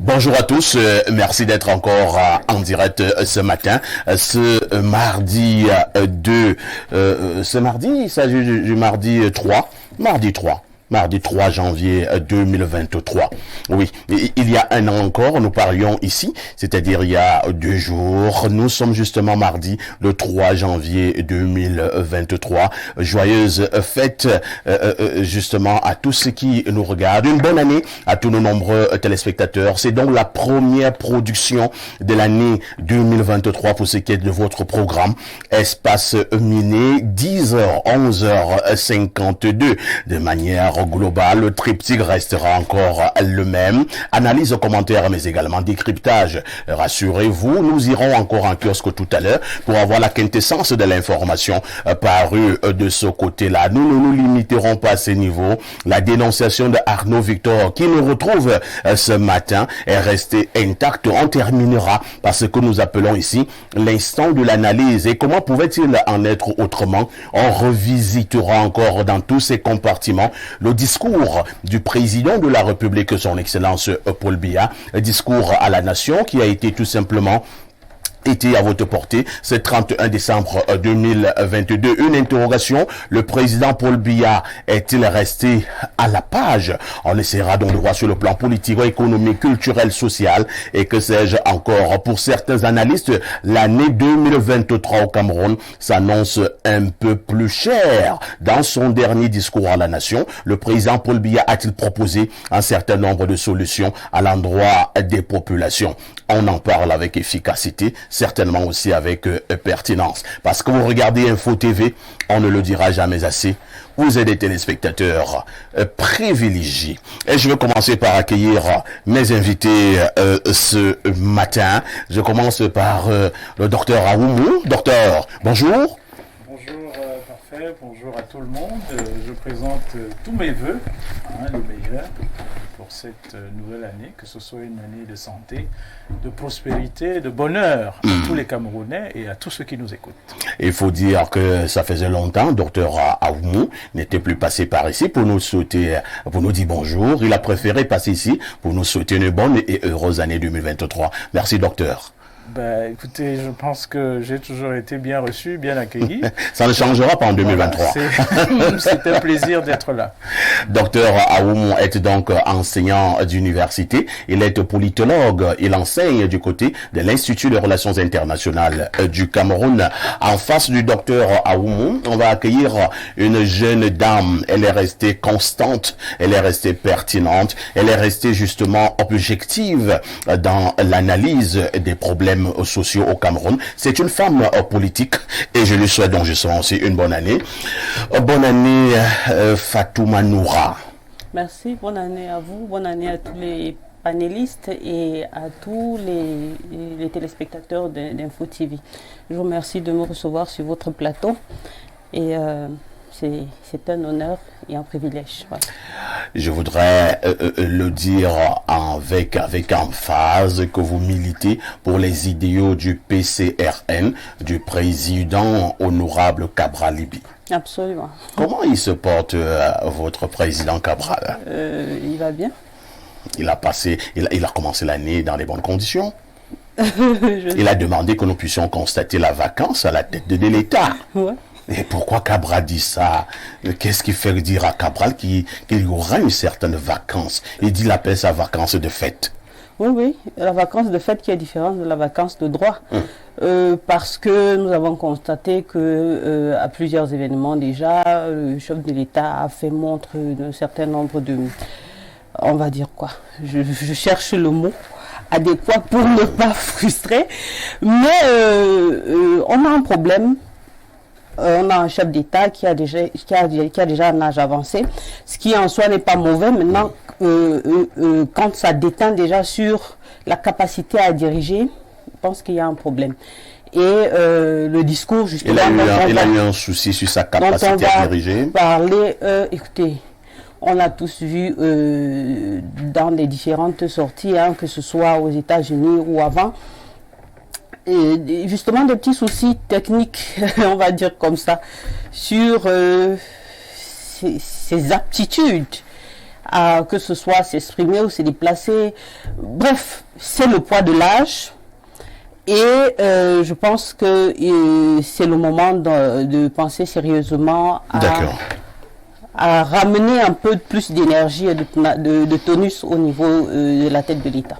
Bonjour à tous, merci d'être encore en direct ce matin, ce mardi 2, ce mardi, il s'agit du mardi 3, mardi 3 janvier 2023. Oui, il y a un an encore, nous parlions ici, c'est-à-dire il y a 2 jours. Nous sommes justement mardi, le 3 janvier 2023. Joyeuse fête justement à tous ceux qui nous regardent. Une bonne année à tous nos nombreux téléspectateurs. C'est donc la première production de l'année 2023 pour ce qui est de votre programme Espace Miné, 10h, 11h52. De manière global, le triptyque restera encore le même. Analyse, commentaires, mais également décryptage. Rassurez-vous, nous irons encore en kiosque tout à l'heure pour avoir la quintessence de l'information parue de ce côté-là. Nous ne nous limiterons pas à ce niveau. La dénonciation de Arnaud Victor, qui nous retrouve ce matin, est restée intacte. On terminera par ce que nous appelons ici l'instant de l'analyse. Et comment pouvait-il en être autrement? On revisitera encore dans tous ces compartiments le discours du président de la République, son Excellence Paul Biya, discours à la nation qui a été tout simplement était à votre portée, c'est 31 décembre 2022. Une interrogation, le président Paul Biya est-il resté à la page? On essaiera donc de voir sur le plan politique, économique, culturel, social et que sais-je encore. Pour certains analystes, l'année 2023 au Cameroun s'annonce un peu plus chère. Dans son dernier discours à la nation, le président Paul Biya a-t-il proposé un certain nombre de solutions à l'endroit des populations? On en parle avec efficacité, certainement aussi avec pertinence. Parce que vous regardez Info TV, on ne le dira jamais assez, vous êtes des téléspectateurs privilégiés. Et je vais commencer par accueillir mes invités ce matin. Je commence par le docteur Aoumou. Docteur, bonjour. Bonjour, parfait. Bonjour à tout le monde. Je présente tous mes vœux, le meilleur pour cette nouvelle année, que ce soit une année de santé, de prospérité, de bonheur à tous les Camerounais et à tous ceux qui nous écoutent. Il faut dire que ça faisait longtemps, docteur Aoumou n'était plus passé par ici pour nous souhaiter, pour nous dire bonjour. Il a préféré passer ici pour nous souhaiter une bonne et heureuse année 2023. Merci, docteur. Ben, écoutez, je pense que j'ai toujours été bien reçu, bien accueilli. Ça ne changera pas en 2023. Voilà, c'est un plaisir d'être là. Docteur Aoumou est donc enseignant d'université. Il est politologue. Il enseigne du côté de l'Institut de Relations Internationales du Cameroun. En face du docteur Aoumou, on va accueillir une jeune dame. Elle est restée constante. Elle est restée pertinente. Elle est restée justement objective dans l'analyse des problèmes sociaux au Cameroun. C'est une femme politique et je lui souhaite donc justement aussi une bonne année. Bonne année Fatouma Noura. Merci, bonne année à vous, bonne année à tous les panélistes et à tous les téléspectateurs d'Info TV. Je vous remercie de me recevoir sur votre plateau et c'est un honneur et un privilège. Voilà. Je voudrais le dire avec emphase que vous militez pour les idéaux du PCRN, du président honorable Cabral Libye. Absolument. Comment il se porte, votre président Cabral? Il va bien. Il a commencé l'année dans les bonnes conditions. Il a demandé que nous puissions constater la vacance à la tête de l'État. Ouais. Et pourquoi Cabral dit ça? Qu'est-ce qui fait dire à Cabral qu'il y aura une certaine vacance? Il appelle ça vacance de fête. Oui, la vacance de fête qui est différente de la vacance de droit. Parce que nous avons constaté que à plusieurs événements déjà, le chef de l'État a fait montre d'un certain nombre de... On va dire quoi? Je cherche le mot adéquat pour ne pas frustrer. Mais on a un problème. On a un chef d'État qui a déjà un âge avancé, ce qui en soi n'est pas mauvais. Maintenant, quand ça déteint déjà sur la capacité à diriger, je pense qu'il y a un problème. Et le discours, justement... Il a eu un souci sur sa capacité à diriger. Écoutez, on a tous vu dans les différentes sorties, que ce soit aux États-Unis ou avant, et justement des petits soucis techniques, on va dire comme ça, sur ses aptitudes que ce soit s'exprimer ou se déplacer. Bref, c'est le poids de l'âge. Et je pense que c'est le moment de penser sérieusement à ramener un peu plus d'énergie et de tonus au niveau de la tête de l'État.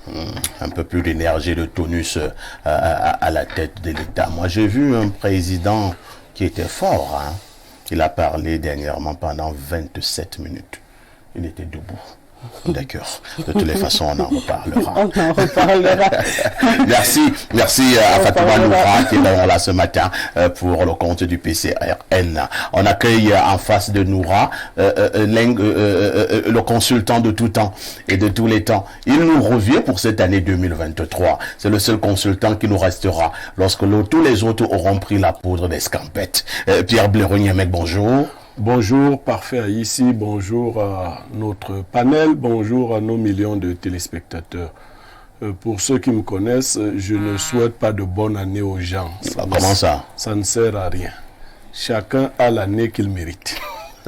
Un peu plus d'énergie et de tonus à la tête de l'État. Moi, j'ai vu un président qui était fort. Hein. Il a parlé dernièrement pendant 27 minutes. Il était debout. D'accord. De toutes les façons, on en reparlera. On en reparlera. Merci à Fatouma Noura qui est là ce matin pour le compte du PCRN. On accueille en face de Noura le consultant de tout temps et de tous les temps. Il nous revient pour cette année 2023. C'est le seul consultant qui nous restera lorsque tous les autres auront pris la poudre d'escampette. Pierre Bléronier-Mec, bonjour. Bonjour, parfait ici, bonjour à notre panel, bonjour à nos millions de téléspectateurs. Pour ceux qui me connaissent, je ne souhaite pas de bonne année aux gens. Comment ça? Ça ne sert à rien. Chacun a l'année qu'il mérite.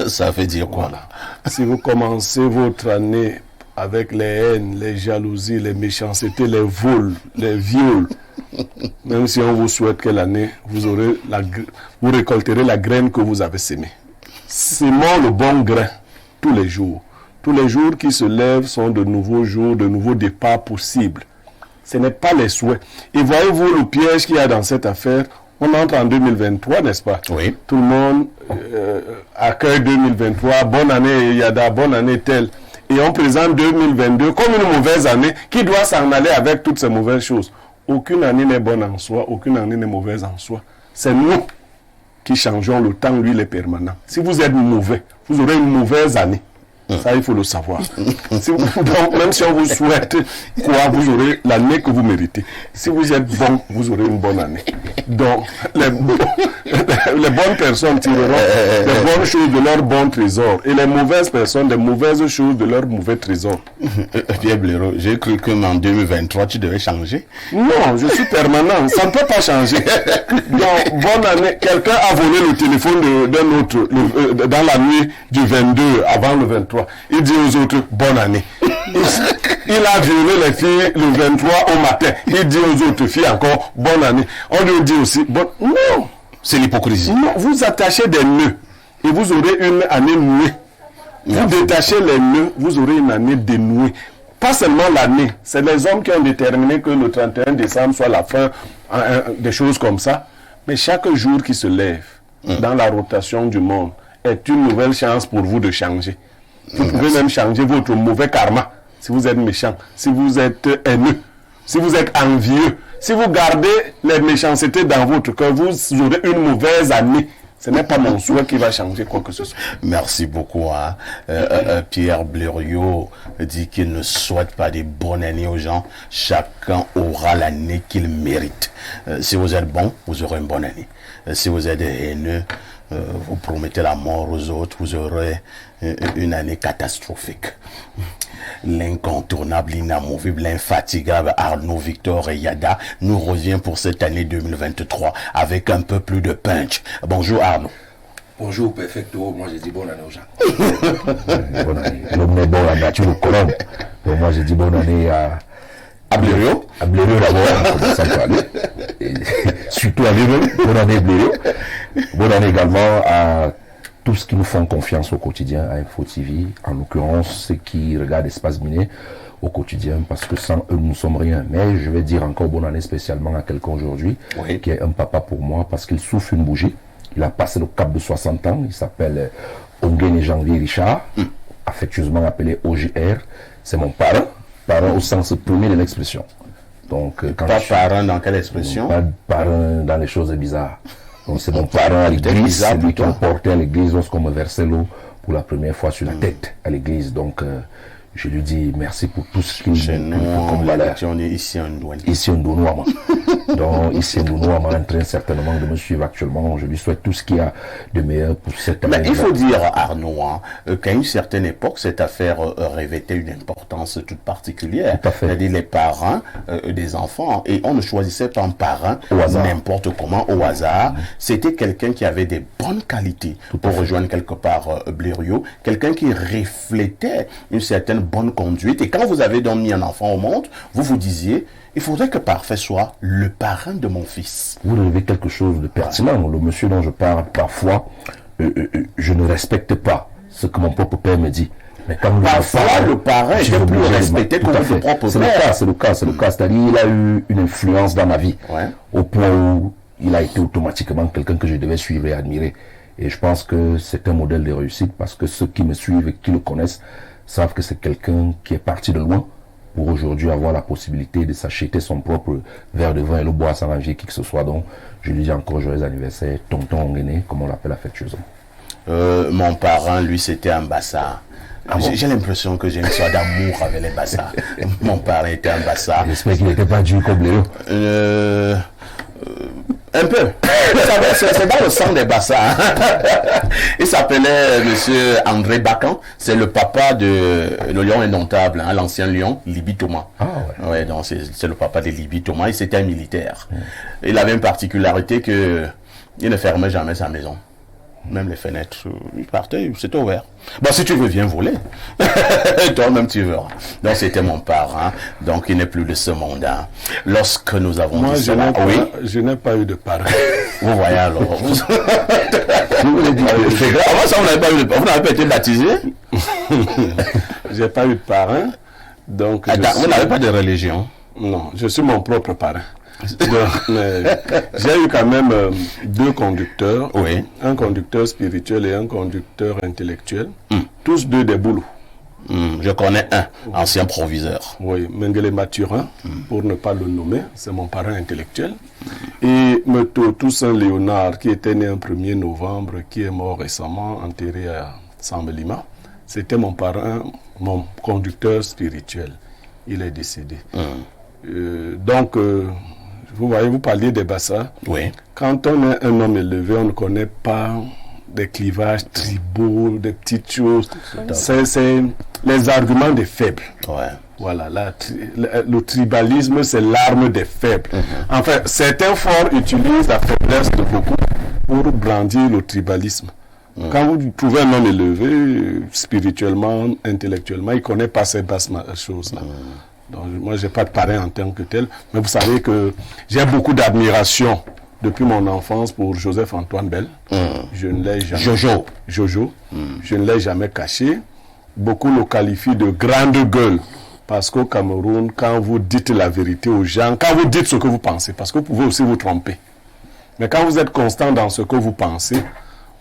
Ça veut dire quoi? Voilà. Si vous commencez votre année avec les haines, les jalousies, les méchancetés, les vols, les viols, même si on vous souhaite quelle année, vous récolterez la graine que vous avez sémée. Sémons le bon grain tous les jours. Tous les jours qui se lèvent sont de nouveaux jours, de nouveaux départs possibles. Ce n'est pas les souhaits. Et voyez-vous le piège qu'il y a dans cette affaire? On entre en 2023, n'est-ce pas? Oui. Tout le monde accueille 2023, bonne année Yada, bonne année telle. Et on présente 2022 comme une mauvaise année qui doit s'en aller avec toutes ces mauvaises choses. Aucune année n'est bonne en soi, aucune année n'est mauvaise en soi. C'est nous qui changeons le temps, lui, il est permanent. Si vous êtes mauvais, vous aurez une mauvaise année. Ça, il faut le savoir. Donc, même si on vous souhaite quoi, vous aurez l'année que vous méritez. Si vous êtes bon, vous aurez une bonne année. Donc, les bonnes personnes tireront les bonnes choses de leur bon trésor et les mauvaises personnes des mauvaises choses de leur mauvais trésor. Pierre Blaireau, j'ai cru que en 2023, tu devais changer. Non, je suis permanent. Ça ne peut pas changer. Donc, bonne année. Quelqu'un a volé le téléphone d'un autre dans la nuit du 22 avant le 23. Il dit aux autres, bonne année. Il a violé les filles le 23 au matin. Il dit aux autres filles encore, bonne année. On lui dit aussi, non. C'est l'hypocrisie. Non, vous attachez des nœuds et vous aurez une année nouée. Vous détachez les nœuds, vous aurez une année dénouée. Pas seulement l'année, c'est les hommes qui ont déterminé que le 31 décembre soit la fin, des choses comme ça. Mais chaque jour qui se lève dans la rotation du monde est une nouvelle chance pour vous de changer. Vous pouvez même changer votre mauvais karma si vous êtes méchant, si vous êtes haineux, si vous êtes envieux. Si vous gardez les méchancetés dans votre cœur, vous aurez une mauvaise année. Ce n'est pas mon souhait qui va changer quoi que ce soit. Merci beaucoup. Hein. Pierre Blériot dit qu'il ne souhaite pas des bonnes années aux gens. Chacun aura l'année qu'il mérite. Si vous êtes bon, vous aurez une bonne année. Si vous êtes haineux, vous promettez la mort aux autres, vous aurez une année catastrophique. L'incontournable, l'inamovible, l'infatigable Arnaud Victor Yada nous revient pour cette année 2023 avec un peu plus de punch. Bonjour Arnaud. Bonjour Perfecto, moi j'ai dit bonne année aux gens. Bonne année. L'homme est bon, la nature le colombe. Donc moi j'ai dit bonne année à Blériot. À Blériot d'abord, en commençant par lui. Et surtout à lui-même, bonne année Blériot. Bonne année également à tous ceux qui nous font confiance au quotidien, à Info TV, en l'occurrence ceux qui regardent Espace Miné au quotidien, parce que sans eux nous ne sommes rien. Mais je vais dire encore bonne année spécialement à quelqu'un aujourd'hui, qui est un papa pour moi, parce qu'il souffle une bougie. Il a passé le cap de 60 ans, il s'appelle Ongene Janvier Richard, affectueusement appelé OGR. C'est mon parent au sens premier de l'expression. Donc, Parent dans quelle expression? Pas parent dans les choses bizarres. Donc c'est mon parent à l'église, c'est lui qui me portait à l'église lorsqu'on me versait l'eau pour la première fois sur la tête à l'église. Donc je lui dis merci pour tout ce qu'il nous comme valeur. On est ici en Douane. Ici en Douane. Donc, ici, Nounou est en train certainement de me suivre actuellement. Je lui souhaite tout ce qu'il y a de meilleur pour cette année. Mais il faut dire, Arnaud, qu'à une certaine époque, cette affaire revêtait une importance toute particulière. Tout à fait. C'est-à-dire les parents des enfants. Et on ne choisissait pas un parent n'importe comment, au hasard. C'était quelqu'un qui avait des bonnes qualités pour rejoindre quelque part Blériot. Quelqu'un qui reflétait une certaine bonne conduite. Et quand vous avez donc mis un enfant au monde, vous vous disiez, il faudrait que Parfait soit le parrain de mon fils. Vous relevez quelque chose de pertinent. Le monsieur dont je parle, parfois, je ne respecte pas ce que mon propre père me dit. Mais quand parfois, le parrain était plus respecté que votre propre père. C'est le cas. C'est-à-dire, il a eu une influence dans ma vie. Ouais. Au point où il a été automatiquement quelqu'un que je devais suivre et admirer. Et je pense que c'est un modèle de réussite parce que ceux qui me suivent et qui le connaissent savent que c'est quelqu'un qui est parti de loin pour aujourd'hui avoir la possibilité de s'acheter son propre verre de vin et le boire sans envier qui que ce soit. Donc, je lui dis encore joyeux anniversaire, tonton Onguené, comme on l'appelle affectueusement. Mon parrain, lui, c'était un bassard. J'ai l'impression que j'ai une histoire d'amour avec les bassards. Mon parrain était un bassard. J'espère qu'il n'était pas dur comme Léo. Un peu. C'est dans le sang des bassards. Il s'appelait monsieur André Bacan. C'est le papa de le lion indomptable, l'ancien lion, Libi Thomas. Ah ouais. Ouais, donc c'est le papa de Libi Thomas. Et c'était un militaire. Il avait une particularité que il ne fermait jamais sa maison. Même les fenêtres, il partait, c'était ouvert. Bon, si tu veux, viens voler. Toi-même, tu verras. Donc, c'était mon parrain. Donc, il n'est plus de ce monde. Lorsque nous avons dit cela, je n'ai pas eu de parrain. Vous voyez alors. Vous voulez dire, avant ça, vous n'avez pas été baptisé? J'ai pas eu de parrain. Donc, vous n'avez pas de religion? Non, je suis mon propre parrain. J'ai eu quand même deux conducteurs, un conducteur spirituel et un conducteur intellectuel, tous deux des boulots. Je connais un, ancien proviseur. Oui, Mengele Mathurin, pour ne pas le nommer, c'est mon parrain intellectuel. Et Meto Toussaint Léonard, qui était né un 1er novembre, qui est mort récemment, enterré à Sambelima, c'était mon parrain, mon conducteur spirituel. Il est décédé. Donc, vous voyez, vous parliez des bassards. Oui. Quand on est un homme élevé, on ne connaît pas des clivages tribaux, des petites choses. C'est les arguments des faibles. Ouais. Voilà, le tribalisme, c'est l'arme des faibles. Enfin, certains forts utilisent la faiblesse de beaucoup pour brandir le tribalisme. Quand vous trouvez un homme élevé, spirituellement, intellectuellement, il ne connaît pas ces basses choses-là. Donc, moi, je n'ai pas de parrain en tant que tel, mais vous savez que j'ai beaucoup d'admiration depuis mon enfance pour Joseph-Antoine Bell. Je ne l'ai jamais... Jojo. Je ne l'ai jamais caché. Beaucoup le qualifient de grande gueule. Parce qu'au Cameroun, quand vous dites la vérité aux gens, quand vous dites ce que vous pensez, parce que vous pouvez aussi vous tromper. Mais quand vous êtes constant dans ce que vous pensez,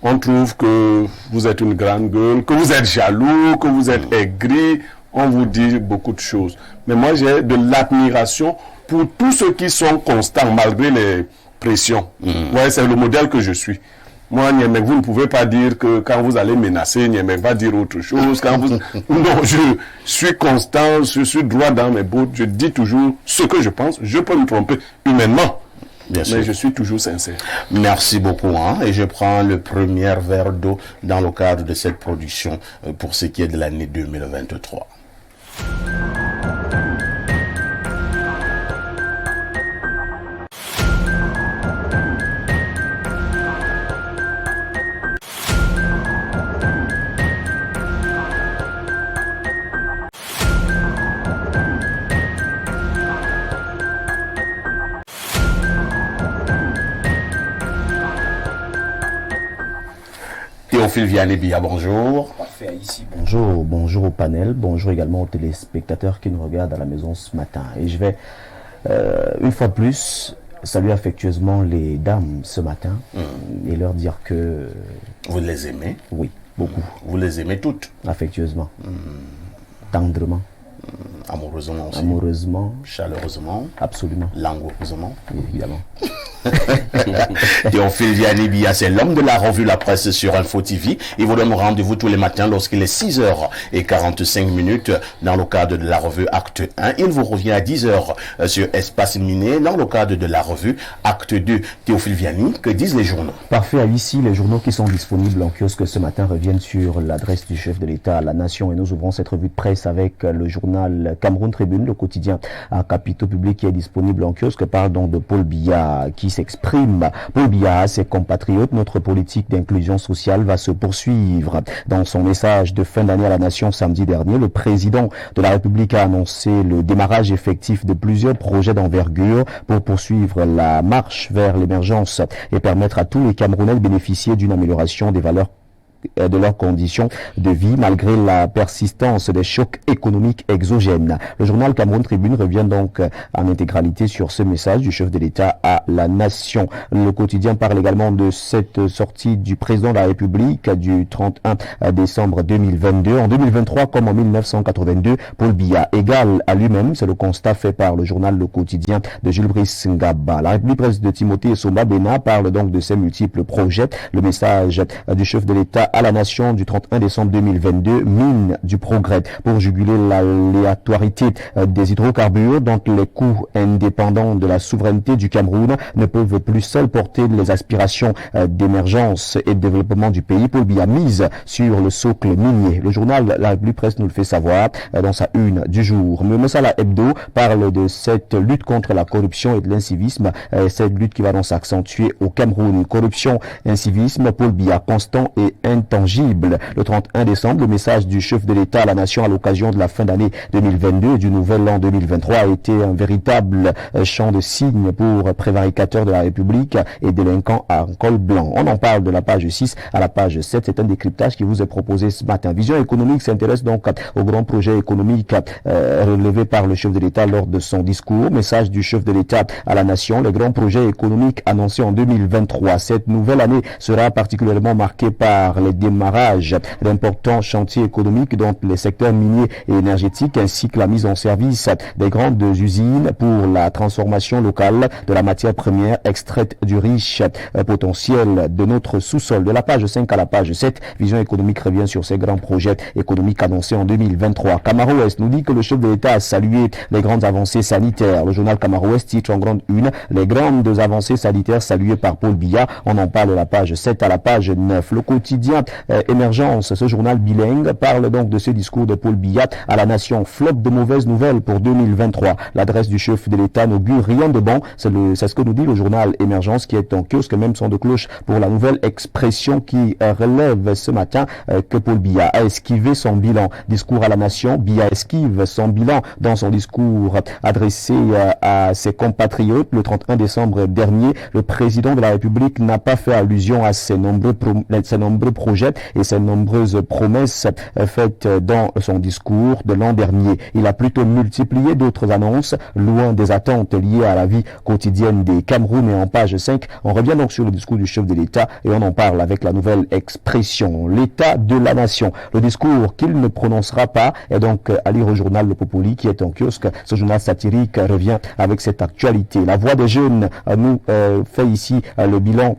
on trouve que vous êtes une grande gueule, que vous êtes jaloux, que vous êtes aigri. On vous dit beaucoup de choses. Mais moi, j'ai de l'admiration pour tous ceux qui sont constants malgré les pressions. Ouais, c'est le modèle que je suis. Moi, Niémec, vous ne pouvez pas dire que quand vous allez menacer, Niémec va dire autre chose. Non, je suis constant, je suis droit dans mes bottes. Je dis toujours ce que je pense. Je peux me tromper humainement. Bien sûr. Mais je suis toujours sincère. Merci beaucoup. Et je prends le premier verre d'eau dans le cadre de cette production pour ce qui est de l'année 2023. Théophile Vianney-Bia, bonjour. Parfait, ici, bonjour au panel, bonjour également aux téléspectateurs qui nous regardent à la maison ce matin. Et je vais, une fois de plus, saluer affectueusement les dames ce matin et leur dire que... Vous les aimez? Oui, beaucoup. Vous les aimez toutes? Affectueusement, tendrement. Amoureusement aussi? Amoureusement. Chaleureusement? Absolument. Langoureusement? Évidemment. Théophile Vianney-Bia, c'est l'homme de la revue La Presse sur Info TV. Il vous donne rendez-vous tous les matins lorsqu'il est 6h45 dans le cadre de la revue Acte 1. Il vous revient à 10h sur Espace Miné dans le cadre de la revue Acte 2. Théophile Vianney, que disent les journaux? Parfait, ici, les journaux qui sont disponibles en kiosque ce matin reviennent sur l'adresse du chef de l'État à la Nation, et nous ouvrons cette revue de presse avec le journal Cameroun Tribune, le quotidien à capitaux publics qui est disponible en kiosque, parle donc de Paul Biya qui s'exprime. Paul Biya, ses compatriotes, notre politique d'inclusion sociale va se poursuivre. Dans son message de fin d'année à la Nation samedi dernier, le président de la République a annoncé le démarrage effectif de plusieurs projets d'envergure pour poursuivre la marche vers l'émergence et permettre à tous les Camerounais de bénéficier d'une amélioration des valeurs de leurs conditions de vie malgré la persistance des chocs économiques exogènes. Le journal Cameroun Tribune revient donc en intégralité sur ce message du chef de l'État à la Nation. Le quotidien parle également de cette sortie du président de la République du 31 décembre 2022. En 2023 comme en 1982, Paul Biya égale à lui-même. C'est le constat fait par le journal Le Quotidien de Jules Brice Ngaba. La République presse de Timothée Somba Bena parle donc de ses multiples projets. Le message du chef de l'État à la Nation du 31 décembre 2022, mine du progrès pour juguler l'aléatorité des hydrocarbures dont les coûts indépendants de la souveraineté du Cameroun ne peuvent plus seuls porter les aspirations d'émergence et de développement du pays. Paul Biya mise sur le socle minier. Le journal La République Presse nous le fait savoir dans sa une du jour. Le Messala Hebdo parle de cette lutte contre la corruption et de l'incivisme, cette lutte qui va donc s'accentuer au Cameroun. Corruption, incivisme, Paul Biya constant et intangible. Le 31 décembre, le message du chef de l'État à la Nation à l'occasion de la fin d'année 2022 et du nouvel an 2023 a été un véritable champ de signes pour prévaricateurs de la République et délinquants à col blanc. On en parle de la page 6 à la page 7. C'est un décryptage qui vous est proposé ce matin. Vision économique s'intéresse donc au grand projet économique relevé par le chef de l'État lors de son discours. Message du chef de l'État à la Nation, le grand projet économique annoncé en 2023. Cette nouvelle année sera particulièrement marquée par les démarrages d'importants chantiers économiques dont les secteurs miniers et énergétiques ainsi que la mise en service des grandes usines pour la transformation locale de la matière première extraite du riche potentiel de notre sous-sol. De la page 5 à la page 7, Vision économique revient sur ces grands projets économiques annoncés en 2023. Camaro-Ouest nous dit que le chef de l'État a salué les grandes avancées sanitaires. Le journal Camaro-Ouest titre en grande une les grandes avancées sanitaires saluées par Paul Biya. On en parle de la page 7 à la page 9. Le quotidien Émergence, ce journal bilingue, parle donc de ce discours de Paul Biya à la Nation. Flop de mauvaises nouvelles pour 2023. L'adresse du chef de l'État n'augure rien de bon. C'est ce que nous dit le journal Émergence qui est en kiosque, même son de cloche pour la nouvelle expression qui relève ce matin que Paul Biya a esquivé son bilan. Discours à la Nation, Biya esquive son bilan dans son discours adressé à ses compatriotes le 31 décembre dernier. Le président de la République n'a pas fait allusion à ses nombreux projets et ses nombreuses promesses faites dans son discours de l'an dernier. Il a plutôt multiplié d'autres annonces loin des attentes liées à la vie quotidienne des Camerounais. En page 5, on revient donc sur le discours du chef de l'État et on en parle avec la nouvelle expression, l'état de la nation. Le discours qu'il ne prononcera pas est donc à lire au journal Le Populi qui est en kiosque. Ce journal satirique revient avec cette actualité. La voix des jeunes nous fait ici le bilan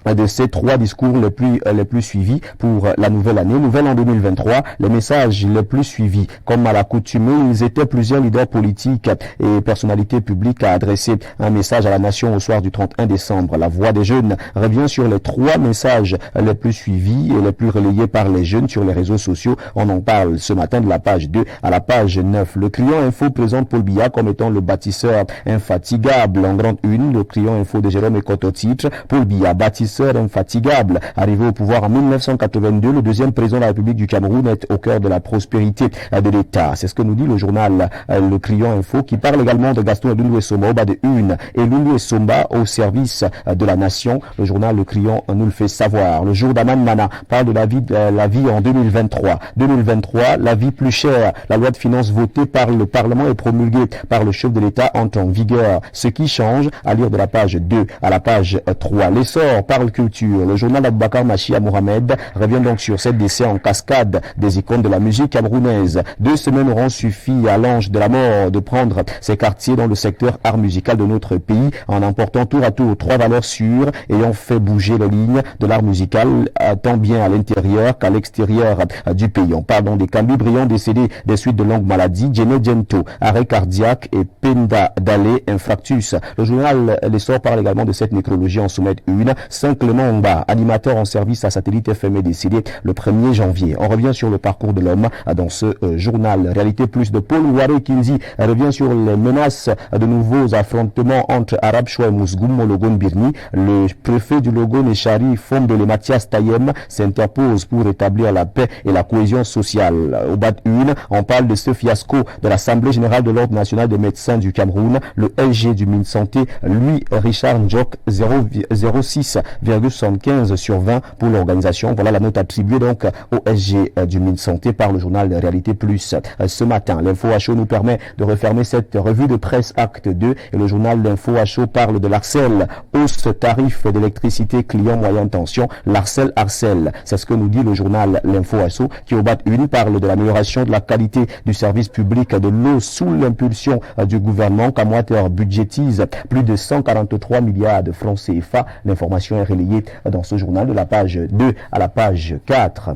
de ces trois discours les plus suivis pour la nouvelle année. Nouvelle en 2023, les messages les plus suivis. Comme à l'accoutumée, ils étaient plusieurs leaders politiques et personnalités publiques à adresser un message à la nation au soir du 31 décembre. La voix des jeunes revient sur les trois messages les plus suivis et les plus relayés par les jeunes sur les réseaux sociaux. On en parle ce matin de la page 2 à la page 9. Le Client Info présente Paul Biya comme étant le bâtisseur infatigable. En grande une, le Client Info de Jérôme Ekoto titre Paul Biya, bâtisseur infatigable. Arrivé au pouvoir en 1982, le deuxième président de la République du Cameroun est au cœur de la prospérité de l'État. C'est ce que nous dit le journal Le Client Info qui parle également de Gaston Elundu Somba au bas de une et Elundu Somba au service de la nation. Le journal Le Client nous le fait savoir. Le jour d'Aman Mana parle de la vie en 2023. 2023, la vie plus chère. La loi de finances votée par le Parlement et promulguée par le chef de l'État entre en vigueur. Ce qui change, à lire de la page 2 à la page 3. L'essor par parle culture. Le journal d'Aboubacar Machia Mohamed revient donc sur cette décès en cascade des icônes de la musique camerounaise. 2 semaines auront suffi à l'ange de la mort de prendre ses quartiers dans le secteur art musical de notre pays en emportant tour à tour 3 valeurs sûres ayant fait bouger les lignes de l'art musical tant bien à l'intérieur qu'à l'extérieur du pays. On parle donc des Kambi Briand décédés des suites de longues maladies, Djene Djento, arrêt cardiaque et Penda Dale, infarctus. Le journal L'Essor parle également de cette nécrologie en soumet une. Saint-Clément Ongba, animateur en service à Satellite FM, est décédé le 1er janvier. On revient sur le parcours de l'homme dans ce journal. Réalité plus de Paul Ouare Kinzi revient sur les menaces de nouveaux affrontements entre Arab Choua et Mousgoum au Logon Birni. Le préfet du Logon et Chari Fombele Mathias Tayem s'interpose pour rétablir la paix et la cohésion sociale. Au BAT 1, on parle de ce fiasco de l'Assemblée générale de l'Ordre national des médecins du Cameroun. Le LG du Minsanté, lui, Richard Njok, 0,6,75 sur 20 pour l'organisation. Voilà la note attribuée donc au SG du Minsanté par le journal de Réalité Plus. Ce matin, l'Info HO nous permet de refermer cette revue de presse acte 2 et le journal L'Info HO parle de l'Arcel, hausse tarif d'électricité client moyenne tension, l'Arcel Arcel. C'est ce que nous dit le journal L'Info HO qui au BAT 1 parle de l'amélioration de la qualité du service public de l'eau sous l'impulsion du gouvernement. Camoteur budgétise plus de 143 milliards de francs CFA. L'information est relayée dans ce journal de la page 2 à la page 4.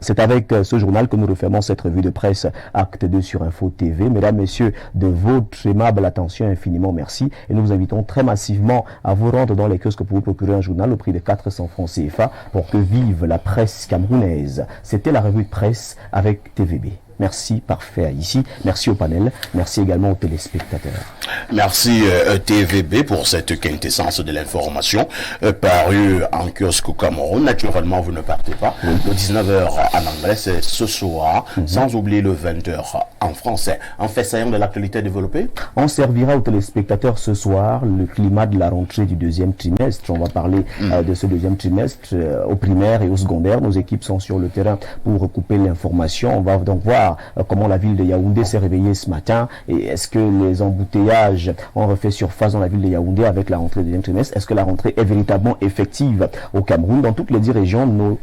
C'est avec ce journal que nous refermons cette revue de presse acte 2 sur Info TV. Mesdames, Messieurs, de votre aimable attention, infiniment merci. Et nous vous invitons très massivement à vous rendre dans les kiosques pour vous procurer un journal au prix de 400 francs CFA pour que vive la presse camerounaise. C'était la revue de presse avec TVB. Merci, parfait ici. Merci au panel. Merci également aux téléspectateurs. Merci TVB pour cette quintessence de l'information parue en kiosque au Cameroun. Naturellement, vous ne partez pas. Le 19h en anglais, c'est ce soir, sans oublier le 20h en français. En fait, saillant de l'actualité développée. On servira aux téléspectateurs ce soir le climat de la rentrée du 2e trimestre. On va parler de ce 2e trimestre au primaire et au secondaire. Nos équipes sont sur le terrain pour recouper l'information. On va donc voir comment la ville de Yaoundé s'est réveillée ce matin et est-ce que les embouteillages ont refait surface dans la ville de Yaoundé avec la rentrée du 2e trimestre. Est-ce que la rentrée est véritablement effective au Cameroun? Dans toutes les 10 régions, nos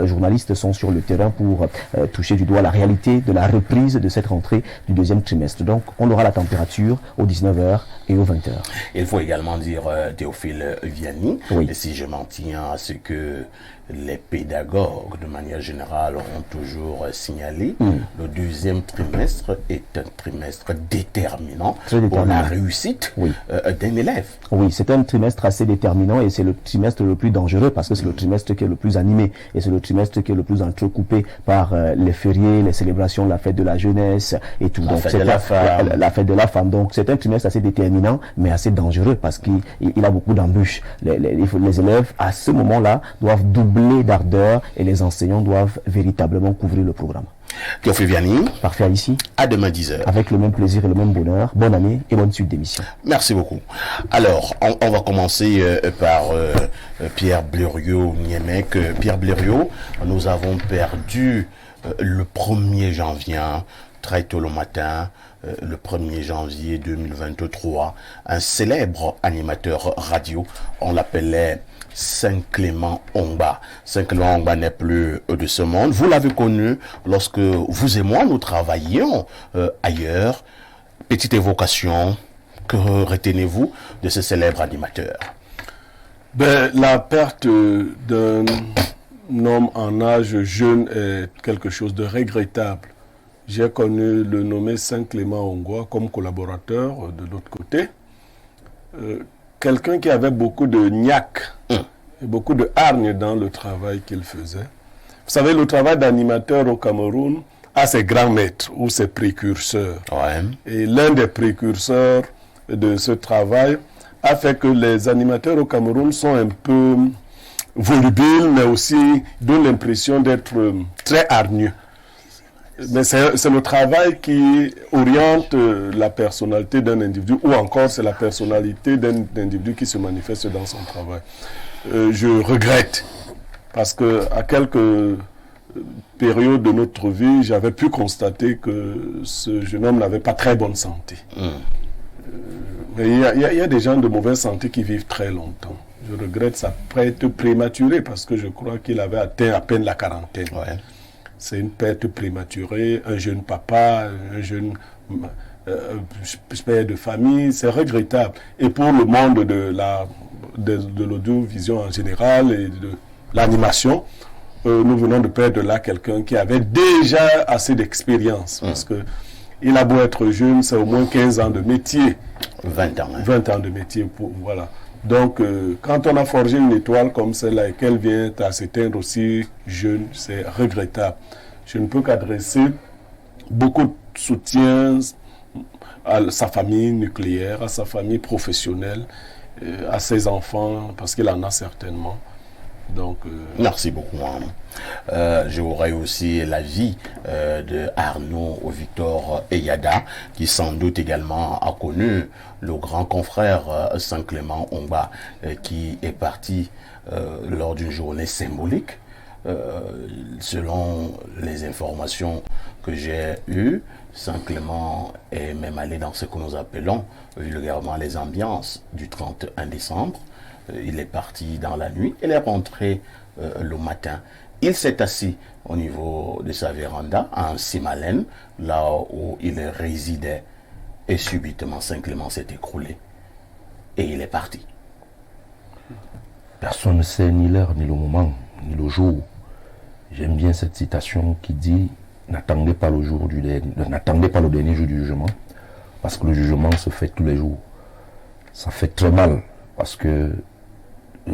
journalistes sont sur le terrain pour toucher du doigt la réalité de la reprise de cette rentrée du 2e trimestre. Donc, on aura la température aux 19h et aux 20h. Il faut également dire, Théophile Vianney, oui. Et si je m'en tiens à ce que les pédagogues, de manière générale, ont toujours signalé, le 2e trimestre est un trimestre déterminant pour la réussite d'un élève. Oui, c'est un trimestre assez déterminant et c'est le trimestre le plus dangereux parce que c'est le trimestre qui est le plus animé et c'est le trimestre qui est le plus entrecoupé par les fériés, les célébrations, la fête de la jeunesse et tout. La fête de la femme. La fête de la femme. Donc c'est un trimestre assez déterminant mais assez dangereux parce qu'il a beaucoup d'embûches. Les élèves à ce moment-là doivent doubler d'ardeur et les enseignants doivent véritablement couvrir le programme. Théophile Vianney. Parfait ici. À demain 10h. Avec le même plaisir et le même bonheur. Bonne année et bonne suite d'émission. Merci beaucoup. Alors, on va commencer par Pierre Blériot-Niemek. Pierre Blériot, nous avons perdu le 1er janvier, très tôt le matin, le 1er janvier 2023, un célèbre animateur radio. On l'appelait Saint-Clément Ongba. Saint-Clément Ongba n'est plus de ce monde. Vous l'avez connu lorsque vous et moi, nous travaillions ailleurs. Petite évocation, que retenez-vous de ce célèbre animateur? La perte d'un homme en âge jeune est quelque chose de regrettable. J'ai connu le nommé Saint-Clément Ongba comme collaborateur de l'autre côté. Quelqu'un qui avait beaucoup de niaque et beaucoup de hargne dans le travail qu'il faisait. Vous savez, le travail d'animateur au Cameroun a ses grands maîtres ou ses précurseurs. Ouais. Et l'un des précurseurs de ce travail a fait que les animateurs au Cameroun sont un peu volubiles, mais aussi donnent l'impression d'être très hargneux. Mais c'est le travail qui oriente la personnalité d'un individu, ou encore c'est la personnalité d'un individu qui se manifeste dans son travail. Je regrette, parce qu'à quelques périodes de notre vie, j'avais pu constater que ce jeune homme n'avait pas très bonne santé. Mais il y a des gens de mauvaise santé qui vivent très longtemps. Je regrette sa perte prématurée parce que je crois qu'il avait atteint à peine la quarantaine. Ouais. C'est une perte prématurée, un jeune papa, un jeune père de famille, c'est regrettable. Et pour le monde de l'audiovisuel en général et de l'animation, nous venons de perdre là quelqu'un qui avait déjà assez d'expérience. Parce que il a beau être jeune, c'est au moins 15 ans de métier. 20 ans. Hein. 20 ans de métier, voilà. Donc, quand on a forgé une étoile comme celle-là et qu'elle vient à s'éteindre aussi jeune, c'est regrettable. Je ne peux qu'adresser beaucoup de soutien à sa famille nucléaire, à sa famille professionnelle, à ses enfants, parce qu'il en a certainement. Donc, merci beaucoup. J'aurais aussi l'avis de Arnaud Victor Eyada, qui sans doute également a connu le grand confrère Saint-Clément Ongba, qui est parti lors d'une journée symbolique. Selon les informations que j'ai eues, Saint-Clément est même allé dans ce que nous appelons vulgairement les ambiances du 31 décembre. Il est parti dans la nuit, il est rentré le matin. Il s'est assis au niveau de sa véranda, à Simalène, là où il résidait. Et subitement, Saint-Clément s'est écroulé. Et il est parti. Personne ne sait ni l'heure, ni le moment, ni le jour. J'aime bien cette citation qui dit « N'attendez pas le jour n'attendez pas le dernier jour du jugement, parce que le jugement se fait tous les jours. » Ça fait très mal, parce que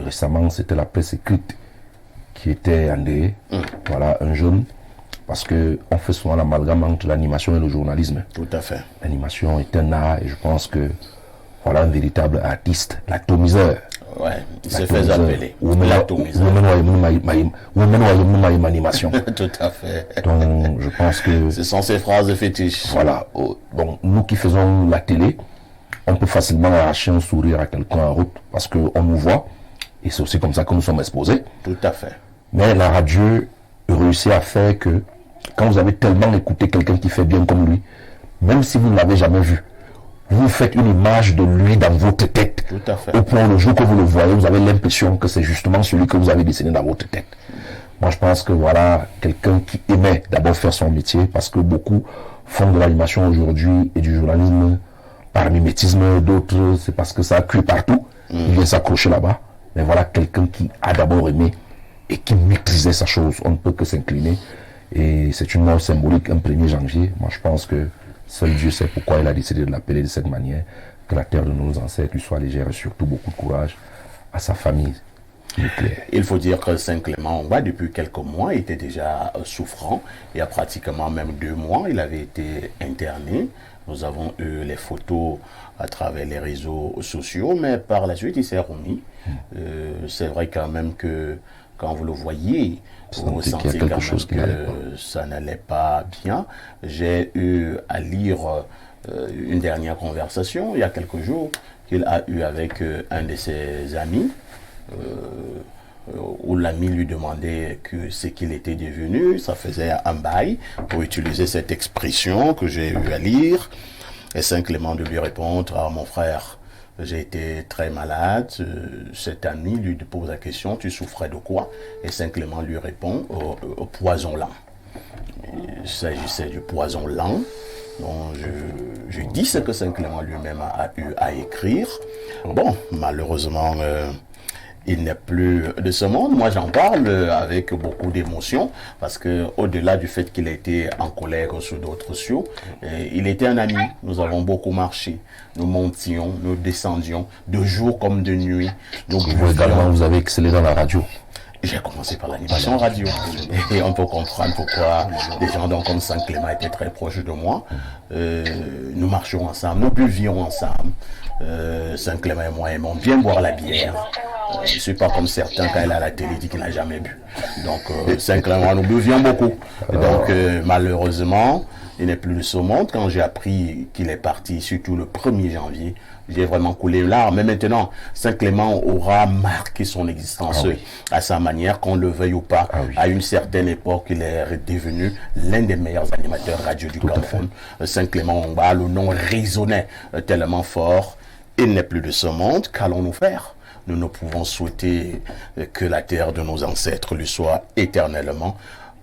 récemment, c'était la presse écrite qui était endeuillée. Voilà, un jeune, parce qu'on fait souvent l'amalgame entre l'animation et le journalisme. Tout à fait. L'animation est un art, et je pense que voilà un véritable artiste, l'atomiseur. Ouais, il s'est fait appeler. L'atomiseur. Animation. Tout à fait. Donc, je pense que... Ce sont ces phrases fétiches. Voilà. Donc, nous qui faisons la télé, on peut facilement arracher un sourire à quelqu'un en route parce qu'on nous voit et c'est aussi comme ça que nous sommes exposés. Tout à fait. Mais la radio réussit à faire que quand vous avez tellement écouté quelqu'un qui fait bien comme lui, même si vous ne l'avez jamais vu, vous faites une image de lui dans votre tête. Tout à fait. Au point où le jour que vous le voyez, vous avez l'impression que c'est justement celui que vous avez dessiné dans votre tête. Moi, je pense que voilà, quelqu'un qui aimait d'abord faire son métier, parce que beaucoup font de l'animation aujourd'hui et du journalisme par mimétisme, d'autres, c'est parce que ça a cuit partout. Il vient s'accrocher là-bas. Mais voilà, quelqu'un qui a d'abord aimé et qui maîtrisait sa chose. On ne peut que s'incliner. Et c'est une mort symbolique, un 1er janvier. Moi, je pense que seul Dieu sait pourquoi il a décidé de l'appeler de cette manière. Que la terre de nos ancêtres lui soit légère et surtout beaucoup de courage à sa famille nucléaire. Il faut dire que Saint-Clément Ongba, depuis quelques mois, était déjà souffrant. Il y a pratiquement même 2 mois, il avait été interné. Nous avons eu les photos à travers les réseaux sociaux, mais par la suite, il s'est remis. C'est vrai quand même que quand vous le voyez, vous sentez quand même que ça n'allait pas bien. J'ai eu à lire une dernière conversation, il y a quelques jours, qu'il a eu avec un de ses amis, où l'ami lui demandait ce qu'il était devenu. Ça faisait un bail, pour utiliser cette expression que j'ai eu à lire. Et Saint-Clément de lui répondre: ah, mon frère, j'ai été très malade. Cet ami lui pose la question: tu souffrais de quoi? Et Saint-Clément lui répond: au poison lent. Il s'agissait du poison lent. Donc je dis ce que Saint-Clément lui-même a eu à écrire. Bon, malheureusement, il n'est plus de ce monde. Moi, j'en parle avec beaucoup d'émotion parce que, au-delà du fait qu'il a été en colère sur d'autres cieux, il était un ami. Nous avons beaucoup marché. Nous montions, nous descendions, de jour comme de nuit. Vous également, vous avez excellé dans la radio. J'ai commencé par l'animation radio. Et on peut comprendre pourquoi des gens comme Saint-Clément étaient très proches de moi. Nous marchions ensemble, nous buvions ensemble. Saint-Clément et moi aimons bien boire la bière. Je ne suis pas comme certains quand il est à la télé dit qu'il n'a jamais bu. Donc Saint-Clément, nous buvions beaucoup. Et donc malheureusement, il n'est plus de ce monde. Quand j'ai appris qu'il est parti, surtout le 1er janvier, j'ai vraiment coulé une larme. Mais maintenant, Saint-Clément aura marqué son existence à sa manière, qu'on le veuille ou pas. À une certaine époque, il est devenu l'un des meilleurs animateurs radio du Cameroun. Saint-Clément Ongba, le nom résonnait tellement fort. Il n'est plus de ce monde. Qu'allons-nous faire? nous ne pouvons souhaiter que la terre de nos ancêtres lui soit éternellement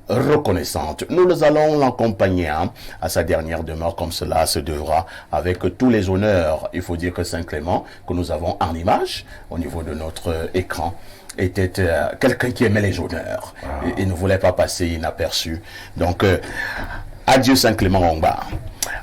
reconnaissante. Nous allons l'accompagner à sa dernière demeure comme cela se devra, avec tous les honneurs. Il faut dire que Saint-Clément, que nous avons en image au niveau de notre écran, était quelqu'un qui aimait les honneurs et ne voulait pas passer inaperçu. Donc, adieu Saint-Clément Ongba.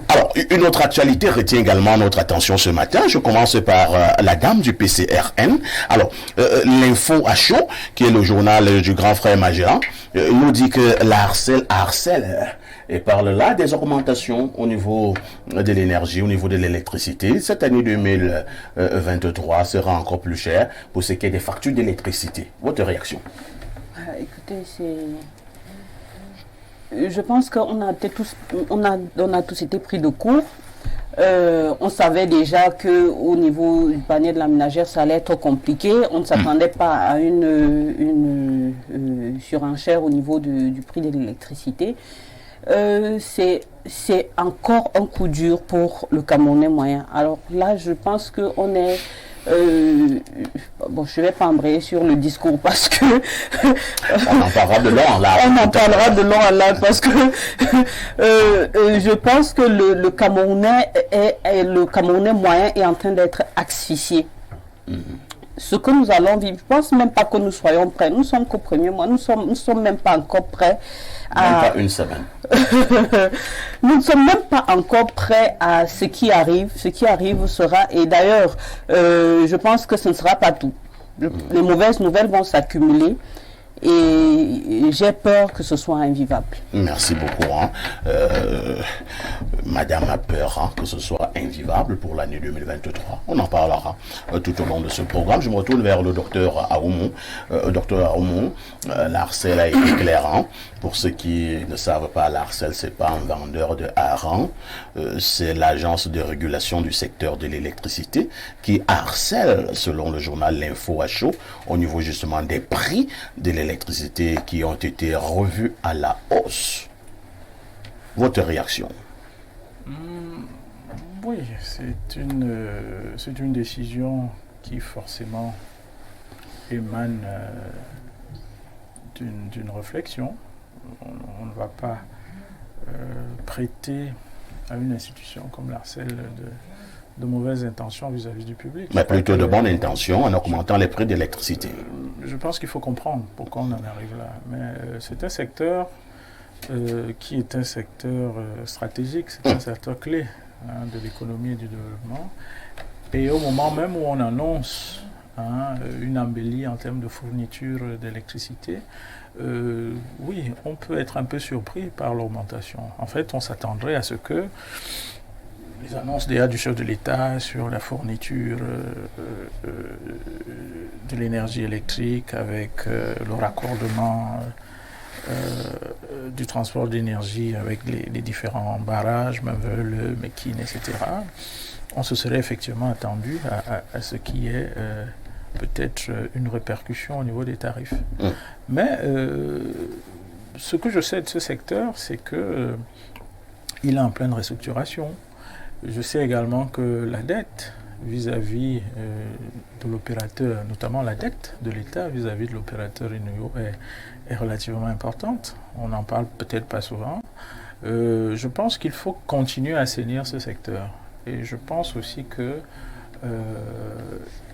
Alors, une autre actualité retient également notre attention ce matin. Je commence par la dame du PCRN. Alors, l'info à chaud, qui est le journal du grand frère Magellan, nous dit que la harcèle et parle là des augmentations au niveau de l'énergie, au niveau de l'électricité. Cette année 2023 sera encore plus chère pour ce qui est des factures d'électricité. Votre réaction? Écoutez, je pense qu'on a tous été pris de court. On savait déjà que au niveau du panier de la ménagère, ça allait être compliqué. On ne s'attendait pas à une surenchère au niveau du prix de l'électricité. C'est encore un coup dur pour le Camerounais moyen. Alors là, je pense qu'on est... bon, je ne vais pas embrayer sur le discours parce que... on en parlera de long en large. On en parlera de long en large parce que je pense que le Camerounais moyen est en train d'être asphyxié. Ce que nous allons vivre, je ne pense même pas que nous soyons prêts. Nous sommes qu'au premier mois, nous ne sommes même pas encore prêts à... Même pas une semaine. Nous ne sommes même pas encore prêts à ce qui arrive. Ce qui arrive sera... Et d'ailleurs, je pense que ce ne sera pas tout. Les mauvaises nouvelles vont s'accumuler. Et j'ai peur que ce soit invivable. Merci beaucoup. Madame a peur que ce soit invivable pour l'année 2023. On en parlera tout au long de ce programme. Je me retourne vers le docteur Aoumou. Docteur Aoumou, l'Arcel a été clair. Pour ceux qui ne savent pas, l'Arcel, c'est pas un vendeur de hareng. C'est l'agence de régulation du secteur de l'électricité qui harcèle, selon le journal L'Info à chaud, au niveau justement des prix de l'électricité qui ont été revus à la hausse. Votre réaction? Oui, c'est une décision qui forcément émane d'une réflexion. On ne va pas prêter à une institution comme l'Arcel de mauvaises intentions vis-à-vis du public. Mais plutôt de bonnes intentions en augmentant les prix d'électricité. Je pense qu'il faut comprendre pourquoi on en arrive là. Mais c'est un secteur qui est un secteur stratégique, c'est un secteur clé de l'économie et du développement. Et au moment même où on annonce une embellie en termes de fourniture d'électricité, oui, on peut être un peu surpris par l'augmentation. En fait, on s'attendrait à ce que les annonces déjà du chef de l'État sur la fourniture de l'énergie électrique avec le raccordement du transport d'énergie avec les différents barrages, Meveule, Mekine, etc. On se serait effectivement attendu à ce qui est peut-être une répercussion au niveau des tarifs. Mais ce que je sais de ce secteur, c'est que il est en pleine restructuration. Je sais également que la dette vis-à-vis de l'opérateur, notamment la dette de l'État vis-à-vis de l'opérateur Inuyo est relativement importante. On n'en parle peut-être pas souvent. Je pense qu'il faut continuer à assainir ce secteur. Et je pense aussi que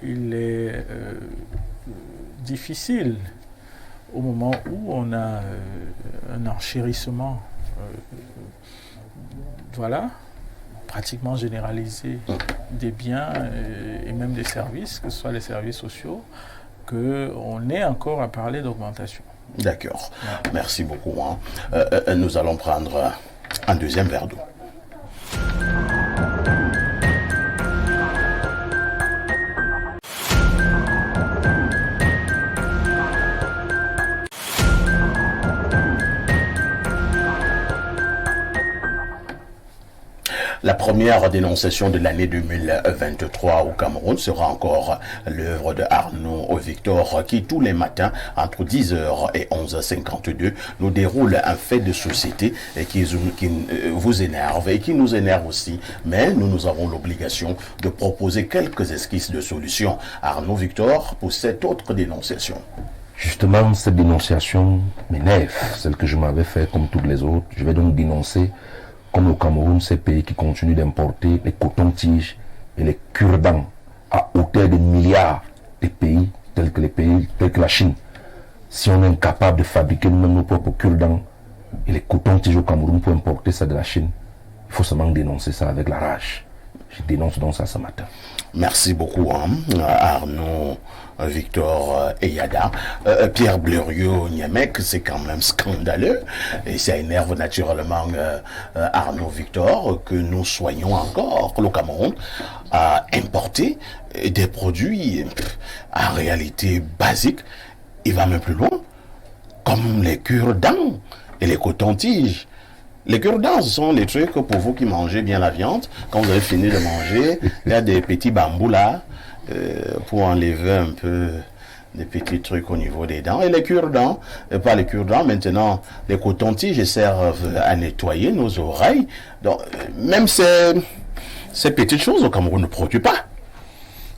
il est difficile au moment où on a un enchérissement pratiquement généralisé des biens et même des services, que ce soit les services sociaux, qu'on est encore à parler d'augmentation. D'accord. Merci beaucoup. Nous allons prendre un deuxième verre d'eau. La première dénonciation de l'année 2023 au Cameroun sera encore l'œuvre de Arnaud Victor qui tous les matins entre 10h et 11h52 nous déroule un fait de société et qui vous énerve et qui nous énerve aussi. Mais nous avons l'obligation de proposer quelques esquisses de solutions. Arnaud Victor pour cette autre dénonciation. Justement, cette dénonciation m'énerve, celle que je m'avais faite comme toutes les autres. Je vais donc dénoncer, comme le Cameroun, ces pays qui continuent d'importer les cotons-tiges et les cure-dents à hauteur de milliards de pays tels que la Chine. Si on est incapable de fabriquer nous-mêmes nos propres cure-dents et les cotons-tiges au Cameroun pour importer ça de la Chine, il faut seulement dénoncer ça avec la rage. Je dénonce donc ça ce matin. Merci beaucoup Arnaud Victor Eyada. Pierre Blériot-Niamec, c'est quand même scandaleux et ça énerve naturellement Arnaud Victor que nous soyons encore, le Cameroun, à importer des produits en réalité basiques. Il va même plus loin, comme les cure-dents et les cotons-tiges. Les cure-dents, ce sont les trucs pour vous qui mangez bien la viande. Quand vous avez fini de manger, il y a des petits bambous là pour enlever un peu des petits trucs au niveau des dents. Et les cure-dents, pas les cure-dents, maintenant les cotons-tiges servent à nettoyer nos oreilles. Donc, même ces petites choses au Cameroun ne produit pas.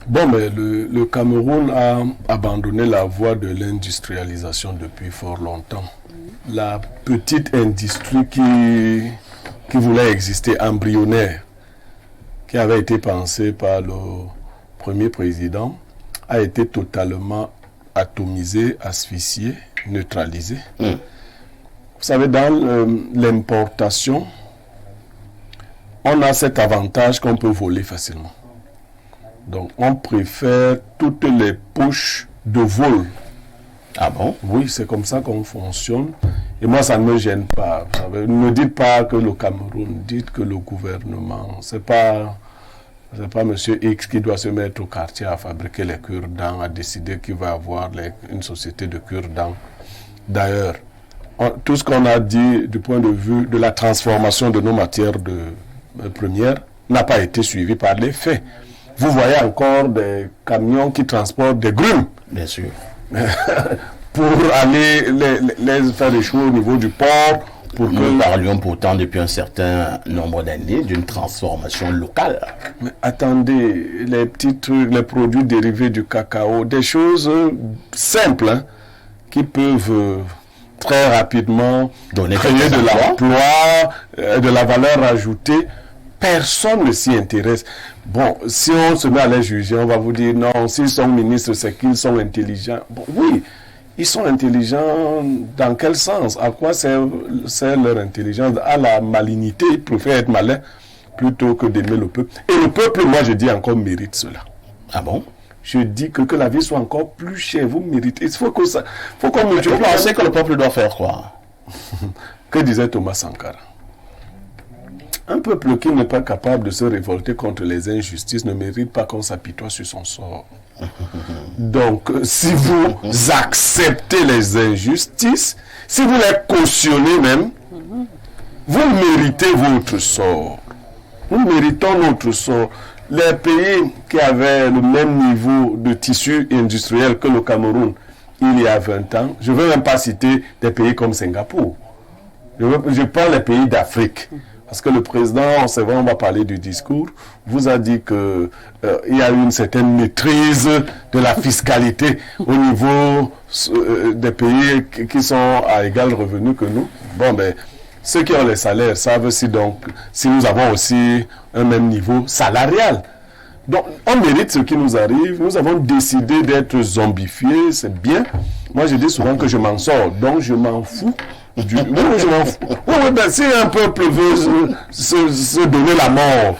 Bon, mais le Cameroun a abandonné la voie de l'industrialisation depuis fort longtemps. La petite industrie qui voulait exister, embryonnaire, qui avait été pensée par le premier président, a été totalement atomisée, asphyxiée, neutralisée. Vous savez, dans l'importation, on a cet avantage qu'on peut voler facilement. Donc, on préfère toutes les poches de vol. Ah bon? Oui, c'est comme ça qu'on fonctionne. Et moi, ça ne me gêne pas. Vous savez, ne dites pas que le Cameroun, dites que le gouvernement. C'est pas M. X qui doit se mettre au quartier à fabriquer les cure-dents, à décider qu'il va avoir une société de cure-dents. D'ailleurs, tout ce qu'on a dit du point de vue de la transformation de nos matières premières n'a pas été suivi par les faits. Vous voyez encore des camions qui transportent des grumes. Bien sûr. Pour aller les faire échouer au niveau du port. Nous parlions pourtant depuis un certain nombre d'années d'une transformation locale. Mais attendez, les petits trucs, les produits dérivés du cacao, des choses simples hein, qui peuvent très rapidement créer de l'emploi, de la valeur ajoutée. Personne ne s'y intéresse. Bon, si on se met à les juger, on va vous dire non, s'ils sont ministres, c'est qu'ils sont intelligents. Bon, oui, ils sont intelligents dans quel sens? À quoi sert leur intelligence? À la malignité, ils préfèrent être malins plutôt que d'aimer le peuple. Et le peuple, moi je dis encore, mérite cela. Ah bon? Je dis que la vie soit encore plus chère, vous méritez. Il faut qu'on multiplie. Vous pensez que le peuple doit faire quoi? Que disait Thomas Sankara? Un peuple qui n'est pas capable de se révolter contre les injustices ne mérite pas qu'on s'apitoie sur son sort. Donc, si vous acceptez les injustices, si vous les cautionnez même, vous méritez votre sort. Nous méritons notre sort. Les pays qui avaient le même niveau de tissu industriel que le Cameroun il y a 20 ans, je ne veux même pas citer des pays comme Singapour. Je parle des pays d'Afrique. Parce que le président, c'est vrai, on va parler du discours, vous a dit qu'il y a une certaine maîtrise de la fiscalité au niveau des pays qui sont à égal revenu que nous. Bon, ben, ceux qui ont les salaires savent si nous avons aussi un même niveau salarial. Donc, on mérite ce qui nous arrive. Nous avons décidé d'être zombifiés, c'est bien. Moi, je dis souvent que je m'en sors, donc je m'en fous. Oui, je m'en fous. Oui, ben, si un peuple veut se donner la mort,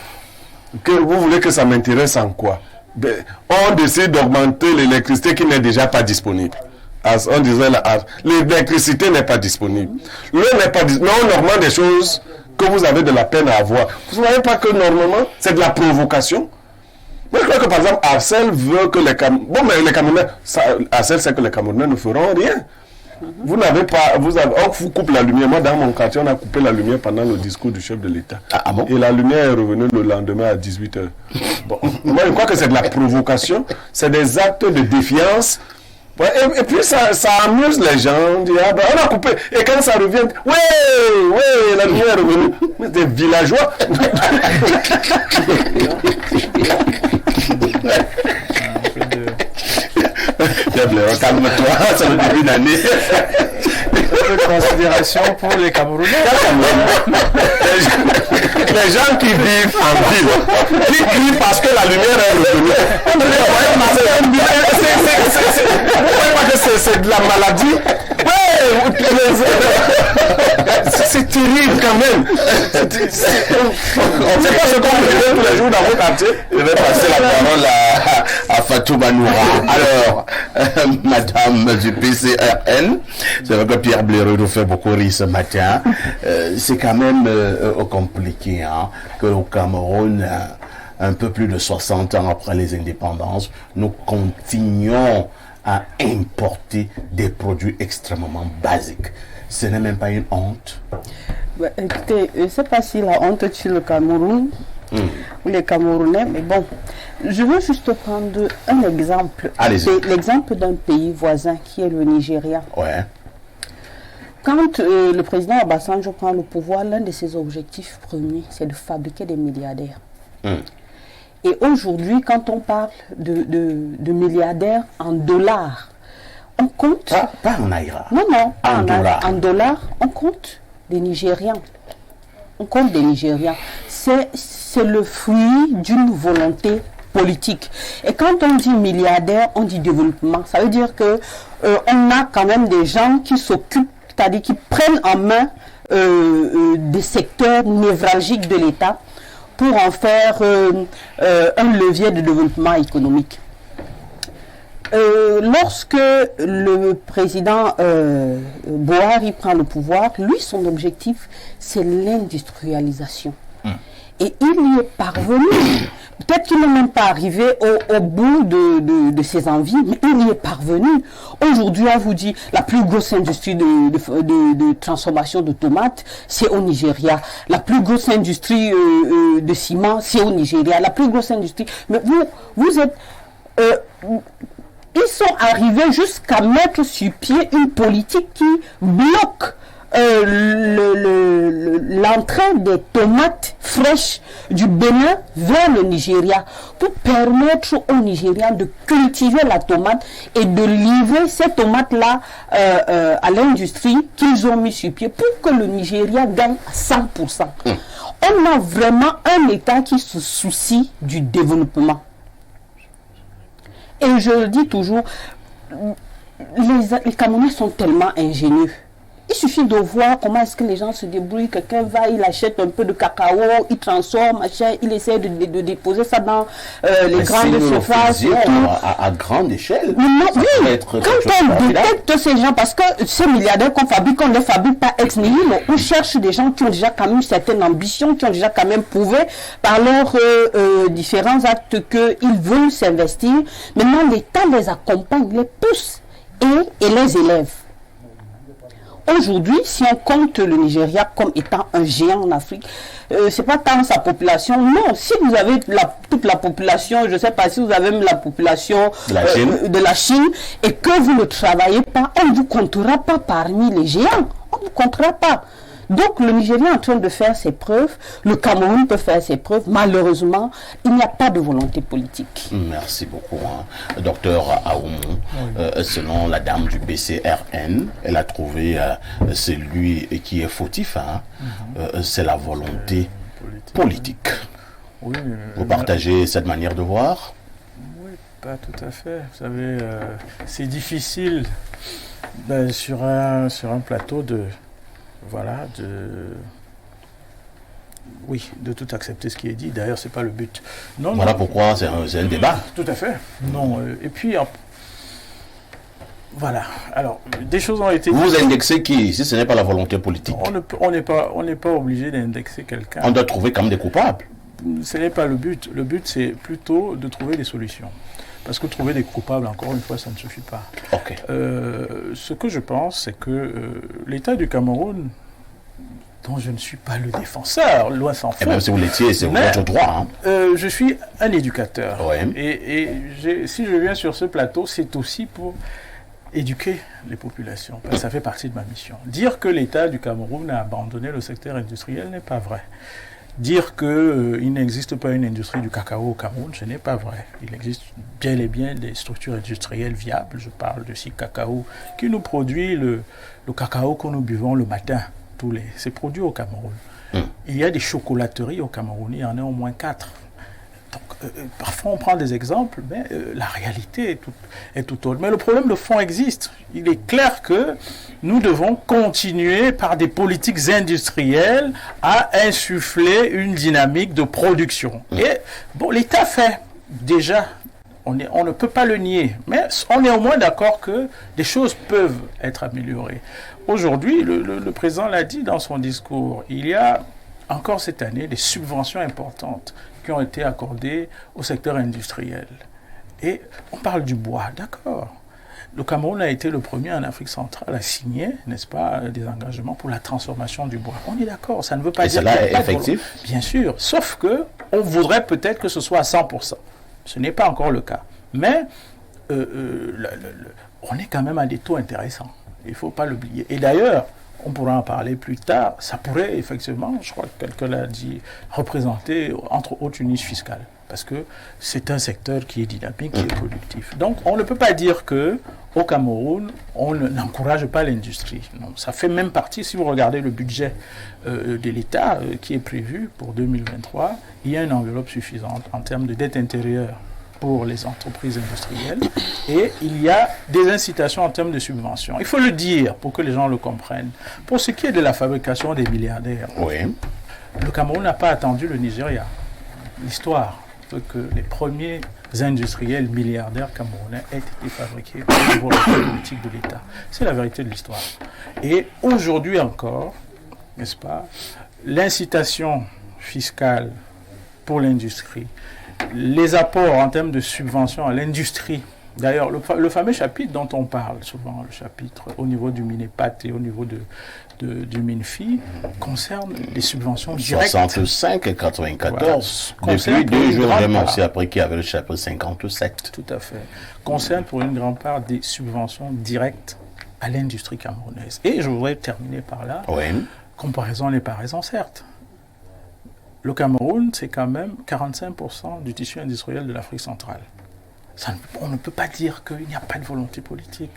que vous voulez que ça m'intéresse en quoi? Ben, on décide d'augmenter l'électricité qui n'est déjà pas disponible. On disait l'électricité n'est pas disponible. L'eau n'est pas disponible. Non, normalement, des choses que vous avez de la peine à avoir. Vous ne voyez pas que normalement, c'est de la provocation? Moi, je crois que par exemple, Arcel veut que les Camerounais. Bon, mais les Camerounais, Arcel sait que les Camerounais ne feront rien. Vous n'avez pas, on vous coupe la lumière. Moi, dans mon quartier, on a coupé la lumière pendant le discours du chef de l'État. Ah bon? Et la lumière est revenue le lendemain à 18h. Bon, moi, je crois que c'est de la provocation, c'est des actes de défiance. Ouais, et puis ça amuse les gens. On dit, ah ben, on a coupé. Et quand ça revient, ouais, la lumière est revenue. Mais des villageois. Calme-toi, ça veut dire une année. Un peu de considération pour les Camerounais. Les gens qui vivent en ville, qui crient parce que la lumière est revenue. C'est de la maladie. C'est terrible quand même. C'est pas ce qu'on fait tous les jours dans vos quartiers. Je vais passer la parole à Fatou Banoura. Alors, madame du PCRN, c'est vrai que Pierre Blaireau nous fait beaucoup rire ce matin. C'est quand même compliqué hein, qu'au Cameroun, un peu plus de 60 ans après les indépendances, nous continuons à importer des produits extrêmement basiques. Ce n'est même pas une honte. Bah, écoutez, je ne sais pas si la honte tue le Cameroun ou les Camerounais, mais bon, je veux juste prendre un exemple. Allez-y. L'exemple d'un pays voisin qui est le Nigeria. Ouais. Quand le président Obasanjo prend le pouvoir, l'un de ses objectifs premiers, c'est de fabriquer des milliardaires. Et aujourd'hui, quand on parle de milliardaires en dollars, on compte... Pas en naira. Non, En dollars. En dollars, on compte des Nigérians. On compte des Nigérians. C'est le fruit d'une volonté politique. Et quand on dit milliardaire, on dit développement. Ça veut dire que on a quand même des gens qui s'occupent, c'est-à-dire qui prennent en main des secteurs névralgiques de l'État pour en faire un levier de développement économique. Lorsque le président Buhari prend le pouvoir, lui, son objectif, c'est l'industrialisation. Et il y est parvenu. Peut-être qu'il n'est même pas arrivé au bout de ses envies, mais il y est parvenu. Aujourd'hui, on vous dit, la plus grosse industrie de transformation de tomates, c'est au Nigeria. La plus grosse industrie de ciment, c'est au Nigeria. La plus grosse industrie... Mais vous êtes... ils sont arrivés jusqu'à mettre sur pied une politique qui bloque l'entrée des tomates fraîches du Bénin vers le Nigeria pour permettre aux Nigérians de cultiver la tomate et de livrer ces tomates-là à l'industrie qu'ils ont mis sur pied pour que le Nigeria gagne à 100%. On a vraiment un État qui se soucie du développement. Et je le dis toujours, les Camerounais sont tellement ingénieux. Il suffit de voir comment est-ce que les gens se débrouillent. Quelqu'un va, il achète un peu de cacao, il transforme, machin, il essaie de déposer ça dans les grandes surfaces. À grande échelle. Oui, quand on détecte ces gens, parce que ces milliardaires qu'on fabrique, on ne les fabrique pas ex nihilo. On cherche des gens qui ont déjà quand même une certaine ambition, qui ont déjà quand même prouvé par leurs différents actes qu'ils veulent s'investir. Maintenant, l'État les accompagne, les pousse et les élève. Aujourd'hui, si on compte le Nigeria comme étant un géant en Afrique, c'est pas tant sa population. Non, si vous avez toute la population, je ne sais pas si vous avez même la population de la Chine et que vous ne travaillez pas, on ne vous comptera pas parmi les géants. On ne vous comptera pas. Donc le Nigeria est en train de faire ses preuves, le Cameroun peut faire ses preuves. Malheureusement, il n'y a pas de volonté politique. Merci beaucoup, docteur Aoumou. Selon la dame du BCRN, elle a trouvé celui qui est fautif. C'est la volonté politique. Oui, vous partagez cette manière de voir? Oui, pas tout à fait. Vous savez, c'est difficile sur un plateau de tout accepter ce qui est dit. D'ailleurs, c'est pas le but. Voilà pourquoi c'est un débat. Tout à fait. Non. Et puis, voilà. Alors, des choses ont été... Vous indexez qui, si ce n'est pas la volonté politique? On n'est pas obligé d'indexer quelqu'un. On doit trouver quand même des coupables. Ce n'est pas le but. Le but, c'est plutôt de trouver des solutions. Parce que trouver des coupables, encore une fois, ça ne suffit pas. Ok. Ce que je pense, c'est que l'État du Cameroun, dont je ne suis pas le défenseur, loin s'en faut. Et même si vous l'étiez, c'est votre droit. Je suis un éducateur. Ouais. Et si je viens sur ce plateau, c'est aussi pour éduquer les populations. Parce que ça fait partie de ma mission. Dire que l'État du Cameroun a abandonné le secteur industriel n'est pas vrai. Dire qu'il n'existe pas une industrie du cacao au Cameroun, ce n'est pas vrai. Il existe bel et bien des structures industrielles viables. Je parle de SIC Cacao, qui nous produit le cacao que nous buvons le matin. C'est produit au Cameroun. Il y a des chocolateries au Cameroun, il y en a au moins 4. Donc, parfois on prend des exemples, mais la réalité est tout autre. Mais le problème de fond existe. Il est clair que nous devons continuer par des politiques industrielles à insuffler une dynamique de production. Et bon, l'État fait déjà, on ne peut pas le nier, mais on est au moins d'accord que des choses peuvent être améliorées. Aujourd'hui, le président l'a dit dans son discours, il y a encore cette année des subventions importantes qui ont été accordées au secteur industriel. Et on parle du bois, d'accord. Le Cameroun a été le premier en Afrique centrale à signer, n'est-ce pas, des engagements pour la transformation du bois. On est d'accord, ça ne veut pas dire qu'il n'y a pas effectif. Bien sûr, sauf que on voudrait peut-être que ce soit à 100%. Ce n'est pas encore le cas. Mais on est quand même à des taux intéressants. Il ne faut pas l'oublier. Et d'ailleurs, on pourra en parler plus tard, ça pourrait effectivement, je crois que quelqu'un l'a dit, représenter entre autres une niche fiscale. Parce que c'est un secteur qui est dynamique, qui est productif. Donc on ne peut pas dire qu'au Cameroun, on n'encourage pas l'industrie. Non, ça fait même partie, si vous regardez le budget de l'État qui est prévu pour 2023, il y a une enveloppe suffisante en termes de dette intérieure pour les entreprises industrielles et il y a des incitations en termes de subventions. Il faut le dire pour que les gens le comprennent. Pour ce qui est de la fabrication des milliardaires, le Cameroun n'a pas attendu le Nigeria. L'histoire veut que les premiers industriels milliardaires camerounais aient été fabriqués au niveau de la politique de l'État. C'est la vérité de l'histoire. Et aujourd'hui encore, n'est-ce pas, l'incitation fiscale pour l'industrie, les apports en termes de subventions à l'industrie. D'ailleurs, le fameux chapitre dont on parle souvent, le chapitre au niveau du Minepat et au niveau du Minfi, concerne les subventions directes. 65 et 94. Voilà. Depuis 2 jours, vraiment aussi après qu'il y avait le chapitre 57. Tout à fait. Concerne pour une grande part des subventions directes à l'industrie camerounaise. Et je voudrais terminer par là. Comparaison n'est pas raison, certes. Le Cameroun, c'est quand même 45% du tissu industriel de l'Afrique centrale. On ne peut pas dire qu'il n'y a pas de volonté politique.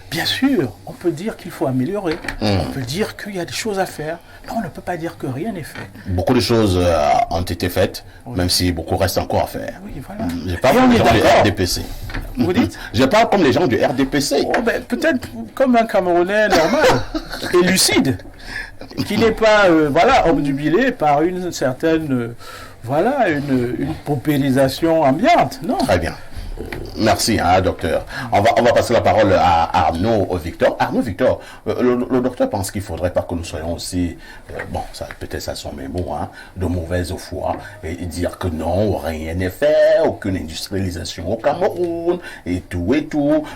Bien sûr, on peut dire qu'il faut améliorer. On peut dire qu'il y a des choses à faire. Mais on ne peut pas dire que rien n'est fait. Beaucoup de choses ont été faites, même si beaucoup reste encore à faire. Oui, voilà. Je parle comme les gens du RDPC. Vous dites ? Je parle comme les gens du RDPC. Peut-être comme un Camerounais normal et lucide, qui n'est pas obnubilé par une certaine une paupérisation ambiante. Non. Très bien. Merci, docteur. On va passer la parole à Arnaud Victor. Arnaud Victor, le docteur pense qu'il ne faudrait pas que nous soyons aussi, peut-être ça sont mes mots, de mauvaise foi, et dire que non, rien n'est fait, aucune industrialisation au Cameroun, et tout,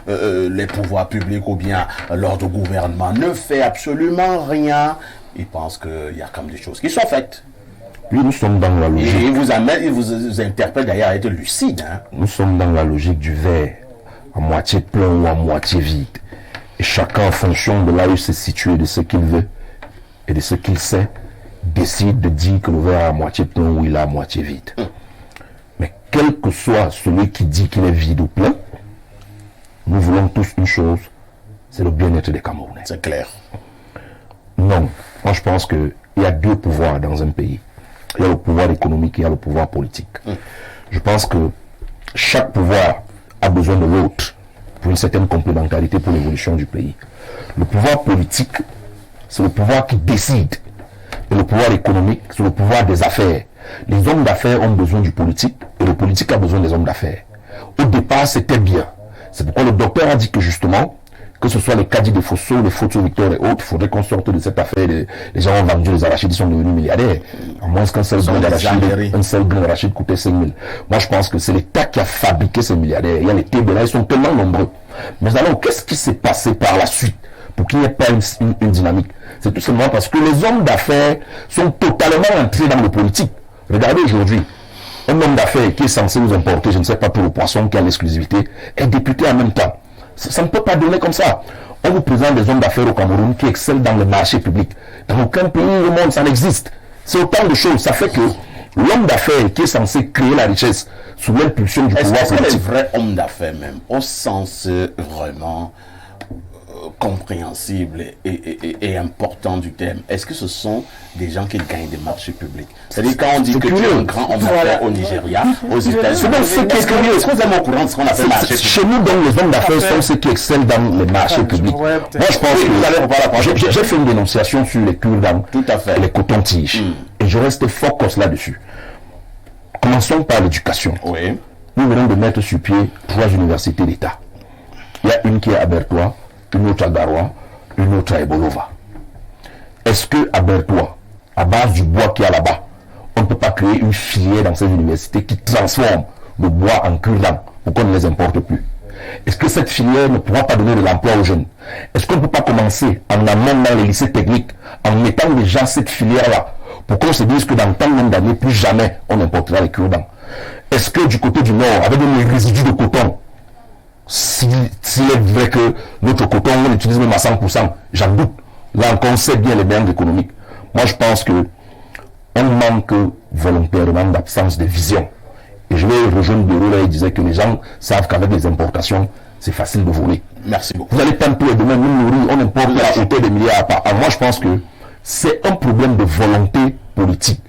les pouvoirs publics ou bien l'ordre gouvernement ne fait absolument rien. Il pense qu'il y a quand même des choses qui sont faites. Oui, nous sommes dans la logique. Et il vous interpelle d'ailleurs à être lucide. Nous sommes dans la logique du verre, à moitié plein ou à moitié vide. Et chacun, en fonction de là où il se situe, de ce qu'il veut et de ce qu'il sait, décide de dire que le verre est à moitié plein ou il est à moitié vide. Mais quel que soit celui qui dit qu'il est vide ou plein, nous voulons tous une chose, c'est le bien-être des Camerounais. C'est clair. Non, moi je pense qu'il y a 2 pouvoirs dans un pays. Il y a le pouvoir économique et il y a le pouvoir politique. Je pense que chaque pouvoir a besoin de l'autre pour une certaine complémentarité pour l'évolution du pays. Le pouvoir politique, c'est le pouvoir qui décide. Et le pouvoir économique, c'est le pouvoir des affaires. Les hommes d'affaires ont besoin du politique et le politique a besoin des hommes d'affaires. Au départ, c'était bien. C'est pourquoi le docteur a dit que justement, que ce soit les caddies de Fosso, les photos Victor et autres, il faudrait qu'on sorte de cette affaire. Les gens ont vendu les arachides, ils sont devenus milliardaires. À moins qu'un seul grain d'arachide coûtait 5 000. Moi, je pense que c'est l'État qui a fabriqué ces milliardaires. Il y a les TBA, ils sont tellement nombreux. Mais alors, qu'est-ce qui s'est passé par la suite pour qu'il n'y ait pas une dynamique? C'est tout simplement parce que les hommes d'affaires sont totalement entrés dans le politique. Regardez aujourd'hui, un homme d'affaires qui est censé nous importer, je ne sais pas, pour le poisson qui a l'exclusivité, est député en même temps. Ça ne peut pas donner comme ça. On vous présente des hommes d'affaires au Cameroun qui excellent dans le marché public. Dans aucun pays au monde, ça n'existe. C'est autant de choses. Ça fait que l'homme d'affaires qui est censé créer la richesse sous l'impulsion du pouvoir politique. Est-ce que les vrais hommes d'affaires même, au sens vraiment compréhensible et important du terme, est-ce que ce sont des gens qui gagnent des marchés publics? C'est-à-dire quand on dit que tu es un grand homme d'affaires au Nigeria, aux États-Unis, c'est qu'est-ce que vous êtes au courant de ce qu'on appelle marché public? Chez nous, donc, les hommes d'affaires sont ceux qui excellent dans les marchés publics. Moi, je pense que j'ai fait une dénonciation sur les cure-dents, les cotons-tiges, et je reste focus là-dessus. Commençons par l'éducation. Oui. Nous venons de mettre sur pied 3 universités d'État. Il y a une qui est à Bertois, une autre à Garoua, une autre à Ebolova. Est-ce que à Bertois, à base du bois qui est là-bas, on ne peut pas créer une filière dans ces universités qui transforme le bois en cure-dent pour qu'on ne les importe plus? Est-ce que cette filière ne pourra pas donner de l'emploi aux jeunes? Est-ce qu'on ne peut pas commencer en amont dans les lycées techniques, en mettant déjà cette filière-là, pour qu'on se dise que dans tant d'années, plus jamais on importera les cure-dents? Est-ce que du côté du Nord, avec des résidus de coton, s'il est vrai que notre coton, on l'utilise même à 100%, j'en doute. Là encore, on sait bien les biens économiques. Moi, je pense que on manque volontairement d'absence de vision. Et je vais rejoindre Béro, là, il disait que les gens savent qu'avec les importations, c'est facile de voler. Merci beaucoup. Vous allez tantôt et demain nous nourrir, on importe à hauteur de milliards par an. Moi, je pense que c'est un problème de volonté politique.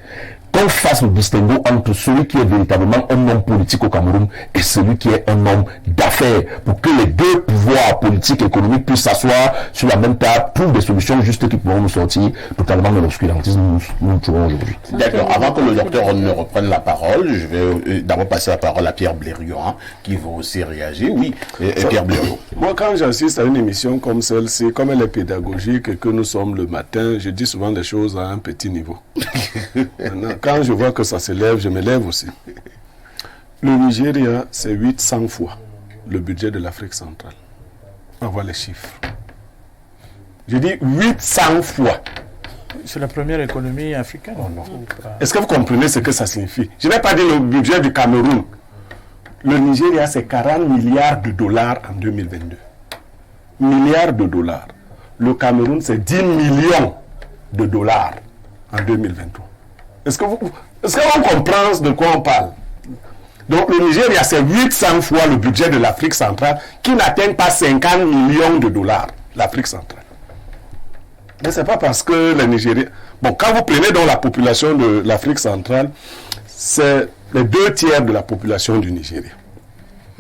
Qu'on fasse le distinguo entre celui qui est véritablement un homme politique au Cameroun et celui qui est un homme d'affaires, pour que les deux pouvoirs politiques et économiques puissent s'asseoir sur la même table pour des solutions justes qui pourront nous sortir totalement de l'obscurantisme nous trouvons aujourd'hui. D'accord. Avant que le docteur ne reprenne la parole, je vais d'abord passer la parole à Pierre Blériot, qui va aussi réagir. Oui, Pierre Blériot. Moi, quand j'assiste à une émission comme celle-ci, comme elle est pédagogique et que nous sommes le matin, je dis souvent des choses à un petit niveau. Maintenant, quand je vois que ça s'élève, je m'élève aussi. Le Nigeria, c'est 800 fois le budget de l'Afrique centrale. On voit les chiffres. Je dis 800 fois. C'est la première économie africaine. Est-ce que vous comprenez ce que ça signifie? Je n'ai pas dit le budget du Cameroun. Le Nigeria, c'est 40 milliards de dollars en 2022. Milliards de dollars. Le Cameroun, c'est 10 millions de dollars en 2023. Est-ce qu'on comprend de quoi on parle? Donc le Nigeria, c'est 800 fois le budget de l'Afrique centrale qui n'atteint pas 50 millions de dollars, l'Afrique centrale. Mais ce n'est pas parce que le Nigeria... Bon, quand vous prenez dans la population de l'Afrique centrale, c'est les 2/3 de la population du Nigeria.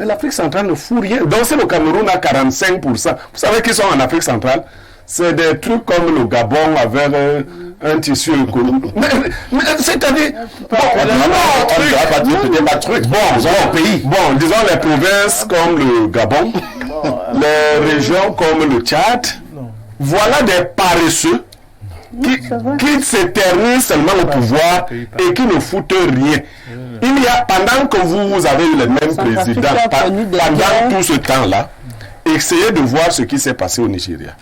Mais l'Afrique centrale ne fout rien. Donc c'est le Cameroun à 45%. Vous savez qu'ils sont en Afrique centrale? C'est des trucs comme le Gabon avec un tissu économique. Mais c'est-à-dire... Bon, disons les provinces comme le Gabon, les régions comme le Tchad. Voilà des paresseux qui s'éternisent seulement au pouvoir et qui ne foutent rien. Il y a, pendant que vous avez eu les mêmes présidents, pendant tout ce temps-là, essayez de voir ce qui s'est passé au Nigeria.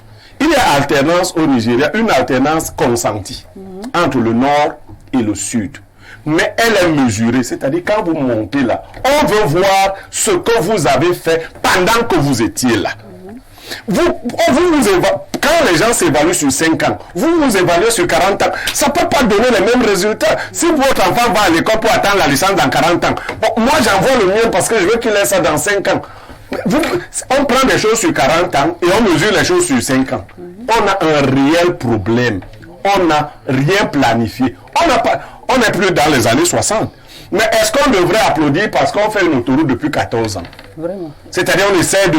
Il y a alternance au Nigeria, une alternance consentie entre le nord et le sud. Mais elle est mesurée, c'est-à-dire quand vous montez là, on veut voir ce que vous avez fait pendant que vous étiez là. Quand les gens s'évaluent sur 5 ans, vous vous évaluez sur 40 ans, ça ne peut pas donner les mêmes résultats. Si votre enfant va à l'école pour attendre la licence dans 40 ans, bon, moi j'envoie le mien parce que je veux qu'il ait ça dans 5 ans. On prend des choses sur 40 ans et on mesure les choses sur 5 ans. On a un réel problème. On n'a rien planifié. On n'est plus dans les années 60. Mais est-ce qu'on devrait applaudir parce qu'on fait une autoroute depuis 14 ans? Vraiment. C'est-à-dire qu'on essaie de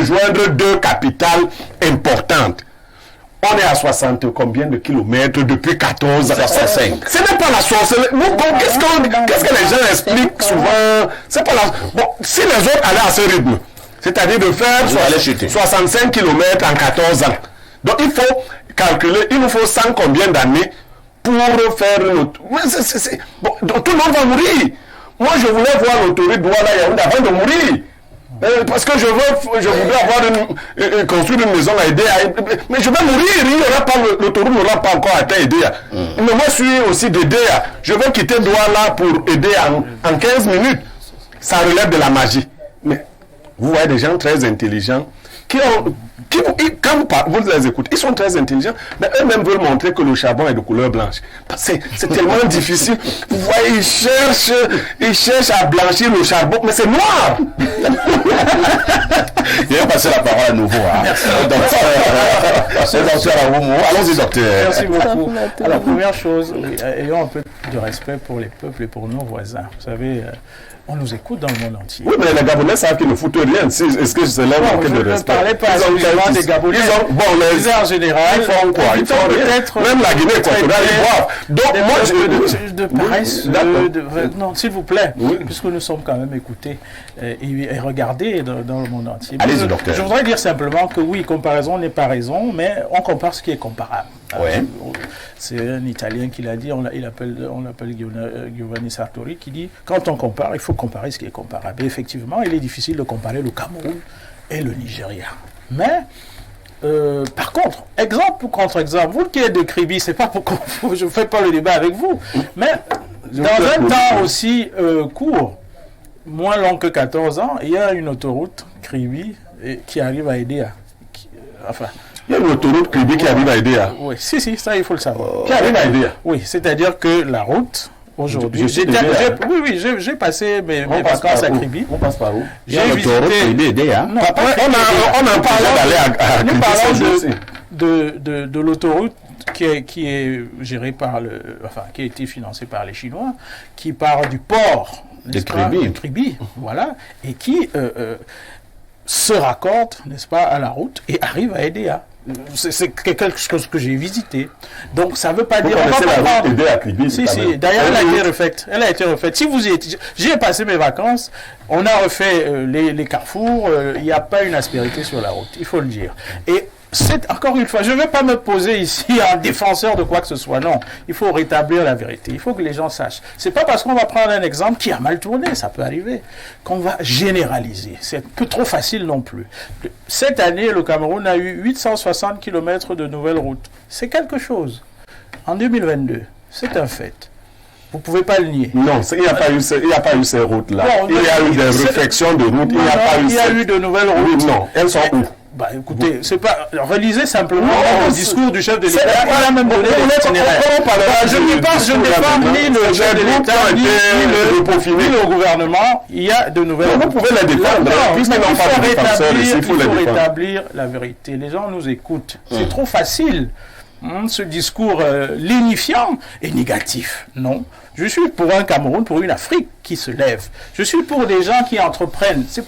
joindre deux capitales importantes. On est à 60 combien de kilomètres depuis 14 ans? 65. Ce n'est pas la sorcellerie. Qu'est-ce que les gens expliquent souvent? C'est pas la... Bon, si les autres allaient à ce rythme, C'est-à-dire de faire Vous allez chuter. 65 km en 14 ans. Donc il faut calculer, il nous faut 100 combien d'années pour faire une autre. Bon, donc, tout le monde va mourir. Moi, je voulais voir l'autoroute Douala-Yaoundé avant de mourir. Parce que je voudrais avoir construire une maison à Edea. Mais je vais mourir, l'autoroute n'aura pas encore atteint Edea. Mais moi, je suis aussi d'Edea. Je veux quitter Douala pour Edea en 15 minutes. Ça relève de la magie. Mais vous voyez des gens très intelligents quand vous les écoutez, ils sont très intelligents, mais eux-mêmes veulent montrer que le charbon est de couleur blanche. C'est tellement difficile. Vous voyez, ils cherchent à blanchir le charbon, mais c'est noir. Je vais passer la parole à nouveau. Allons-y, docteur. Merci beaucoup. Alors, première chose, ayons un peu de respect pour les peuples et pour nos voisins. Vous savez, on nous écoute dans le monde entier. Oui, mais les Gabonais savent qu'ils ne foutent rien. Est-ce que c'est là manquer de respect? Je ne parlais pas exclusivement des Gabonais. Ils disais en général. Ils font quoi? Ils font peut-être. Même la Guinée équatoriale, ils boivent. Donc, moi, de paresse. Non, s'il vous plaît, puisque nous sommes quand même écoutés et regardés dans le monde entier. Allez-y, docteur. Je voudrais dire simplement que oui, comparaison n'est pas raison, mais on compare ce qui est comparable. Ouais. C'est un Italien qui l'a dit, on l'appelle Giovanni Sartori, qui dit quand on compare, il faut comparer ce qui est comparable. Et effectivement, il est difficile de comparer le Cameroun et le Nigeria. Mais, par contre, exemple ou contre-exemple, vous qui êtes de Kribi, c'est pas pour je ne fais pas le débat avec vous, mais dans un temps aussi court, moins long que 14 ans, il y a une autoroute Kribi qui arrive à Edea. Il y a une autoroute Kribi qui arrive à Edea. Oui, si, ça il faut le savoir. Qui arrive à Edea. Oui, c'est-à-dire que la route, aujourd'hui, j'ai passé mes vacances à Kribi. On passe par où? J'ai visité Edea. Non, on a parlé d'aller à nous parlons de l'autoroute qui est gérée par qui a été financée par les Chinois, qui part du port de Kribi, voilà, et qui se raccorde, n'est-ce pas, à la route et arrive à Edea. C'est quelque chose que j'ai visité. Donc ça ne veut pas dire... On va pas Edea à Kribi. Si. D'ailleurs, elle a été refaite. Si vous y étiez... J'ai passé mes vacances, on a refait les carrefours, il n'y a pas une aspérité sur la route, il faut le dire. Et c'est, encore une fois, je ne vais pas me poser ici en défenseur de quoi que ce soit, non. Il faut rétablir la vérité, il faut que les gens sachent. C'est pas parce qu'on va prendre un exemple qui a mal tourné, ça peut arriver, qu'on va généraliser. C'est un peu trop facile non plus. Cette année, le Cameroun a eu 860 km de nouvelles routes. C'est quelque chose. En 2022, c'est un fait. Vous ne pouvez pas le nier. Non, il n'y a pas eu ces routes-là. Bon, il y a eu des réflexions de routes. Il y a eu de nouvelles routes. Non, elles sont où? Bah écoutez, c'est pas. Relisez simplement le discours du chef de l'État. Il a même donné l'itinéraire. Je ne défends ni le chef de l'État, ni le gouvernement. Il y a de nouvelles routes. Vous pouvez les défendre. Il faut rétablir la vérité. Les gens nous écoutent. C'est trop facile. Ce discours lénifiant et négatif. Non. Je suis pour un Cameroun, pour une Afrique qui se lève. Je suis pour des gens qui entreprennent. Vous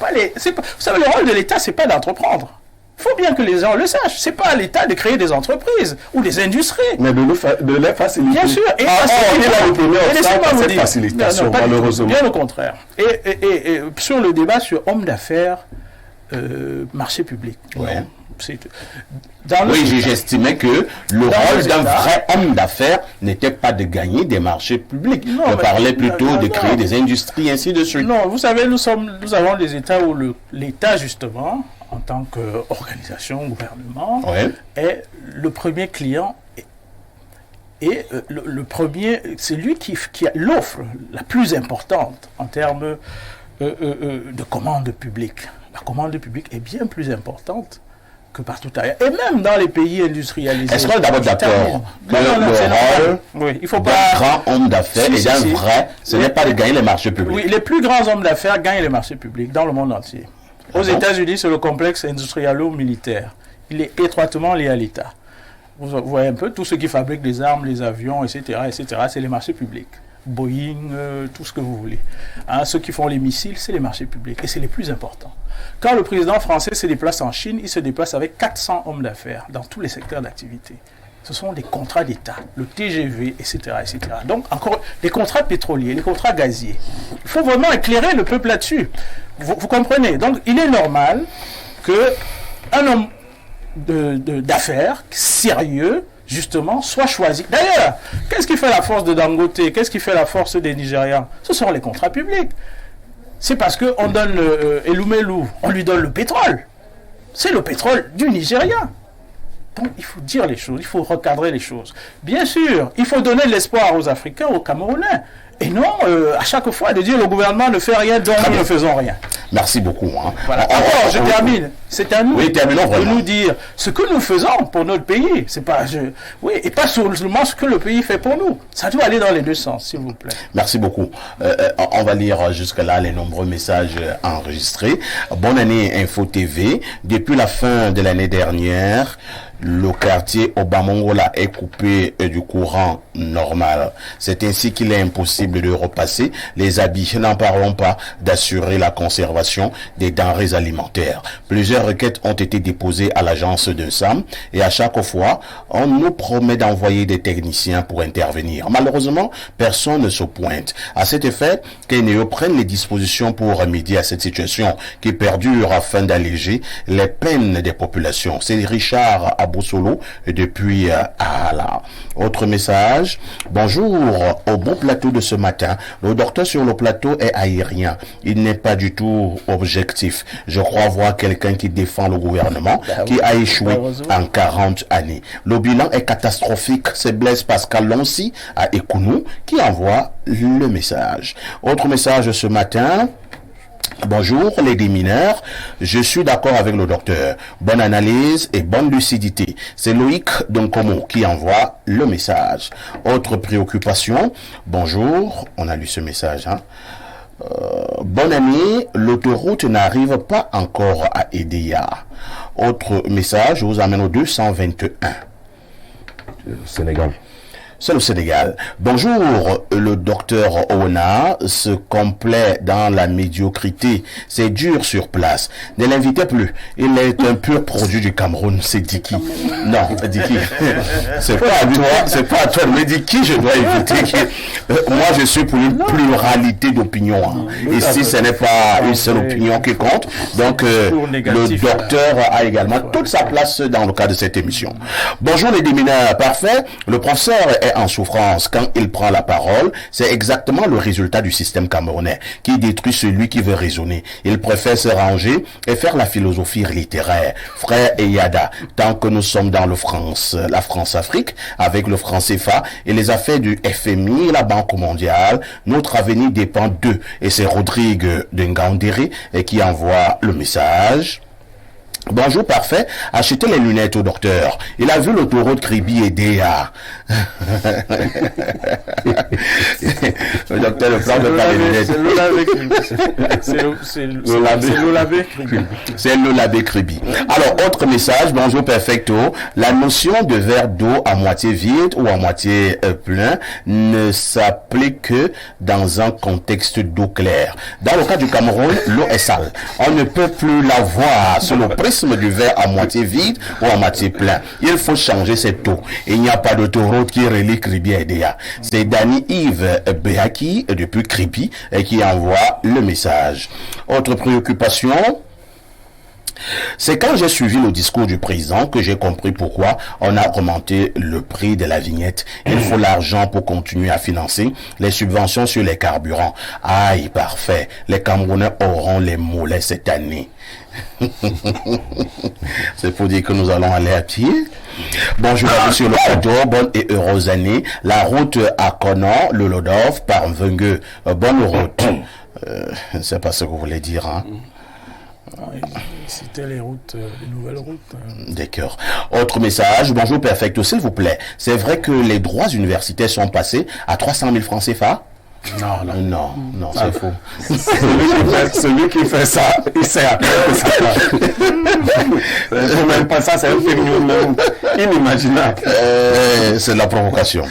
savez, le rôle de l'État, c'est pas d'entreprendre. Il faut bien que les gens le sachent. C'est pas à l'État de créer des entreprises ou des industries. Mais de les faciliter. Bien sûr. Et laissez-moi vous dire. Facilitation, malheureusement. Bien au contraire. Et sur le débat sur homme d'affaires, marché public. Ouais. Oui, j'estimais que le rôle d'un vrai homme d'affaires n'était pas de gagner des marchés publics. On parlait plutôt de créer des industries, ainsi de suite. Non, vous savez, nous avons des États où l'État, justement, en tant qu'organisation, gouvernement, est le premier client et le premier, c'est lui qui a l'offre la plus importante en termes de commande publique. La commande publique est bien plus importante que partout ailleurs. Et même dans les pays industrialisés. Est-ce qu'on est d'abord d'accord que le rôle d'un grand homme d'affaires et d'un vrai, ce n'est pas de gagner les marchés publics? Oui, les plus grands hommes d'affaires gagnent les marchés publics dans le monde entier. Aux États-Unis, c'est le complexe industrialo-militaire. Il est étroitement lié à l'État. Vous voyez un peu, tout ce qui fabrique les armes, les avions, etc., c'est les marchés publics. Boeing, tout ce que vous voulez. Ceux qui font les missiles, c'est les marchés publics. Et c'est les plus importants. Quand le président français se déplace en Chine, il se déplace avec 400 hommes d'affaires dans tous les secteurs d'activité. Ce sont des contrats d'État, le TGV, etc., etc. Donc, encore, les contrats pétroliers, les contrats gaziers. Il faut vraiment éclairer le peuple là-dessus. Vous comprenez? Donc, il est normal qu'un homme d'affaires sérieux, justement, soit choisi. D'ailleurs, qu'est-ce qui fait la force de Dangote? Qu'est-ce qui fait la force des Nigérians? Ce sont les contrats publics. C'est parce qu'on donne Elumelu, on lui donne le pétrole. C'est le pétrole du Nigeria. Donc, il faut dire les choses, il faut recadrer les choses. Bien sûr, il faut donner l'espoir aux Africains, aux Camerounais. Et non, à chaque fois, de dire le gouvernement ne fait rien, donc nous ne faisons rien. Merci beaucoup. Hein. Voilà. Encore, je termine. C'est à nous de nous dire ce que nous faisons pour notre pays. C'est pas, et pas seulement ce que le pays fait pour nous. Ça doit aller dans les deux sens, s'il vous plaît. Merci beaucoup. On va lire jusque-là les nombreux messages enregistrés. Bonne année Info TV. Depuis la fin de l'année dernière, le quartier Obamongola est coupé du courant normal. C'est ainsi qu'il est impossible de repasser les habits. N'en parlons pas d'assurer la conservation des denrées alimentaires. Plusieurs requêtes ont été déposées à l'agence de SAM et à chaque fois, on nous promet d'envoyer des techniciens pour intervenir. Malheureusement, personne ne se pointe. À cet effet, qu'Eneo prenne les dispositions pour remédier à cette situation qui perdure afin d'alléger les peines des populations. C'est Richard Aboussolo depuis Ala. Autre message. Bonjour, au bon plateau de ce matin. Le docteur sur le plateau est aérien. Il n'est pas du tout objectif. Je crois voir quelqu'un qui défend le gouvernement qui a échoué en 40 années. Le bilan est catastrophique. C'est Blaise Pascal Loncy à Ekounou qui envoie le message. Autre message ce matin. Bonjour les démineurs, je suis d'accord avec le docteur. Bonne analyse et bonne lucidité. C'est Loïc Donkomo qui envoie le message. Autre préoccupation. Bonjour, on a lu ce message. Bonne année, l'autoroute n'arrive pas encore à Edea. Autre message, je vous amène au 221. Sénégal. C'est le Sénégal. Bonjour, le docteur Ona se complaît dans la médiocrité. C'est dur sur place. Ne l'invitez plus. Il est un pur produit du Cameroun. C'est Diki. Non, Diki. C'est pas à toi. C'est pas à toi. Mais Diki, je dois éviter. Moi, je suis pour une pluralité d'opinions. Hein. Ici, ce n'est pas une seule opinion qui compte. Donc, le docteur a également toute sa place dans le cadre de cette émission. Bonjour les démineurs. Parfait. Le professeur est en souffrance quand il prend la parole. C'est exactement le résultat du système camerounais qui détruit celui qui veut raisonner. Il préfère se ranger et faire la philosophie littéraire. Frère Eyada, tant que nous sommes dans la France-Afrique, avec le franc CFA et les affaires du FMI et la Banque mondiale, notre avenir dépend d'eux. Et c'est Rodrigue Dengandéré qui envoie le message. Bonjour, parfait. Achetez les lunettes au docteur. Il a vu l'autoroute Kribi et Déa. Le docteur ne parle pas des lunettes. C'est l'Olabé Kribi. C'est l'Olabé Kribi. Alors, autre message. Bonjour, perfecto. La notion de verre d'eau à moitié vide ou à moitié plein ne s'applique que dans un contexte d'eau claire. Dans le cas du Cameroun, l'eau est sale. On ne peut plus la voir sur le prisme du verre à moitié vide ou à moitié plein. Il faut changer cette eau. Il n'y a pas d'autoroute qui relie Kribi et Déa. C'est Dani Yves Behaki depuis Kribi qui envoie le message. Autre préoccupation. C'est quand j'ai suivi le discours du président que j'ai compris pourquoi on a augmenté le prix de la vignette. Il faut l'argent pour continuer à financer les subventions sur les carburants. Aïe, parfait. Les Camerounais auront les mollets cette année. C'est pour dire que nous allons aller à pied. Bonjour à vous sur le plateau, bonne et heureuse année. La route à Conan, le Lodov, par Mvengue. Bonne route. Je ne sais pas ce que vous voulez dire, hein. C'était les routes, les nouvelles routes. D'accord. Autre message. Bonjour, perfecto, s'il vous plaît. C'est vrai que les droits universitaires sont passés à 300 000 francs CFA? Non, c'est faux. Celui qui fait ça, il sait à quoi ça. Même pas ça, c'est un phénomène inimaginable. C'est de la provocation.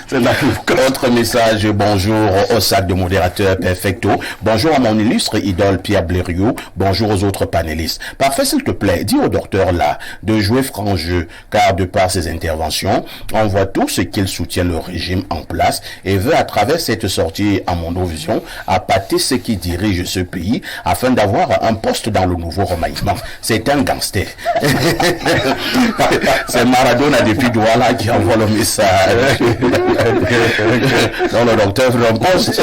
Autre message. Bonjour au sac de modérateur perfecto. Bonjour à mon illustre idole Pierre Blériot. Bonjour aux autres panélistes. Parfait, s'il te plaît, dis au docteur là de jouer franc jeu, car de par ses interventions, on voit tout ce qu'il soutient le régime en place et veut à travers cette sortie en Mondovision à pâter ceux qui dirigent ce pays afin d'avoir un poste dans le nouveau remaniement. C'est un gangster. C'est Maradona depuis Douala qui envoie le message. Donc le docteur veut un poste.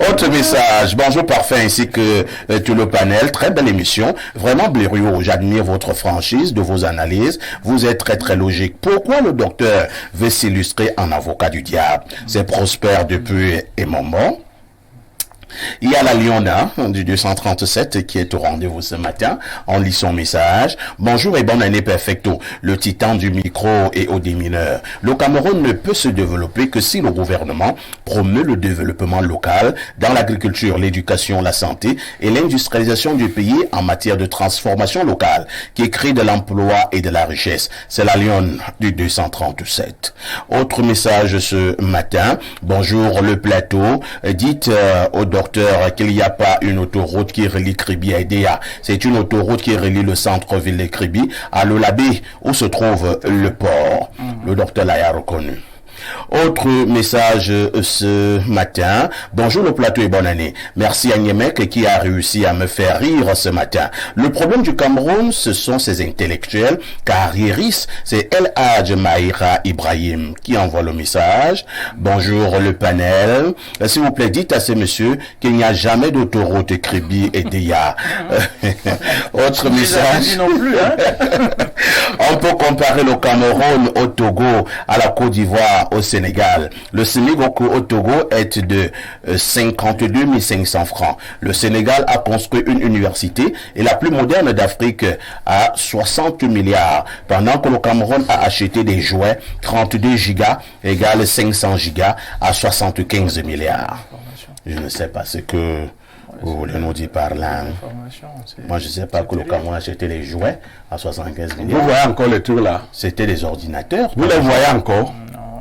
Autre message. Bonjour parfait ainsi que tout le panel. Très belle émission. Vraiment Blériot, j'admire votre franchise de vos analyses. Vous êtes très très logique. Pourquoi le docteur veut s'illustrer en avocat du diable? C'est Prosper depuis Emombo. Il y a la Liona du 237 qui est au rendez-vous ce matin. On lit son message. Bonjour et bonne année perfecto. Le titan du micro et au démineur. Le Cameroun ne peut se développer que si le gouvernement promeut le développement local dans l'agriculture, l'éducation, la santé et l'industrialisation du pays en matière de transformation locale qui crée de l'emploi et de la richesse. C'est la Lyon du 237. Autre message ce matin. Bonjour le plateau. Dites au docteur qu'il n'y a pas une autoroute qui relie Kribi à Edea. C'est une autoroute qui relie le centre-ville de Kribi à Lolabé où se trouve le port. Le docteur l'a reconnu. Autre message ce matin. Bonjour le plateau et bonne année. Merci à Niemek qui a réussi à me faire rire ce matin. Le problème du Cameroun, ce sont ces intellectuels carriéristes. C'est El Hadj Maïra Ibrahim qui envoie le message. Bonjour le panel. S'il vous plaît, dites à ces messieurs qu'il n'y a jamais d'autoroute Kribi et Deya. Autre message. Non plus, hein? On peut comparer le Cameroun au Togo, à la Côte d'Ivoire, au Sénégal. Le SMIC au Togo est de 52 500 francs. Le Sénégal a construit une université et la plus moderne d'Afrique à 60 milliards, pendant que le Cameroun a acheté des jouets 32 gigas égale 500 gigas à 75 milliards. Je ne sais pas ce que vous voulez nous dire par là. Moi, je ne sais pas que le Cameroun a acheté les jouets à 75 milliards. Vous voyez encore les trucs là? C'était des ordinateurs. Vous les voyez encore?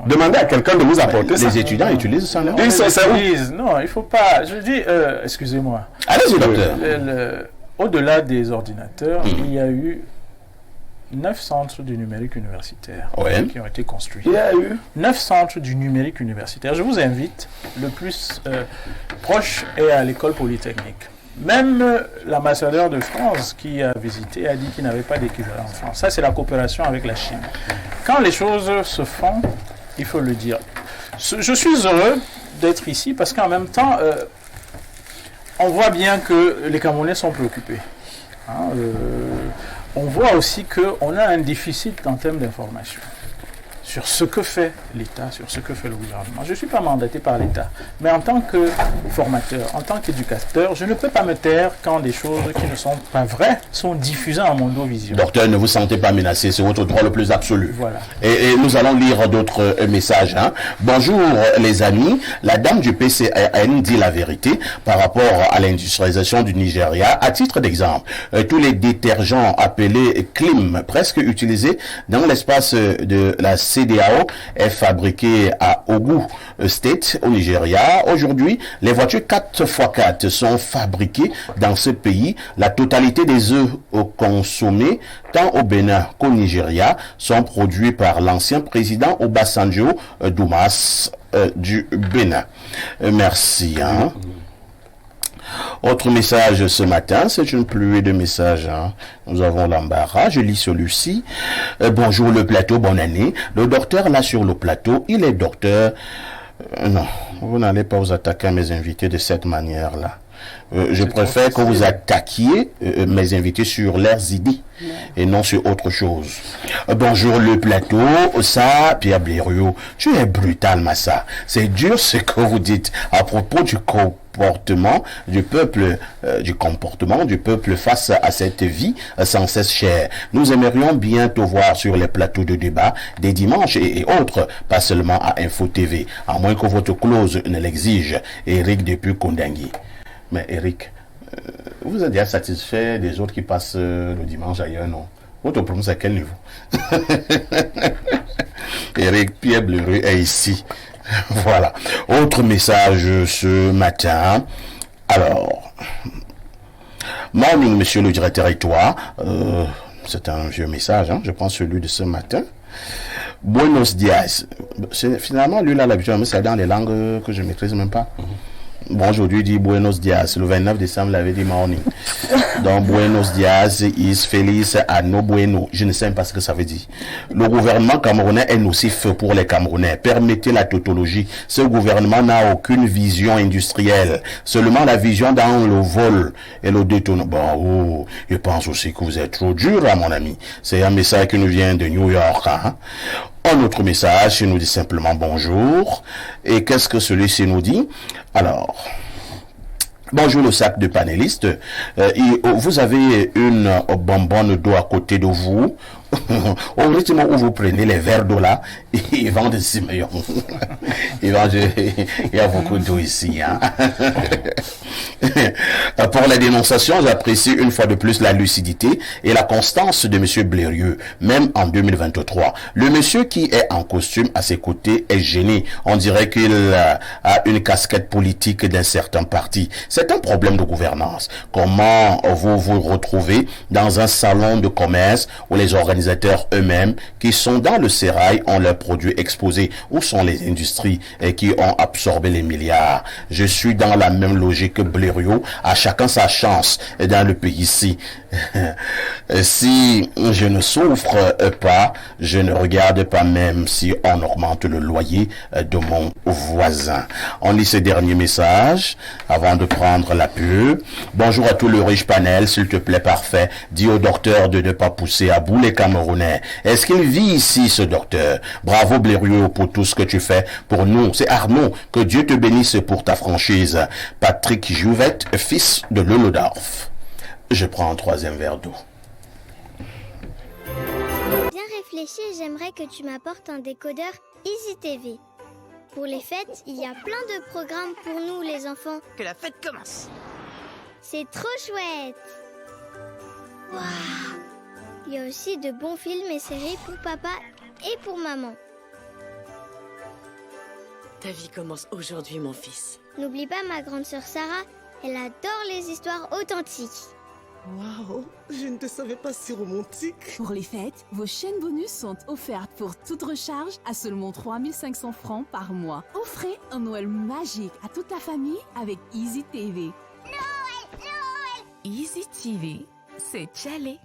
Demandez à quelqu'un de vous apporter ça. Les étudiants utilisent ça, non? Non, il faut pas. Je dis, excusez-moi. Allez-y, docteur. Au-delà des ordinateurs, il y a eu 9 centres du numérique universitaire qui ont été construits. Il y a eu 9 centres du numérique universitaire. Je vous invite, le plus proche est à l'école polytechnique. Même l'ambassadeur de France qui a visité a dit qu'il n'avait pas d'équivalent en France. Ça, c'est la coopération avec la Chine. Quand les choses se font, il faut le dire. Je suis heureux d'être ici parce qu'en même temps, on voit bien que les Camerounais sont préoccupés. On voit aussi qu'on a un déficit en termes d'information sur ce que fait l'État, sur ce que fait le gouvernement. Je ne suis pas mandaté par l'État, mais en tant que formateur, en tant qu'éducateur, je ne peux pas me taire quand des choses qui ne sont pas vraies sont diffusées en Mondovision. Docteur, ne vous sentez pas menacé, c'est votre droit le plus absolu. Voilà. Et nous allons lire d'autres messages. Bonjour les amis, la dame du PCN dit la vérité par rapport à l'industrialisation du Nigeria. À titre d'exemple, tous les détergents appelés Klim, presque utilisés dans l'espace de la CDAO, est fabriqué à Ogun State au Nigeria. Aujourd'hui, les voitures 4x4 sont fabriquées dans ce pays. La totalité des œufs consommés tant au Bénin qu'au Nigeria sont produits par l'ancien président Obasanjo Doumas du Bénin. Merci. Autre message ce matin, c'est une pluie de messages. Nous avons l'embarras, je lis celui-ci. Bonjour le plateau, bonne année. Le docteur là sur le plateau, il est docteur. Non, vous n'allez pas vous attaquer à mes invités de cette manière-là. Je préfère que vous attaquiez mes invités sur leurs idées et non sur autre chose. Bonjour le plateau, ça, Pierre Blériot, tu es brutal, Massa. C'est dur ce que vous dites à propos du comportement du peuple face à cette vie sans cesse chère. Nous aimerions bien te voir sur les plateaux de débat des dimanches et autres, pas seulement à Info TV, à moins que votre clause ne l'exige. Eric depuis Kondangui. Mais Eric, vous êtes déjà satisfait des autres qui passent le dimanche ailleurs, non? Votre problème, c'est à quel niveau? Eric Pierre Blériot est ici. Voilà. Autre message ce matin. Alors, morning, monsieur le directeur et toi. C'est un vieux message, je pense celui de ce matin. Buenos dias. Finalement, lui, là, l'habitude, c'est dans les langues que je maîtrise même pas. Bon, aujourd'hui, il dit Buenos dias. Le 29 décembre, il avait dit morning. Donc, Buenos dias is feliz ano bueno. Je ne sais même pas ce que ça veut dire. Le gouvernement camerounais est nocif pour les Camerounais. Permettez la tautologie. Ce gouvernement n'a aucune vision industrielle. Seulement la vision dans le vol et le détournement. Bon, je pense aussi que vous êtes trop dur, hein, mon ami. C'est un message qui nous vient de New York, hein. Un autre message, il nous dit simplement bonjour. Et qu'est-ce que celui-ci nous dit? Alors, bonjour le sac de panélistes. Vous avez une bonbonne d'eau à côté de vous. Au rythme où vous prenez les verres d'eau là, ils vendent ici, mais il y a beaucoup d'eau ici, hein. Pour la dénonciation, j'apprécie une fois de plus la lucidité et la constance de monsieur Blérieux, même en 2023. Le monsieur qui est en costume à ses côtés est gêné. On dirait qu'il a une casquette politique d'un certain parti. C'est un problème de gouvernance. Comment vous vous retrouvez dans un salon de commerce où les organisateurs eux-mêmes qui sont dans le sérail ont leurs produits exposés? Où sont les industries qui ont absorbé les milliards? Je suis dans la même logique que Blérieux. À chacun sa chance dans le pays ici. Si je ne souffre pas, je ne regarde pas même si on augmente le loyer de mon voisin. On lit ce dernier message avant de prendre la pub. Bonjour à tout le riche panel, s'il te plaît, parfait. Dis au docteur de ne pas pousser à bout les Camerounais. Est-ce qu'il vit ici, ce docteur? Bravo Blérieux pour tout ce que tu fais pour nous. C'est Arnaud. Que Dieu te bénisse pour ta franchise. Patrick Jouvette, fils de Lelodorf. Je prends un troisième verre d'eau. Bien réfléchi, j'aimerais que tu m'apportes un décodeur Easy TV. Pour les fêtes, il y a plein de programmes pour nous les enfants. Que la fête commence. C'est trop chouette. Waouh. Il y a aussi de bons films et séries pour papa et pour maman. Ta vie commence aujourd'hui, mon fils. N'oublie pas ma grande sœur Sarah, elle adore les histoires authentiques. Waouh, je ne te savais pas si romantique. Pour les fêtes, vos chaînes bonus sont offertes pour toute recharge à seulement 3500 francs par mois. Offrez un Noël magique à toute la famille avec Easy TV. Noël. Easy TV, c'est Tchalé.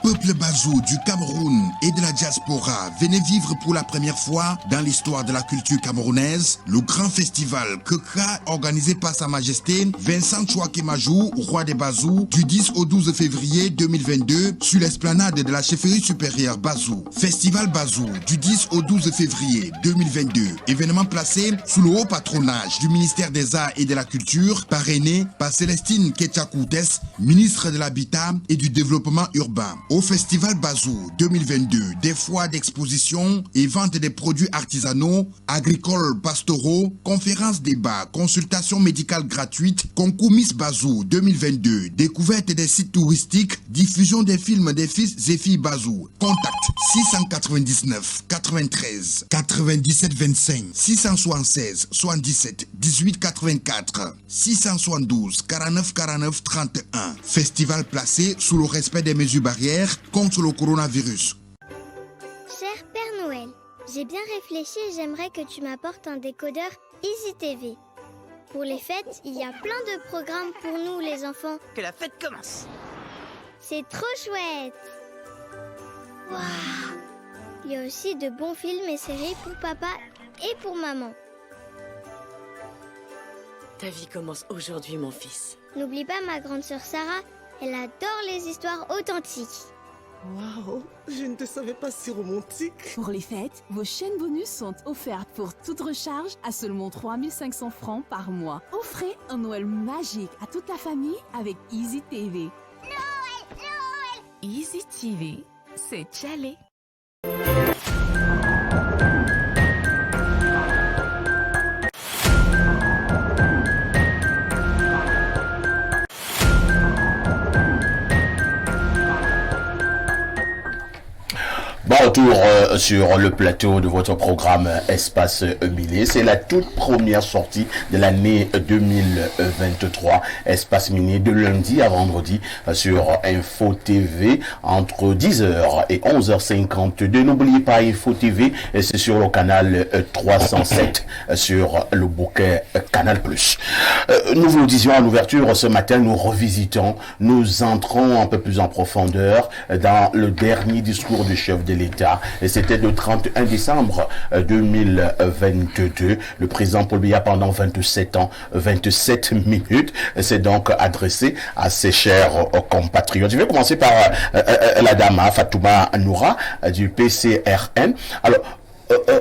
Peuple Bazou du Cameroun et de la diaspora, venez vivre pour la première fois dans l'histoire de la culture camerounaise le grand festival Kekra organisé par Sa Majesté Vincent Chouaké Majou, roi des Bazou, du 10 au 12 février 2022 sur l'esplanade de la chefferie supérieure Bazou. Festival Bazou du 10 au 12 février 2022, événement placé sous le haut patronage du ministère des Arts et de la Culture, parrainé par Célestine Ketchakoutes, ministre de l'Habitat et du Développement urbain. Au Festival Bazou 2022, des foires d'exposition et vente des produits artisanaux, agricoles, pastoraux, conférences, débats, consultations médicales gratuites, concours Miss Bazou 2022, découverte des sites touristiques, diffusion des films des fils et filles Bazou. Contact 699 93 97 25 676 77 18 84 672 49 49 31. Festival placé sous le respect des mesures barrières contre le coronavirus. Cher Père Noël, j'ai bien réfléchi et j'aimerais que tu m'apportes un décodeur Easy TV. Pour les fêtes, il y a plein de programmes pour nous les enfants. Que la fête commence. C'est trop chouette. Waouh. Il y a aussi de bons films et séries pour papa et pour maman. Ta vie commence aujourd'hui, mon fils. N'oublie pas ma grande sœur Sarah, elle adore les histoires authentiques. Waouh, je ne te savais pas si romantique. Pour les fêtes, vos chaînes bonus sont offertes pour toute recharge à seulement 3500 francs par mois. Offrez un Noël magique à toute la famille avec Easy TV. Noël. Easy TV, c'est Tchalé. Bon, retour sur le plateau de votre programme Espace Minier. C'est la toute première sortie de l'année 2023. Espace Minier de lundi à vendredi sur Info TV entre 10h et 11h52. N'oubliez pas Info TV, c'est sur le canal 307 sur le bouquet Canal+. Nous vous le disions à l'ouverture ce matin, nous revisitons, nous entrons un peu plus en profondeur dans le dernier discours du chef de l'État. Et c'était le 31 décembre 2022. Le président Paul Biya, pendant 27 ans, 27 minutes, s'est donc adressé à ses chers compatriotes. Je vais commencer par la dame Fatouma Noura du PCRN. Alors,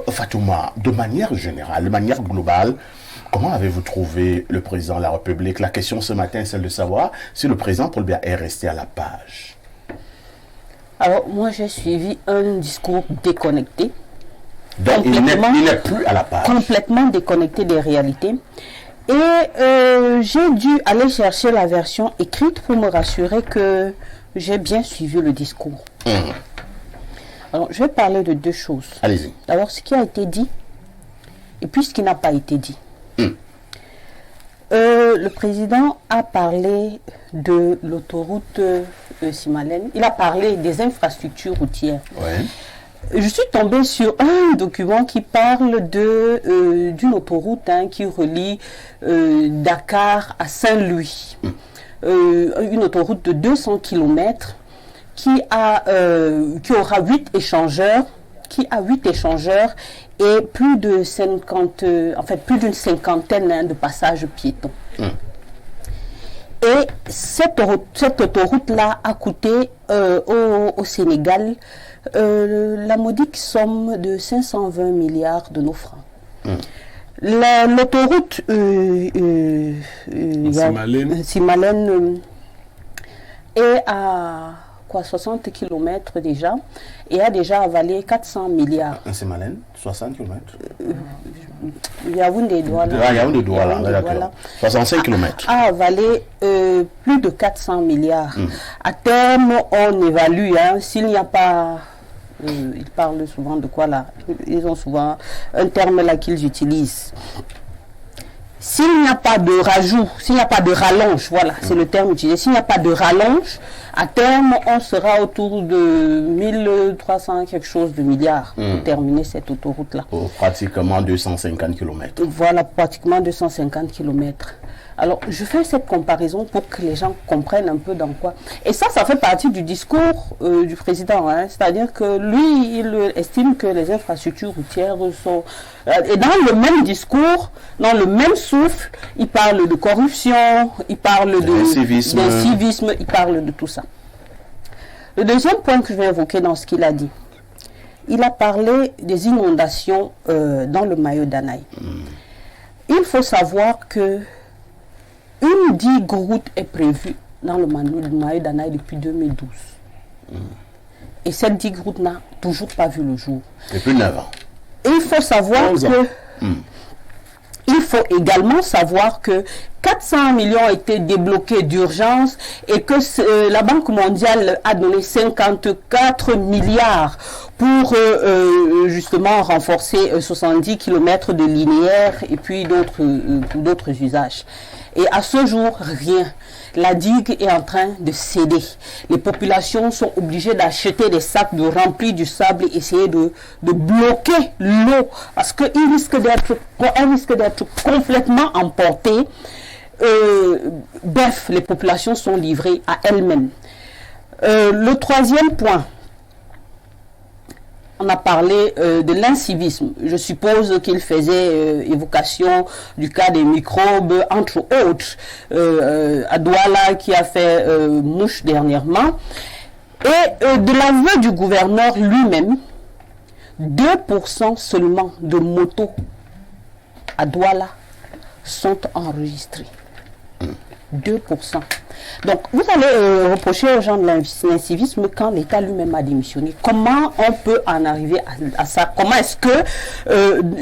Fatouma, de manière générale, de manière globale, comment avez-vous trouvé le président de la République? La question ce matin est celle de savoir si le président Paul Biya est resté à la page. Alors, moi, j'ai suivi un discours déconnecté. Donc, il n'est plus à la page. Complètement déconnecté des réalités. Et j'ai dû aller chercher la version écrite pour me rassurer que j'ai bien suivi le discours. Alors, je vais parler de deux choses. Allez-y. D'abord, ce qui a été dit et puis ce qui n'a pas été dit. Le président a parlé de l'autoroute Simalène. Il a parlé des infrastructures routières. Ouais. Je suis tombée sur un document qui parle d'une autoroute qui relie Dakar à Saint-Louis. Une autoroute de 200 km qui aura 8 échangeurs, et plus d'une cinquantaine de passages piétons. Et cette autoroute-là a coûté au Sénégal la modique somme de 520 milliards de nos francs. L'autoroute Simalène est à 60 km déjà et a déjà avalé 400 milliards. Un Simalène, 60 km. Yaoundé-Douala. 65 km. A avalé plus de 400 milliards. À terme, on évalue, s'il n'y a pas... ils parlent souvent de quoi là? Ils ont souvent un terme là qu'ils utilisent. S'il n'y a pas de rajout, s'il n'y a pas de rallonge, voilà, c'est le terme utilisé. S'il n'y a pas de rallonge, à terme, on sera autour de 1300 quelque chose de milliards pour terminer cette autoroute-là. Pratiquement 250 km. Voilà, pratiquement 250 km. Alors, je fais cette comparaison pour que les gens comprennent un peu dans quoi. Et ça fait partie du discours du président. C'est-à-dire que lui, il estime que les infrastructures routières sont... et dans le même discours, dans le même souffle, il parle de corruption, il parle d'incivisme, il parle de tout ça. Le deuxième point que je vais évoquer dans ce qu'il a dit, il a parlé des inondations dans le Mayo d'Anaï. Il faut savoir que une digue route est prévue dans le Mayo d'Anaï depuis 2012. Et cette digue route n'a toujours pas vu le jour. Depuis 9 ans. Et il faut savoir que... Il faut également savoir que 400 millions ont été débloqués d'urgence et que la Banque mondiale a donné 54 milliards pour justement renforcer 70 km de linéaire et puis d'autres usages. Et à ce jour, rien. La digue est en train de céder. Les populations sont obligées d'acheter des sacs remplis du sable et essayer de bloquer l'eau parce qu'elle risque d'être complètement emportée. Bref, les populations sont livrées à elles-mêmes. Le troisième point, on a parlé de l'incivisme. Je suppose qu'il faisait évocation du cas des microbes, entre autres, à Douala qui a fait mouche dernièrement. Et de l'aveu du gouverneur lui-même, 2% seulement de motos à Douala sont enregistrées. 2%. Donc, vous allez reprocher aux gens de l'incivisme quand l'État lui-même a démissionné. Comment on peut en arriver à ça? Comment est-ce que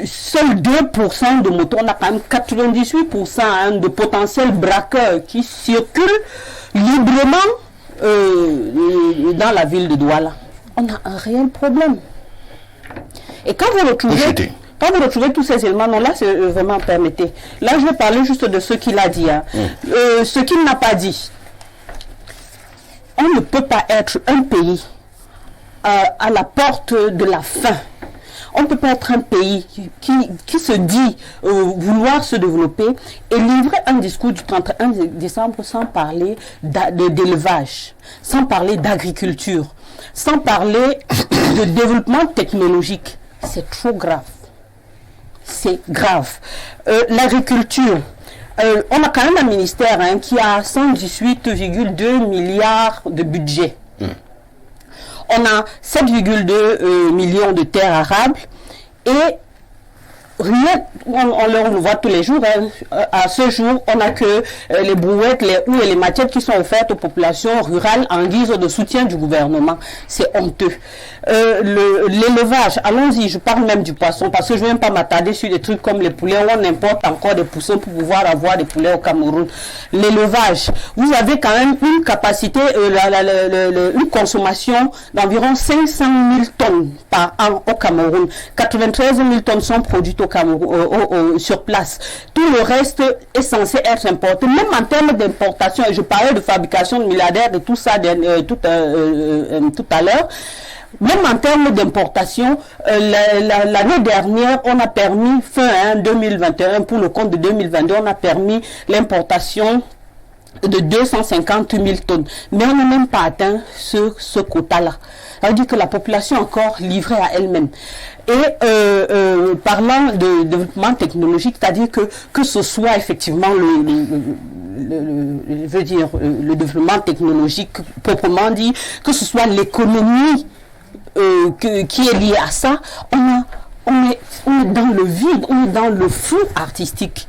seuls 2% de motos, on a quand même 98% de potentiels braqueurs qui circulent librement dans la ville de Douala? On a un réel problème. Et quand vous retrouvez tous ces éléments, non, là, c'est vraiment, permettez. Là, je vais parler juste de ce qu'il a dit. Hein. Ce qu'il n'a pas dit. On ne peut pas être un pays à la porte de la faim. On ne peut pas être un pays qui se dit vouloir se développer et livrer un discours du 31 décembre sans parler d'élevage, sans parler d'agriculture, sans parler de développement technologique. C'est trop grave. C'est grave. L'agriculture, on a quand même un ministère qui a 118,2 milliards de budget. On a 7,2 millions de terres arables et rien, on le voit tous les jours. À ce jour, on n'a que les brouettes, les houes et les machettes qui sont offertes aux populations rurales en guise de soutien du gouvernement. C'est honteux. L'élevage, allons-y, je parle même du poisson parce que je ne viens pas m'attarder sur des trucs comme les poulets où on importe encore des poussins pour pouvoir avoir des poulets au Cameroun. L'élevage, vous avez quand même une capacité, une consommation d'environ 500 000 tonnes par an au Cameroun. 93 000 tonnes sont produites au Cameroun, sur place. Tout le reste est censé être importé. Même en termes d'importation, et je parlais de fabrication de milliardaires et tout ça tout à l'heure, même en termes d'importation, l'année dernière, on a permis, fin 2021, pour le compte de 2022, on a permis l'importation de 250 000 tonnes. Mais on n'a même pas atteint ce quota-là. Ça veut dire que la population est encore livrée à elle-même. Et parlant de développement technologique, c'est-à-dire que ce soit effectivement le développement technologique proprement dit, que ce soit l'économie qui est liée à ça, on est dans le vide, on est dans le flou artistique.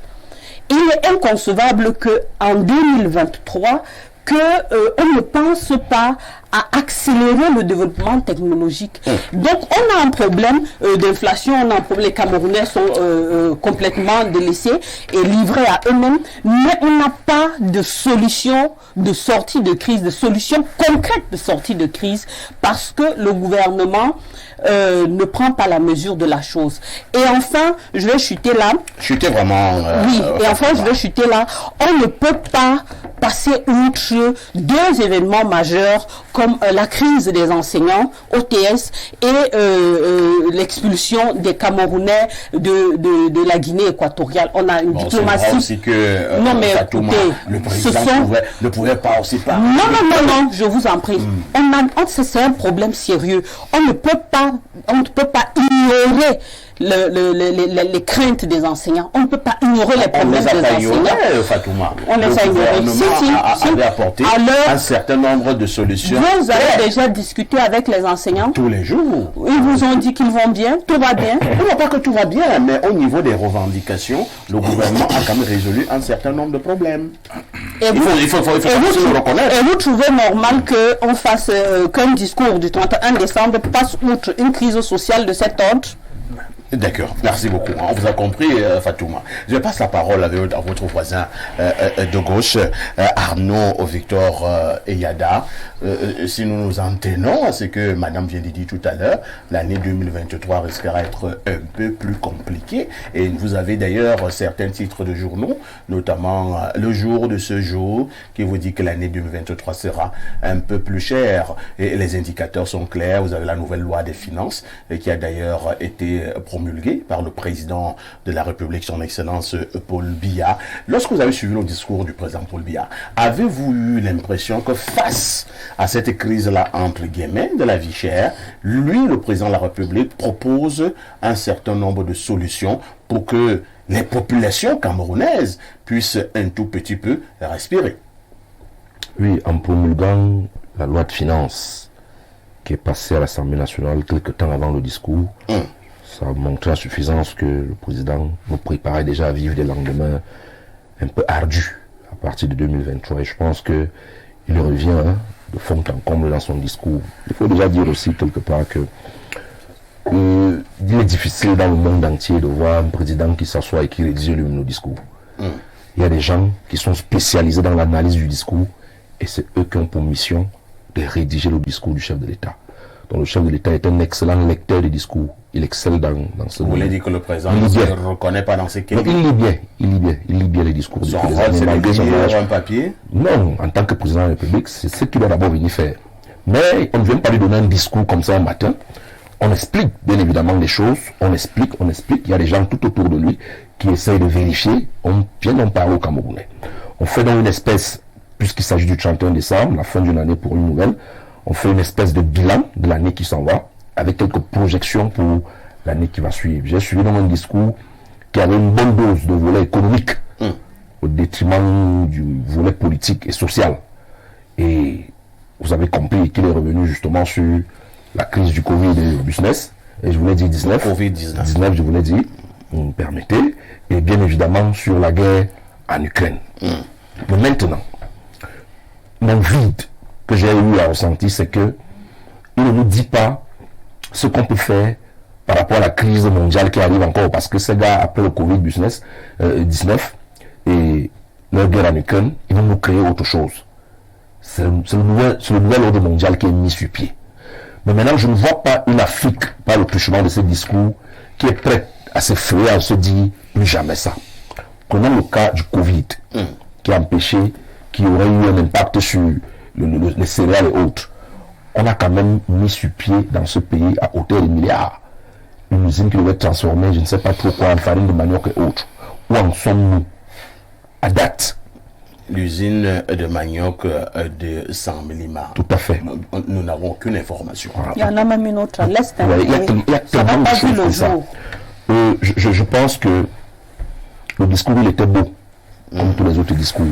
Il est inconcevable qu'en 2023, on ne pense pas à accélérer le développement technologique. Donc, on a un problème d'inflation, les Camerounais sont complètement délaissés et livrés à eux-mêmes, mais on n'a pas de solution de sortie de crise, de solution concrète de sortie de crise, parce que le gouvernement ne prend pas la mesure de la chose. Et enfin, je vais chuter là. Chuter vraiment. Oui, et enfin, je vais chuter là. On ne peut pas passer outre deux événements majeurs comme la crise des enseignants, OTS, et l'expulsion des Camerounais de la Guinée équatoriale. On a une diplomatie. Aussi que, non, mais Fatouma, écoutez, le président ne pouvait pas aussi parler. Non, je vous en prie. C'est un problème sérieux. On ne peut pas ignorer les craintes des enseignants. On ne peut pas ignorer les problèmes des enseignants. Fatouma. On les a ignorés. Si. avait apporté un certain nombre de solutions. Vous avez déjà discuté avec les enseignants? Tous les jours. Ils vous ont dit qu'ils vont bien, tout va bien? Non, pas que tout va bien, mais au niveau des revendications, le gouvernement a quand même résolu un certain nombre de problèmes. Il faut le reconnaître. Et vous trouvez normal qu'on fasse qu'un discours du 31 décembre passe outre une crise sociale de cet ordre? D'accord, merci beaucoup. On vous a compris, Fatouma. Je passe la parole à votre voisin de gauche, Arnaud Victor Eyada. Si nous nous en tenons à ce que Madame vient de dire tout à l'heure, l'année 2023 risquera d'être un peu plus compliquée. Et vous avez d'ailleurs certains titres de journaux, notamment Le Jour de ce jour, qui vous dit que l'année 2023 sera un peu plus chère. Et les indicateurs sont clairs. Vous avez la nouvelle loi des finances, qui a d'ailleurs été promulguée par le président de la République, son Excellence Paul Biya. Lorsque vous avez suivi le discours du président Paul Biya, avez-vous eu l'impression que face à cette crise-là, entre guillemets, de la vie chère, lui, le président de la République, propose un certain nombre de solutions pour que les populations camerounaises puissent un tout petit peu respirer? Oui, en promulguant la loi de finances qui est passée à l'Assemblée nationale quelque temps avant le discours, ça a montré à suffisance que le président nous préparait déjà à vivre des lendemains un peu ardus à partir de 2023. Et je pense qu'il revient de fond en comble dans son discours. Il faut déjà dire aussi quelque part que il est difficile dans le monde entier de voir un président qui s'assoit et qui rédige lui-même le discours. Il y a des gens qui sont spécialisés dans l'analyse du discours et c'est eux qui ont pour mission de rédiger le discours du chef de l'État. Donc le chef de l'État est un excellent lecteur des discours. Il excelle dans ce Vous voulez domaine. dire que le président Il ne lit se bien. reconnaît pas dans ces Non, questions? il lit bien les discours. Son depuis des rôle, années, c'est de malgré son âge. lire un papier? Non, en tant que président de la République, c'est ce qu'il doit d'abord venir faire. Mais on ne vient pas lui donner un discours comme ça un matin. On explique bien évidemment les choses, on explique. Il y a des gens tout autour de lui qui essayent de vérifier. On vient d'en parler au Camerounais. On fait donc une espèce, puisqu'il s'agit du 31 décembre, la fin d'une année pour une nouvelle, on fait une espèce de bilan de l'année qui s'en va, avec quelques projections pour l'année qui va suivre. J'ai suivi dans un discours qui avait une bonne dose de volet économique, au détriment du volet politique et social. Et vous avez compris qu'il est revenu justement sur la crise du Covid-19, et je voulais dire 19. Covid-19. 19, je voulais dire, vous me permettez, et bien évidemment sur la guerre en Ukraine. Mais maintenant, mon vide que j'ai eu à ressentir, c'est que il ne nous dit pas ce qu'on peut faire par rapport à la crise mondiale qui arrive encore, parce que ces gars, après le Covid-19 et leur guerre en Ukraine, ils vont nous créer autre chose. C'est le nouvel ordre mondial qui est mis sur pied. Mais maintenant, je ne vois pas une Afrique, par le truchement de ces discours, qui est prête à s'effrayer, à se dire plus jamais ça. Prenons le cas du Covid, qui a empêché, qui aurait eu un impact sur les céréales et autres. On a quand même mis sur pied dans ce pays à hauteur de milliards une usine qui devait être transformée, je ne sais pas trop quoi, en farine de manioc et autres. Où en sommes-nous à date? L'usine de manioc de 100 millimars. Tout à fait. Nous n'avons aucune information. Il y en a même une autre à l'Est. Ouais, il y a tellement de choses comme ça. Je pense que le discours, il était beau, comme tous les autres discours.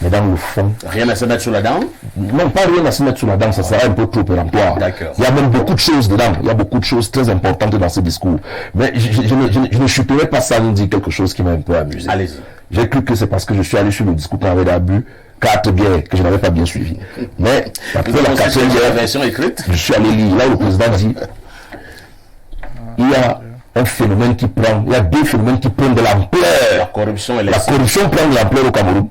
Mais dans le fond... Rien à se mettre sur la dent? Non, pas rien à se mettre sur la dent, ça serait un peu trop péremptoire. D'accord. Il y a même beaucoup de choses dedans, il y a beaucoup de choses très importantes dans ce discours. Mais je ne chuterai pas ça nous dire quelque chose qui m'a un peu amusé. Allez-y. J'ai cru que c'est parce que je suis allé sur le discours qu'on avait d'abus, 4 bières, que je n'avais pas bien suivi. Mais après la 4e bière, version écrite, je suis allé lire. Là, le président dit, il y a un phénomène qui prend, il y a deux phénomènes qui prennent de l'ampleur. La corruption et La corruption prend de l'ampleur au Cameroun.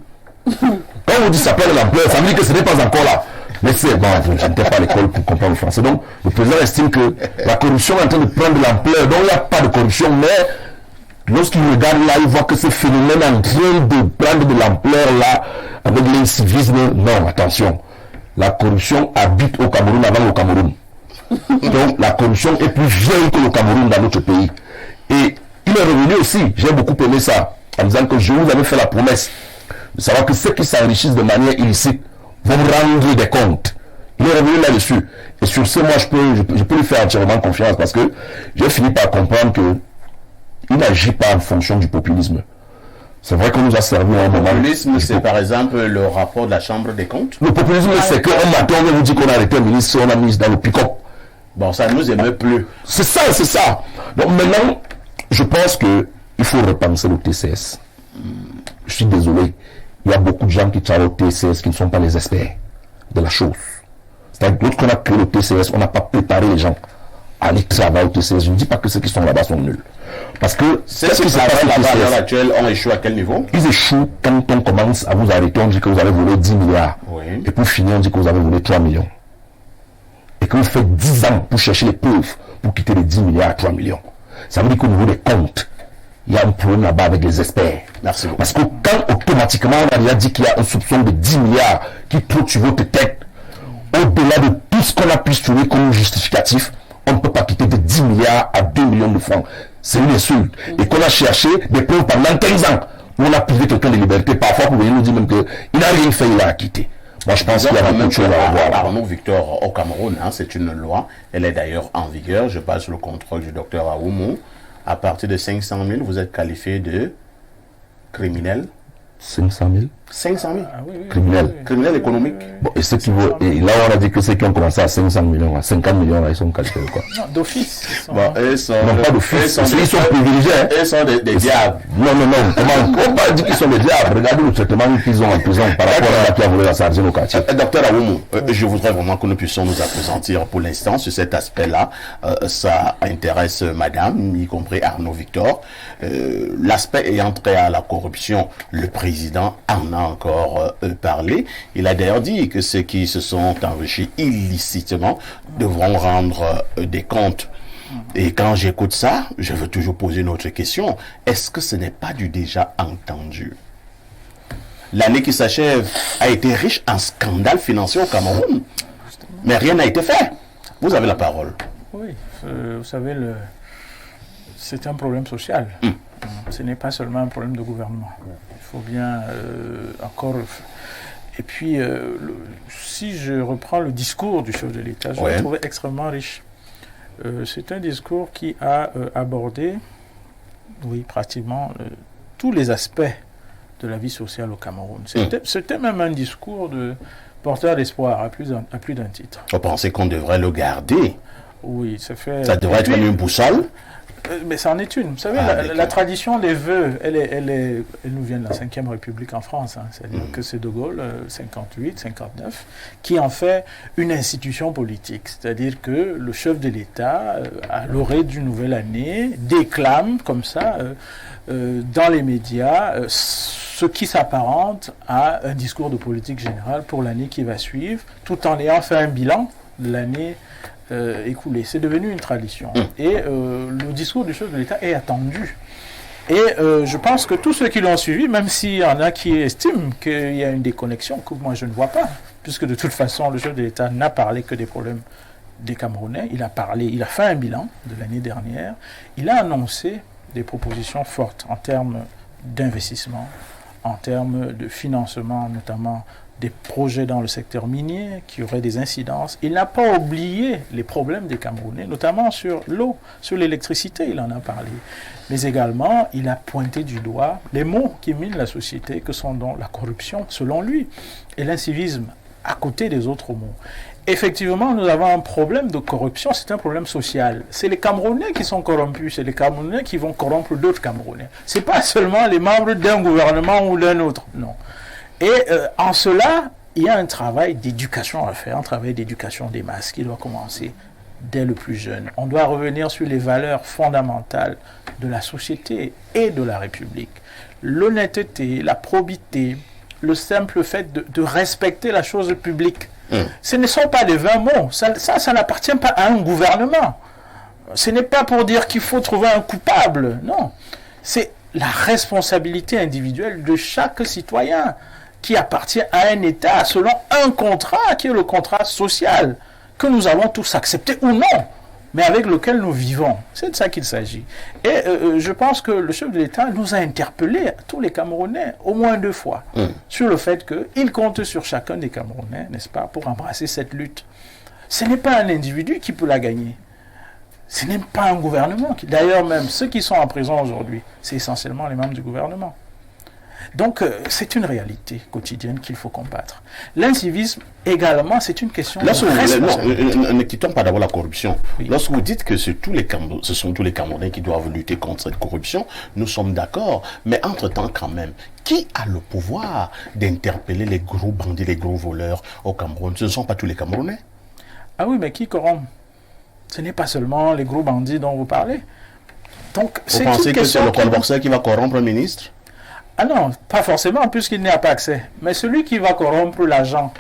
Quand on dit ça prend de l'ampleur, ça veut dire que ce n'est pas encore là. Mais c'est bon, je n'étais pas à l'école pour comprendre le français. Donc, le président estime que la corruption est en train de prendre de l'ampleur. Donc, il n'y a pas de corruption, mais lorsqu'il regarde là, il voit que ce phénomène est en train de prendre de l'ampleur là, avec l'incivisme. Non, attention. La corruption habite au Cameroun avant le Cameroun. Donc, la corruption est plus vieille que le Cameroun dans notre pays. Et il est revenu aussi, j'ai beaucoup aimé ça, en disant que je vous avais fait la promesse de savoir que ceux qui s'enrichissent de manière illicite vont rendre des comptes. Il est revenu là-dessus. Et sur ce, moi, je peux lui faire entièrement confiance parce que j'ai fini par comprendre que il n'agit pas en fonction du populisme. C'est vrai qu'on nous a servi à un moment. Le populisme, c'est par exemple le rapport de la Chambre des comptes. Le populisme, c'est qu'un matin, on vient vous dire qu'on a arrêté un ministre, on a mis dans le pick-up. Bon, ça ne nous émeut plus. C'est ça, c'est ça. Donc maintenant, je pense qu'il faut repenser le TCS. Je suis désolé. Il y a beaucoup de gens qui travaillent au TCS qui ne sont pas les experts de la chose. C'est-à-dire que lorsqu'on a créé le TCS, on n'a pas préparé les gens à aller travailler au TCS. Je ne dis pas que ceux qui sont là-bas sont nuls. Parce que c'est ce qui se passe là-bas à l'heure actuelle, on échoue à quel niveau? Ils échouent quand on commence à vous arrêter, on dit que vous avez volé 10 milliards. Oui. Et pour finir, on dit que vous avez volé 3 millions. Et que vous faites 10 ans pour chercher les preuves pour quitter les 10 milliards à 3 millions. Ça veut dire qu'au niveau des comptes, il y a un problème là-bas avec les experts. Merci beaucoup. Parce que quand automatiquement on a déjà dit qu'il y a un soupçon de 10 milliards qui trotte sur votre tête, au-delà de tout ce qu'on a pu trouver comme justificatif, on ne peut pas quitter de 10 milliards à 2 millions de francs. C'est une insulte. Et qu'on a cherché des preuves pendant 15 ans où on a privé quelqu'un de liberté, parfois pour venir nous dire même qu'il n'a rien fait, il a acquitté. Moi, je pense qu'il y a beaucoup de choses à voir. Arnaud Victor, au Cameroun, c'est une loi. Elle est d'ailleurs en vigueur. Je passe sous le contrôle du docteur Aoumou. À partir de 500 000, vous êtes qualifié de criminel. 500 000 500 000 criminel. Criminel économique. Bon, et ceux qui vont, et là, on a dit que ceux qui ont commencé à 500 millions, à 50 millions, là, ils sont qualifiés quoi. Non, d'office. Bon, ils sont, non, pas d'office. Ils sont privilégiés. Ils sont des diables. Non. Comment on peut dire qu'ils sont des diables? Regardez le traitement qu'ils ont en prison par rapport à la qui a volé la sardine au quartier. Docteur Aoumou, je voudrais vraiment que nous puissions nous appesantir pour l'instant sur cet aspect-là. Ça intéresse madame, y compris Arnaud Victor. L'aspect ayant trait à la corruption, le président en a encore parlé. Il a d'ailleurs dit que ceux qui se sont enrichis illicitement devront rendre des comptes. Et quand j'écoute ça, je veux toujours poser une autre question. Est-ce que ce n'est pas du déjà entendu? L'année qui s'achève a été riche en scandales financiers au Cameroun. Mais rien n'a été fait. Vous avez la parole. Oui, vous savez, c'est un problème social. Ce n'est pas seulement un problème de gouvernement. Il faut bien encore... Et puis, si je reprends le discours du chef de l'État, je l'ai trouvé extrêmement riche. C'est un discours qui a abordé, pratiquement tous les aspects de la vie sociale au Cameroun. C'était même un discours de porteur d'espoir à plus d'un titre. Vous pensez qu'on devrait le garder? Oui, ça fait... Ça devrait être comme une boussole? Mais ça en est une. Vous savez, la tradition des vœux, elle nous vient de la Ve République en France. C'est-à-dire que c'est De Gaulle, 58, 59, qui en fait une institution politique. C'est-à-dire que le chef de l'État, à l'orée d'une nouvelle année, déclame comme ça, dans les médias, ce qui s'apparente à un discours de politique générale pour l'année qui va suivre, tout en ayant fait un bilan de l'année écoulée. C'est devenu une tradition. Et le discours du chef de l'État est attendu. Et je pense que tous ceux qui l'ont suivi, même s'il y en a qui estiment qu'il y a une déconnexion, que moi je ne vois pas, puisque de toute façon le chef de l'État n'a parlé que des problèmes des Camerounais, il a fait un bilan de l'année dernière, il a annoncé des propositions fortes en termes d'investissement, en termes de financement, notamment des projets dans le secteur minier qui auraient des incidences. Il n'a pas oublié les problèmes des Camerounais, notamment sur l'eau, sur l'électricité, il en a parlé. Mais également, il a pointé du doigt les maux qui minent la société, que sont donc la corruption, selon lui, et l'incivisme, à côté des autres maux. Effectivement, nous avons un problème de corruption, c'est un problème social. C'est les Camerounais qui sont corrompus, c'est les Camerounais qui vont corrompre d'autres Camerounais. Ce n'est pas seulement les membres d'un gouvernement ou d'un autre, non. Et en cela, il y a un travail d'éducation à faire, un travail d'éducation des masses qui doit commencer dès le plus jeune. On doit revenir sur les valeurs fondamentales de la société et de la République. L'honnêteté, la probité, le simple fait de respecter la chose publique. Ce ne sont pas des vains mots. Ça n'appartient pas à un gouvernement. Ce n'est pas pour dire qu'il faut trouver un coupable. Non. C'est la responsabilité individuelle de chaque citoyen qui appartient à un État selon un contrat qui est le contrat social que nous avons tous accepté ou non, mais avec lequel nous vivons. C'est de ça qu'il s'agit. Et je pense que le chef de l'État nous a interpellés, tous les Camerounais, au moins 2 fois, sur le fait qu'il compte sur chacun des Camerounais, n'est-ce pas, pour embrasser cette lutte. Ce n'est pas un individu qui peut la gagner. Ce n'est pas un gouvernement. D'ailleurs, même ceux qui sont en prison aujourd'hui, c'est essentiellement les membres du gouvernement. Donc, c'est une réalité quotidienne qu'il faut combattre. L'incivisme, également, c'est une question de responsabilité. Ne quittons pas d'abord la corruption. Oui. Lorsque vous dites que ce sont tous les Camerounais qui doivent lutter contre cette corruption, nous sommes d'accord. Mais entre-temps, quand même, qui a le pouvoir d'interpeller les gros bandits, les gros voleurs au Cameroun? Ce ne sont pas tous les Camerounais. Ah oui, mais qui corrompt? Ce n'est pas seulement les gros bandits dont vous parlez. Donc, vous pensez que c'est le colborseur qui va corrompre le ministre? Ah non, pas forcément, puisqu'il n'y a pas accès. Mais celui qui va corrompre l'agent,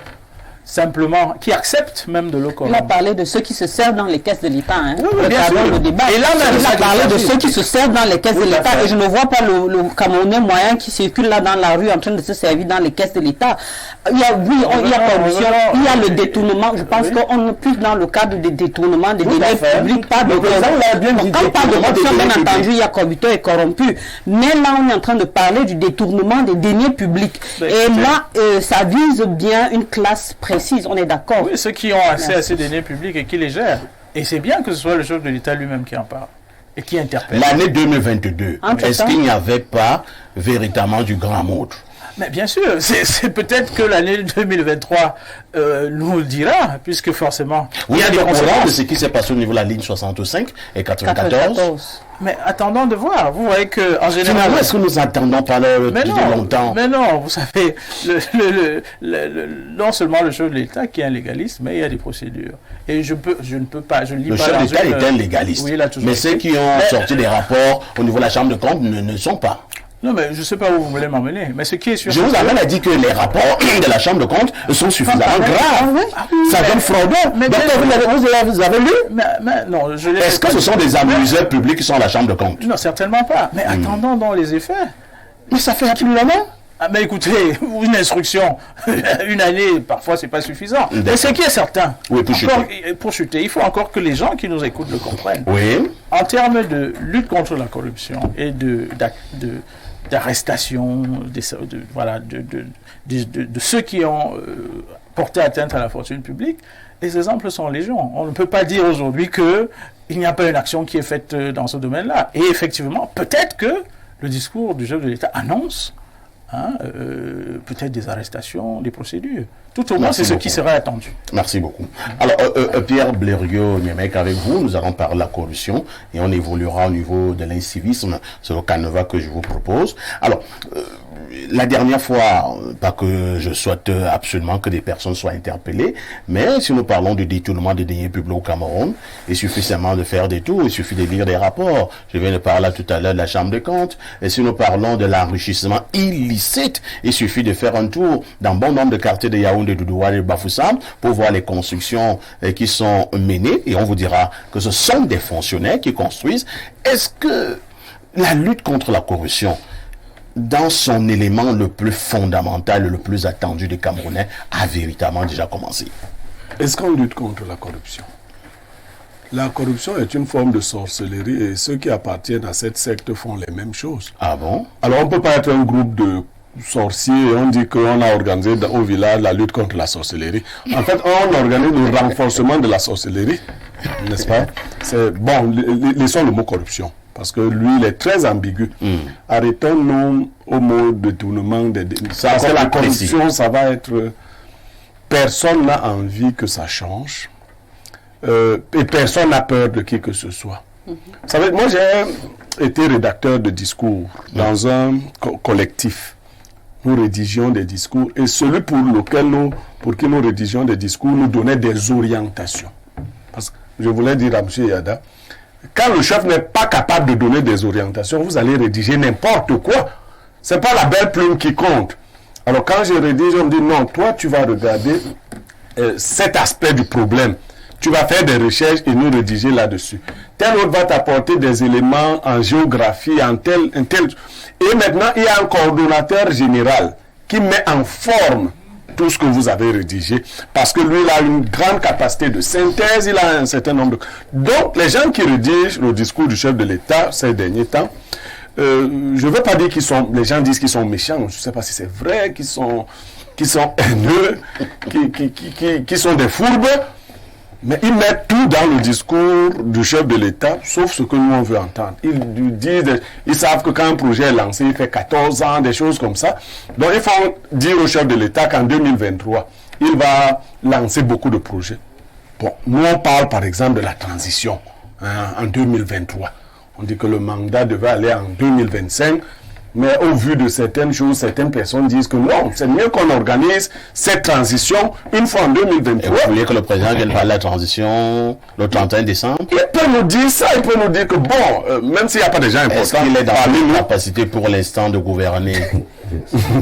simplement, qui accepte même de le corrompre. Il a parlé de ceux qui se servent dans les caisses de l'État. Hein. Oui, bien sûr. Le débat. Et là, même, il a parlé de ceux qui se servent dans les caisses de l'État. Et je ne vois pas le Camerounais moyen qui circule là dans la rue en train de se servir dans les caisses de l'État. Il y a, il y a corruption, il y a le détournement. Je pense qu'on est plus dans le cadre des détournements des deniers publics, pas de corruption. Quand on parle de corruption, bien entendu, il y a corrupteur et corrompu. Mais là, on est en train de parler du détournement des deniers publics. Et là, ça vise bien une classe précise, on est d'accord. Oui, ceux qui ont accès à ces deniers publics et qui les gèrent. Et c'est bien que ce soit le chef de l'État lui-même qui en parle et qui interpelle. L'année 2022, est-ce qu'il n'y avait pas véritablement du grand mode? Mais bien sûr, c'est peut-être que l'année 2023 nous le dira, puisque forcément... Oui, il y a des conséquences de ce qui s'est passé au niveau de la ligne 65 et 94. Mais attendons de voir. Vous voyez qu'en général... Finalement, est-ce que nous attendons pas depuis longtemps? Mais non, vous savez, non seulement le chef de l'État qui est un légaliste, mais il y a des procédures. Et je ne peux pas, je ne lis pas... Le chef d'État est un légaliste. Oui, mais ceux qui ont sorti des rapports au niveau de la Chambre de compte ne sont pas. Non, mais je ne sais pas où vous voulez m'emmener. Mais ce qui est sûr... Je vous amène à dire que les rapports de la Chambre de compte sont suffisamment graves. Ça donne fraudeur. Docteur, vous avez lu? Non, est-ce que ce sont des amuseurs publics qui sont à la Chambre de compte? Non, certainement pas. Mais attendons dans les effets. Mais ça fait plus longtemps. Mais écoutez, une instruction, une année, parfois, c'est pas suffisant. Mais ce qui est certain, pour chuter, il faut encore que les gens qui nous écoutent le comprennent. Oui. En termes de lutte contre la corruption et d'arrestation de ceux qui ont porté atteinte à la fortune publique, les exemples sont légion. On ne peut pas dire aujourd'hui qu'il n'y a pas une action qui est faite dans ce domaine-là. Et effectivement, peut-être que le discours du chef de l'État annonce peut-être des arrestations, des procédures. Tout au moins, c'est ce qui serait attendu. Merci beaucoup. Alors, Pierre Blériot-Niémec, avec vous, nous allons parler de la corruption et on évoluera au niveau de l'incivisme. C'est le canevas que je vous propose. Alors, la dernière fois, pas que je souhaite absolument que des personnes soient interpellées, mais si nous parlons du détournement des deniers publics au Cameroun, il suffit seulement de faire des tours, il suffit de lire des rapports. Je viens de parler tout à l'heure de la Chambre des comptes. Et si nous parlons de l'enrichissement illicite, il suffit de faire un tour dans bon nombre de quartiers de Yaoundé, de Douala et de Bafoussam pour voir les constructions qui sont menées et on vous dira que ce sont des fonctionnaires qui construisent. Est-ce que la lutte contre la corruption, dans son élément le plus fondamental, le plus attendu des Camerounais, a véritablement déjà commencé? Est-ce qu'on lutte contre la corruption? La corruption est une forme de sorcellerie et ceux qui appartiennent à cette secte font les mêmes choses. Ah bon? Alors on ne peut pas être un groupe de sorciers et on dit qu'on a organisé au village la lutte contre la sorcellerie. En fait, on organise le renforcement de la sorcellerie, n'est-ce pas? C'est bon, laissons le mot corruption. Parce que lui, il est très ambigu. Arrêtons-nous au mot détournement des... Parce que la corruption, ça va être... Personne n'a envie que ça change. Et personne n'a peur de qui que ce soit. Vous savez, moi, j'ai été rédacteur de discours dans un collectif. Nous rédigions des discours. Et celui pour qui nous rédigions des discours nous donnait des orientations. Parce que je voulais dire à M. Yada, quand le chef n'est pas capable de donner des orientations, vous allez rédiger n'importe quoi. Ce n'est pas la belle plume qui compte. Alors quand je rédige, on me dit non, toi tu vas regarder cet aspect du problème. Tu vas faire des recherches et nous rédiger là-dessus. Tel autre va t'apporter des éléments en géographie, en tel. Et maintenant, il y a un coordonnateur général qui met en forme tout ce que vous avez rédigé, parce que lui, il a une grande capacité de synthèse, il a un certain nombre de... Donc, les gens qui rédigent le discours du chef de l'État ces derniers temps, je ne veux pas dire qu'ils sont... Les gens disent qu'ils sont méchants, je ne sais pas si c'est vrai, qu'ils sont haineux, qui sont des fourbes, mais ils mettent tout dans le discours du chef de l'État, sauf ce que nous on veut entendre. Ils savent que quand un projet est lancé, il fait 14 ans, des choses comme ça. Donc il faut dire au chef de l'État qu'en 2023, il va lancer beaucoup de projets. Bon, nous on parle par exemple de la transition en 2023. On dit que le mandat devait aller en 2025. Mais au vu de certaines choses, certaines personnes disent que non, c'est mieux qu'on organise cette transition une fois en 2023. Et vous voulez que le président vienne parler de la transition le 31 décembre? Il peut nous dire ça, il peut nous dire que bon, même s'il n'y a pas de gens importants... Est-ce qu'il est dans la capacité pour l'instant de gouverner?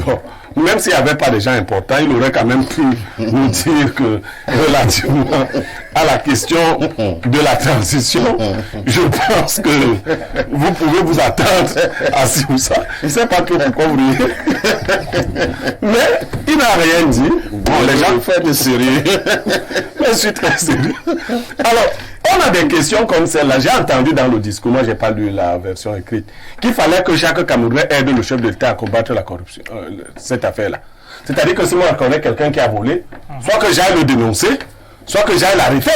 Non. Même s'il n'y avait pas de gens importants, il aurait quand même pu nous dire que relativement à la question de la transition, je pense que vous pouvez vous attendre à ci ou ça. Je ne sais pas trop pourquoi vous riez. Mais il n'a rien dit. Bon, les gens font de sérieux. Mais je suis très sérieux. Alors, on a des questions comme celle-là. J'ai entendu dans le discours, moi je n'ai pas lu la version écrite, qu'il fallait que chaque Camerounais aide le chef de l'État à combattre la corruption, cette affaire-là. C'est-à-dire que si moi je connais quelqu'un qui a volé, soit que j'aille le dénoncer, soit que j'aille l'arrêter.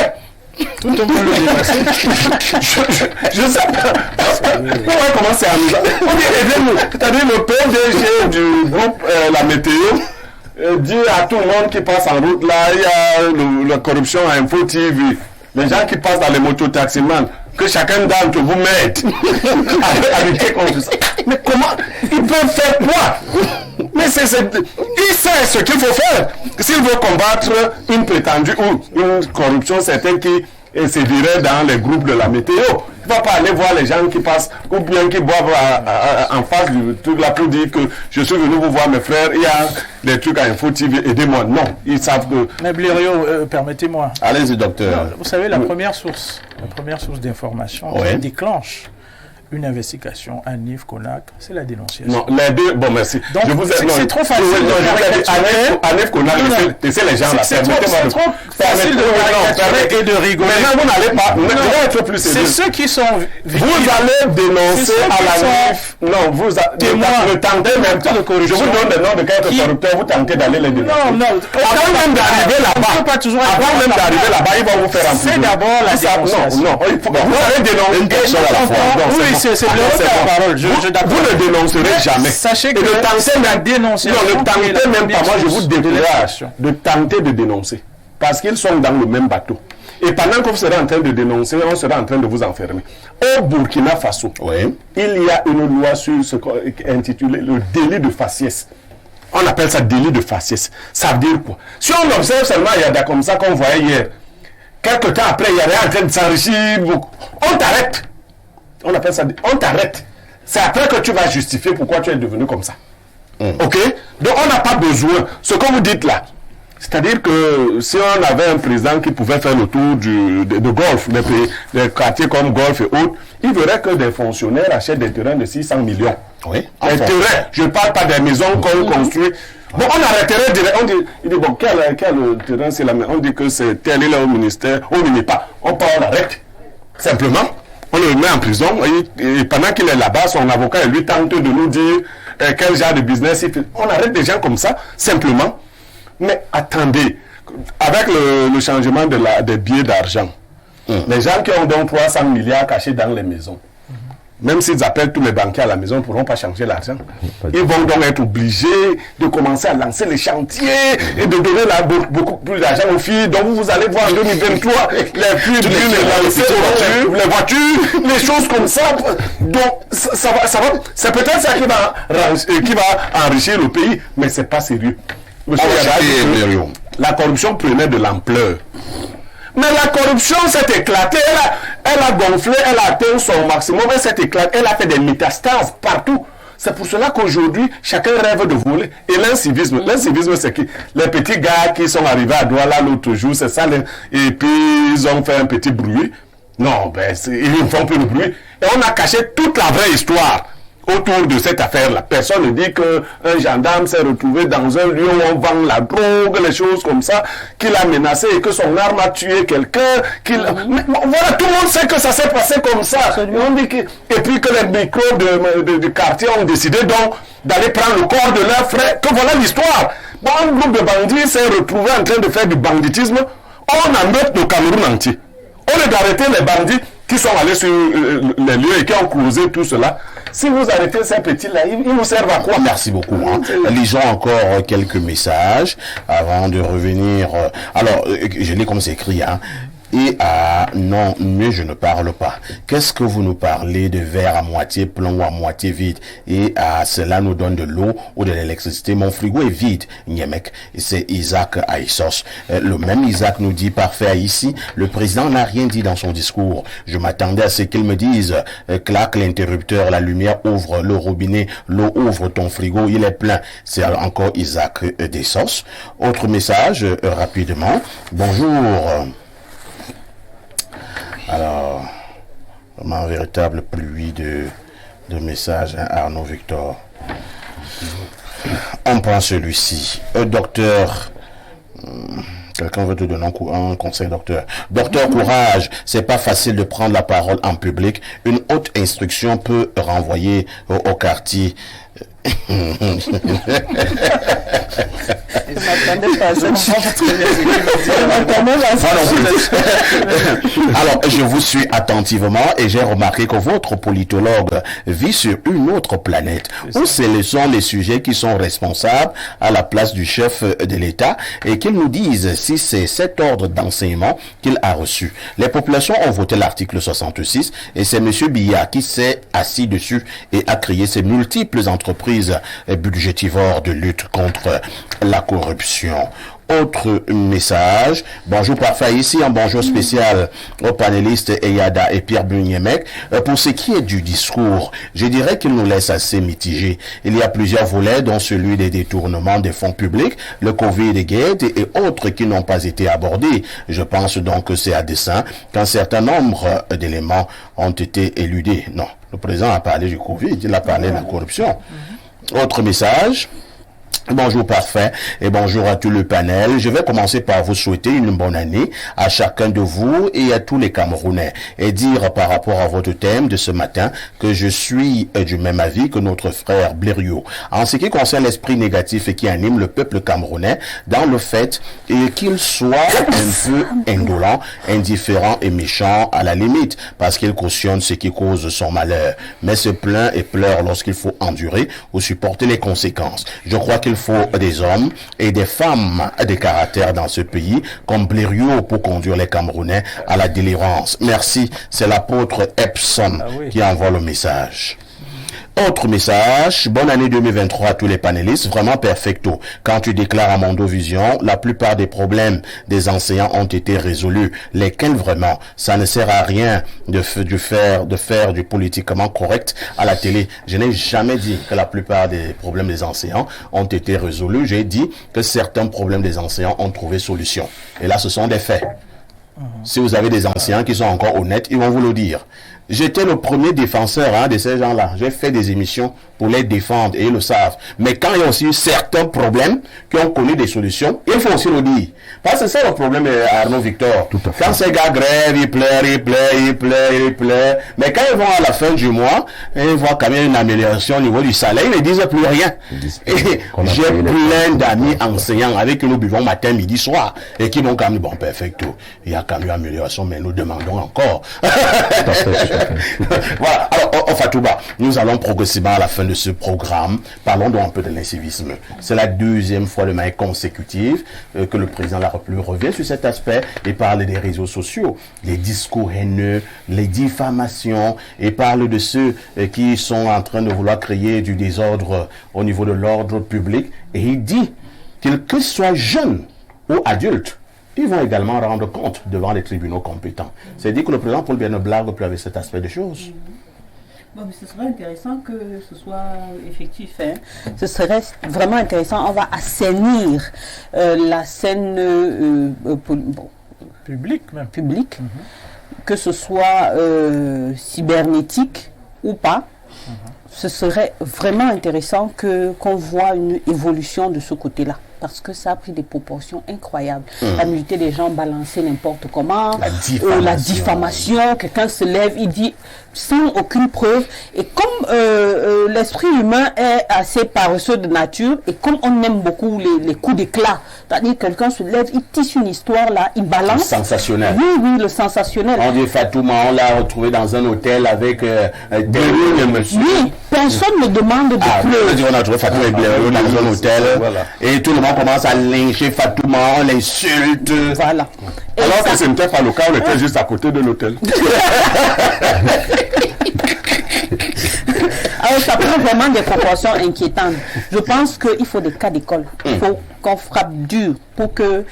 Tout le monde le dénoncer. Je sais pas. On va commencer à nous... On dit aidez-nous. C'est-à-dire le PDG du groupe La Météo dit à tout le monde qui passe en route là, il y a la corruption à Info TV. Les gens qui passent dans les mototaximans, que chacun d'entre vous m'aide à lutter contre ça. Mais comment? Ils peuvent faire quoi? Mais il sait ce qu'il faut faire. S'il veut combattre une prétendue ou une corruption certaine qui sévirait dans les groupes de la météo, Tu vas pas aller voir les gens qui passent ou bien qui boivent en face du truc là pour dire que je suis venu vous voir mes frères, il y a des trucs à Info TV, aidez-moi. Non, ils savent que... Mais Blériot, permettez-moi. Allez-y, docteur. Vous savez, la première source d'information qui déclenche une investigation à NIF-CONAC, c'est la dénonciation. Non, les deux, bon merci. Donc, c'est trop facile de caricaturer. CONAC, c'est les gens là. C'est trop facile de caricaturer et de rigoler. Maintenant, vous n'allez pas, vous allez être plus sérieux. C'est ceux qui sont... Vous allez dénoncer à la NIF. Non, vous ne tentez même pas. Je vous donne des noms de quelques corrupteurs, vous tentez d'aller les dénoncer. Non. Avant même d'arriver là-bas, ils vont vous faire un peu. C'est d'abord la dénonciation. Non, vous allez dénoncer une personne à la fois. Oui, c'est la parole. Vous ne dénoncerez jamais. Sachez que la dénonciation... Non, ne tentez même pas. Moi, je vous décourage de tenter de dénoncer. Parce qu'ils sont dans le même bateau. Et pendant que vous serez en train de dénoncer, on sera en train de vous enfermer. Au Burkina Faso, il y a une loi sur ce qu'on intitule le délit de faciès. On appelle ça délit de faciès. Ça veut dire quoi? Si on observe seulement Yada comme ça qu'on voyait hier, quelque temps après, il y avait en train de s'enrichir beaucoup. On t'arrête. On appelle ça, on t'arrête. C'est après que tu vas justifier pourquoi tu es devenu comme ça. Ok? Donc on n'a pas besoin. Ce que vous dites là, c'est-à-dire que si on avait un président qui pouvait faire le tour de golf, des quartiers comme golf et autres, il verrait que des fonctionnaires achètent des terrains de 600 millions. Oui. Des terrains, je ne parle pas des maisons qu'on construit. Bon, on arrêterait direct. Il dit, bon, quel terrain c'est la maison? On dit que c'est tel, il est au ministère, on ne met pas. On arrête. Simplement. On le met en prison et pendant qu'il est là-bas, son avocat lui tente de nous dire quel genre de business il fait. On arrête des gens comme ça, simplement. Mais attendez, avec le changement des billets d'argent, les gens qui ont donc 300 milliards cachés dans les maisons, même s'ils appellent tous les banquiers à la maison, ils ne pourront pas changer l'argent. Ils vont donc être obligés de commencer à lancer les chantiers et de donner beaucoup plus d'argent aux filles. Donc vous allez voir en 2023 les filles les voitures, les choses comme ça. Donc ça va. C'est peut-être ça qui va enrichir le pays, mais ce n'est pas sérieux. Monsieur Yada, la corruption prenait de l'ampleur. Mais la corruption s'est éclatée, elle a gonflé, elle a atteint son maximum, elle s'est éclatée, elle a fait des métastases partout. C'est pour cela qu'aujourd'hui, chacun rêve de voler. Et l'incivisme, c'est qui? Les petits gars qui sont arrivés à Douala l'autre jour, c'est ça, et puis ils ont fait un petit bruit. Non, ils ne font plus de bruit. Et on a caché toute la vraie histoire autour de cette affaire-là. Personne ne dit qu'un gendarme s'est retrouvé dans un lieu où on vend la drogue, les choses comme ça, qu'il a menacé et que son arme a tué quelqu'un. Voilà, tout le monde sait que ça s'est passé comme ça. On dit et puis que les micros de quartier ont décidé donc d'aller prendre le corps de leur frère, que voilà l'histoire. Bon, un groupe de bandits s'est retrouvé en train de faire du banditisme. On en met le Cameroun entier. Au lieu d'arrêter les bandits qui sont allés sur les lieux et qui ont causé tout cela, si vous arrêtez ces petits-là, ils nous servent à quoi? Merci beaucoup. Lisons encore quelques messages avant de revenir. Alors, je lis comme c'est écrit. Et non, mieux je ne parle pas. Qu'est-ce que vous nous parlez de verre à moitié plein ou à moitié vide? Et cela nous donne de l'eau ou de l'électricité. Mon frigo est vide, Niemek. C'est Isaac Aïssos. Le même Isaac nous dit, parfait ici, le président n'a rien dit dans son discours. Je m'attendais à ce qu'il me dise, claque l'interrupteur, la lumière ouvre le robinet, l'eau ouvre ton frigo, il est plein. C'est encore Isaac Aïssos. Autre message, rapidement. Bonjour. Alors, vraiment véritable pluie de messages, Arnaud Victor. On prend celui-ci. Docteur, quelqu'un veut te donner un conseil, docteur. Docteur, courage, c'est pas facile de prendre la parole en public. Une haute instruction peut renvoyer au quartier. Alors, je vous suis attentivement et j'ai remarqué que votre politologue vit sur une autre planète où ce sont les sujets qui sont responsables à la place du chef de l'État et qu'il nous dise si c'est cet ordre d'enseignement qu'il a reçu. Les populations ont voté l'article 66 et c'est M. Biya qui s'est assis dessus et a créé ces multiples entreprises budgétivores de lutte contre la corruption. Autre message. Bonjour parfait ici, un bonjour spécial aux panélistes Eyada et Pierre Bunyemek. Pour ce qui est du discours, je dirais qu'il nous laisse assez mitigés. Il y a plusieurs volets, dont celui des détournements des fonds publics, le Covid et Gate et autres qui n'ont pas été abordés. Je pense donc que c'est à dessein qu'un certain nombre d'éléments ont été éludés. Non, le président a parlé du Covid, il a parlé de la corruption. Autre message. Bonjour parfait et bonjour à tout le panel. Je vais commencer par vous souhaiter une bonne année à chacun de vous et à tous les Camerounais et dire par rapport à votre thème de ce matin que je suis du même avis que notre frère Blériot en ce qui concerne l'esprit négatif et qui anime le peuple camerounais dans le fait qu'il soit un peu indolent, indifférent et méchant à la limite parce qu'il cautionne ce qui cause son malheur mais se plaint et pleure lorsqu'il faut endurer ou supporter les conséquences. Je crois qu'il faut des hommes et des femmes de caractère dans ce pays comme Blériot pour conduire les Camerounais à la délivrance. Merci, c'est l'apôtre Epson qui envoie le message. Autre message, bonne année 2023 à tous les panélistes, vraiment perfecto. Quand tu déclares à Mondovision, la plupart des problèmes des enseignants ont été résolus. Lesquels vraiment? Ça ne sert à rien de faire du politiquement correct à la télé. Je n'ai jamais dit que la plupart des problèmes des enseignants ont été résolus. J'ai dit que certains problèmes des enseignants ont trouvé solution. Et là, ce sont des faits. Si vous avez des enseignants qui sont encore honnêtes, ils vont vous le dire. J'étais le premier défenseur de ces gens-là. J'ai fait des émissions pour les défendre et ils le savent. Mais quand il y a aussi eu certains problèmes qui ont connu des solutions, il faut aussi le dire. Parce que c'est le problème Arnaud Victor. Quand ces gars grèvent, ils pleurent. Mais quand ils vont à la fin du mois, ils voient quand même une amélioration au niveau du salaire, ils ne disent plus rien. Et j'ai plein d'amis enseignants avec qui nous buvons matin, midi, soir. Et qui m'ont quand même dit, bon, perfecto. Il y a quand même une amélioration, mais nous demandons encore. Voilà. Alors, Fatouba, nous allons progressivement à la fin de ce programme. Parlons donc un peu de l'incivisme. C'est la deuxième fois de manière consécutive que le président de la République revient sur cet aspect et parle des réseaux sociaux, les discours haineux, les diffamations et parle de ceux qui sont en train de vouloir créer du désordre au niveau de l'ordre public. Et il dit qu'ils que soient jeunes ou adultes, ils vont également rendre compte devant les tribunaux compétents. C'est dit que le président Paul Biya ne blague plus avec cet aspect des choses. Bon, mais ce serait intéressant que ce soit effectif. Ce serait vraiment intéressant. On va assainir la scène publique, même. Publique, que ce soit cybernétique ou pas. Ce serait vraiment intéressant qu'on voit une évolution de ce côté-là. Parce que ça a pris des proportions incroyables. La nudité des gens balancer n'importe comment. La diffamation. Quelqu'un se lève, il dit sans aucune preuve. Et comme l'esprit humain est assez paresseux de nature, et comme on aime beaucoup les coups d'éclat, c'est-à-dire quelqu'un se lève, il tisse une histoire là, il balance. Le sensationnel. Oui, le sensationnel. On dit Fatouma, on l'a retrouvé dans un hôtel avec monsieur. Oui, personne ne demande de preuves. On a trouvé Fatouma dans un hôtel. Et tout le monde commence à lyncher Fatouma, on l'insulte. Voilà. Alors que ce n'était pas le cas, on était juste à côté de l'hôtel. Alors ça prend vraiment des proportions inquiétantes. Je pense qu'il faut des cas d'école. Il faut qu'on frappe dur pour que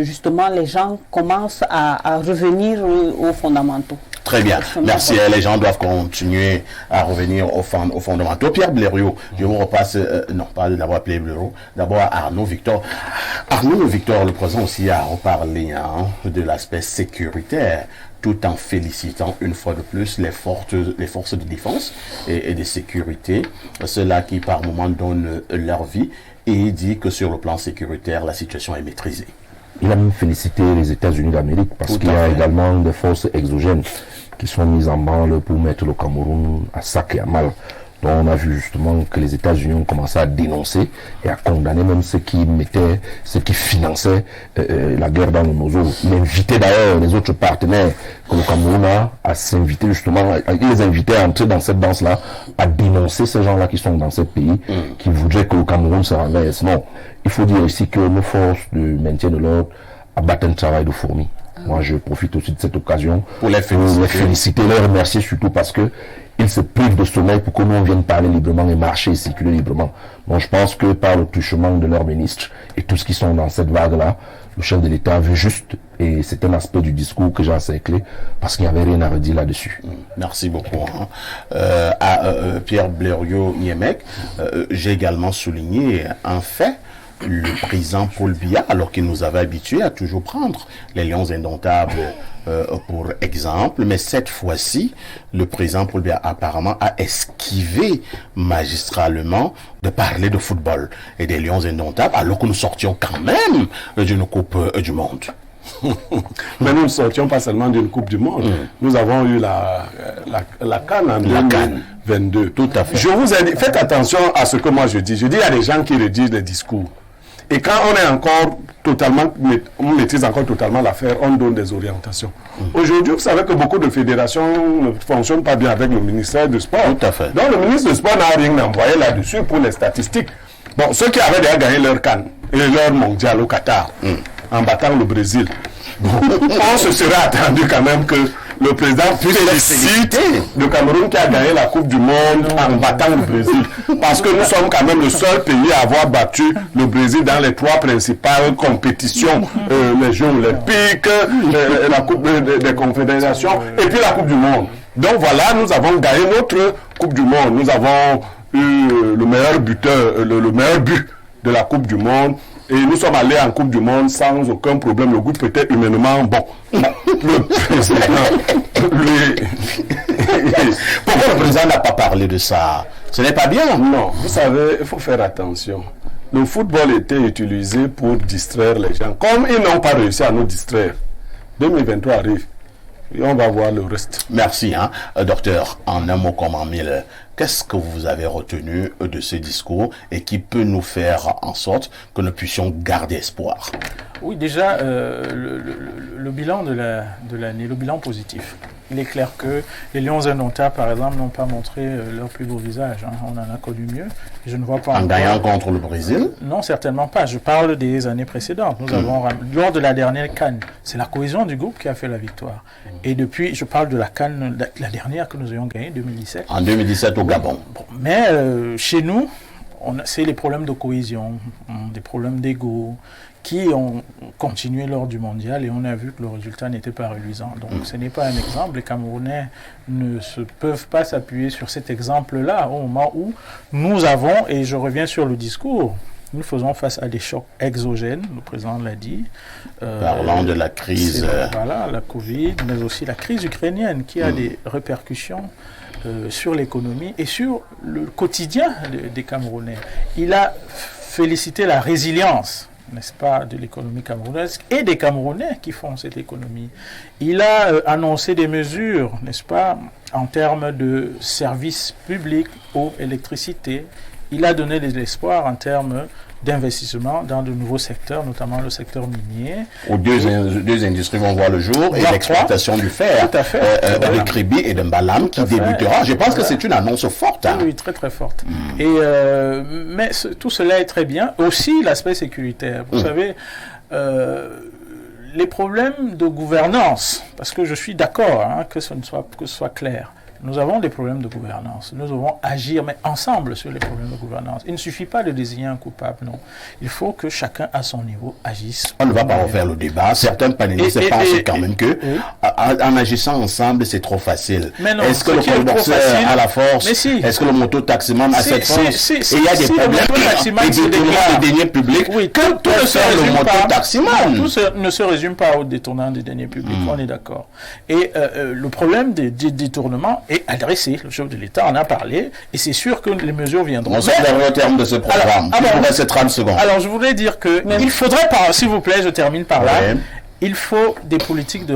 justement les gens commencent à revenir aux fondamentaux. Très bien, merci. Les gens doivent continuer à revenir aux fondamentaux. Pierre Blériot, je vous repasse, non pas d'avoir appelé Blériot, d'abord Arnaud Victor. Arnaud Victor, le président aussi a reparlé de l'aspect sécuritaire, tout en félicitant une fois de plus les forces de défense et de sécurité, ceux-là qui par moments donnent leur vie, et il dit que sur le plan sécuritaire, la situation est maîtrisée. Il a même félicité les États-Unis d'Amérique parce qu'il y a également des forces exogènes qui sont mises en branle pour mettre le Cameroun à sac et à mal. Donc on a vu justement que les États-Unis ont commencé à dénoncer et à condamner même ceux qui finançaient la guerre dans le Nozo. Il invitait d'ailleurs les autres partenaires que le Cameroun a à s'inviter justement, il les invitait à entrer dans cette danse-là, à dénoncer ces gens-là qui sont dans ces pays, qui voudraient que le Cameroun se renverse. Non, il faut dire ici que nos forces de maintien de l'ordre abattent un travail de fourmi. Moi, je profite aussi de cette occasion pour les féliciter, les remercier surtout parce que ils se privent de sommeil pour que nous on vienne parler librement et marcher et circuler librement. Donc je pense que par le touchement de leurs ministres et tous qui sont dans cette vague-là, le chef de l'État veut juste, et c'est un aspect du discours que j'ai encerclé, parce qu'il n'y avait rien à redire là-dessus. Merci beaucoup. Pierre Blériot-Niemek, j'ai également souligné un fait. Le président Paul Biya, alors qu'il nous avait habitués à toujours prendre les Lions indomptables pour exemple, mais cette fois-ci, le président Paul Biya apparemment a esquivé magistralement de parler de football et des Lions indomptables, alors que nous sortions quand même d'une Coupe du Monde. Mais nous ne sortions pas seulement d'une Coupe du Monde. Nous avons eu la CAN en 2022. Tout à fait. Je vous ai dit, faites attention à ce que moi je dis. Je dis, il y a des gens qui rédigent des discours. Et quand on est encore totalement, on maîtrise encore totalement l'affaire, on donne des orientations. Aujourd'hui, vous savez que beaucoup de fédérations ne fonctionnent pas bien avec le ministère du Sport. Tout à fait. Donc le ministre du Sport n'a rien envoyé là-dessus pour les statistiques. Bon, ceux qui avaient déjà gagné leur CAN et leur mondial au Qatar, en battant le Brésil, on se serait attendu quand même que le président félicite le Cameroun qui a gagné la Coupe du Monde en battant le Brésil. Parce que nous sommes quand même le seul pays à avoir battu le Brésil dans les 3 principales compétitions, les Jeux olympiques, la Coupe des confédérations et puis la Coupe du Monde. Donc voilà, nous avons gagné notre Coupe du Monde. Nous avons eu le meilleur buteur, le meilleur but de la Coupe du Monde. Et nous sommes allés en Coupe du Monde sans aucun problème. Le groupe était humainement bon. Le président, pourquoi le président n'a pas parlé de ça? Ce n'est pas bien. Non, vous savez, il faut faire attention. Le football était utilisé pour distraire les gens. Comme ils n'ont pas réussi à nous distraire, 2023 arrive. Et on va voir le reste. Merci, docteur. En un mot comme en mille, qu'est-ce que vous avez retenu de ce discours et qui peut nous faire en sorte que nous puissions garder espoir? Oui, déjà, le bilan de l'année, le bilan positif. Il est clair que les Lions indomptables, par exemple, n'ont pas montré leur plus beau visage. On en a connu mieux. Je ne vois pas en gagnant contre le Brésil? Non, certainement pas. Je parle des années précédentes. Nous avons, lors de la dernière CAN, c'est la cohésion du groupe qui a fait la victoire. Et depuis, je parle de la CAN, la dernière que nous ayons gagnée, 2017. En 2017 au Gabon. Bon, mais chez nous, c'est les problèmes de cohésion, des problèmes d'ego, qui ont continué lors du mondial et on a vu que le résultat n'était pas reluisant. Donc ce n'est pas un exemple. Les Camerounais ne peuvent pas s'appuyer sur cet exemple-là au moment où nous avons, et je reviens sur le discours, nous faisons face à des chocs exogènes, le président l'a dit. Parlant de la crise. Voilà, la Covid, mais aussi la crise ukrainienne qui a des répercussions sur l'économie et sur le quotidien des Camerounais. Il a félicité la résilience, n'est-ce pas, de l'économie camerounaise et des Camerounais qui font cette économie. Il a annoncé des mesures, n'est-ce pas, en termes de services publics, eau, électricité. Il a donné de l'espoir en termes d'investissement dans de nouveaux secteurs, notamment le secteur minier. Où deux industries vont voir le jour et l'exploitation du fer. Tout à fait. De Kribi et de Mbalam qui débutera. Je pense que c'est une annonce forte. Oui, très très forte. Et, mais tout cela est très bien. Aussi l'aspect sécuritaire. Vous savez, les problèmes de gouvernance, parce que je suis d'accord que ce soit clair. Nous avons des problèmes de gouvernance. Nous devons agir, mais ensemble, sur les problèmes de gouvernance. Il ne suffit pas de désigner un coupable, non. Il faut que chacun, à son niveau, agisse. On ne va pas refaire le débat. Certains panélistes pensent quand même que, en agissant ensemble, c'est trop facile. Est-ce que le conducteur a la force? Est-ce que le mototaximan a cette force? Et il y a des problèmes de deniers publics. Oui, que tout ne se résume pas. Tout ne se résume pas au détournant des deniers publics. On est d'accord. Et le problème des détournements est adressé. Le chef de l'État en a parlé et c'est sûr que les mesures viendront. On sait le terme de ce programme. Alors, c'est 30 secondes. Alors, je voulais dire que il faudrait, s'il vous plaît, je termine par là, il faut des politiques de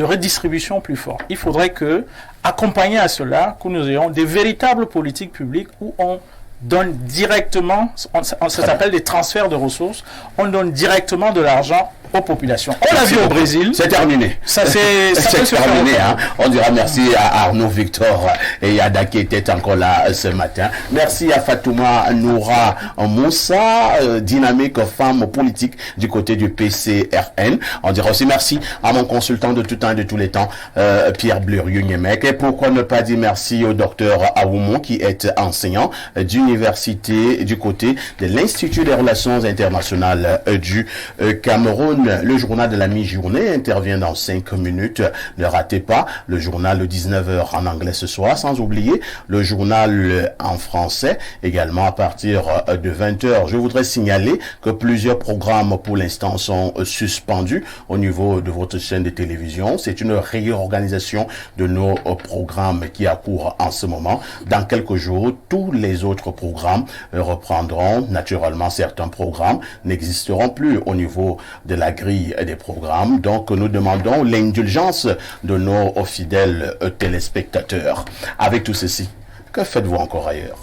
redistribution plus fortes. Il faudrait que, accompagné à cela, que nous ayons des véritables politiques publiques où on donne directement, ça s'appelle des transferts de ressources, on donne directement de l'argent aux populations. On l'a vu au Brésil. C'est terminé. Ça peut se terminé. faire. Hein. On dira merci à Arnaud Victor et à qui était encore là ce matin. Merci à Fatouma Noura Moussa, dynamique femme politique du côté du PCRN. On dira aussi merci à mon consultant de tout temps et de tous les temps, Pierre Blurieux-Niemek. Et pourquoi ne pas dire merci au docteur Aoumon qui est enseignant d'université du côté de l'Institut des Relations internationales du Cameroun. Le journal de la mi-journée intervient dans 5 minutes. Ne ratez pas le journal de 19h en anglais ce soir, sans oublier le journal en français également à partir de 20h. Je voudrais signaler que plusieurs programmes pour l'instant sont suspendus au niveau de votre chaîne de télévision. C'est une réorganisation de nos programmes qui a cours en ce moment. Dans quelques jours, tous les autres programmes reprendront. Naturellement, certains programmes n'existeront plus au niveau de la grille des programmes. Donc, nous demandons l'indulgence de nos fidèles téléspectateurs. Avec tout ceci, que faites-vous encore ailleurs?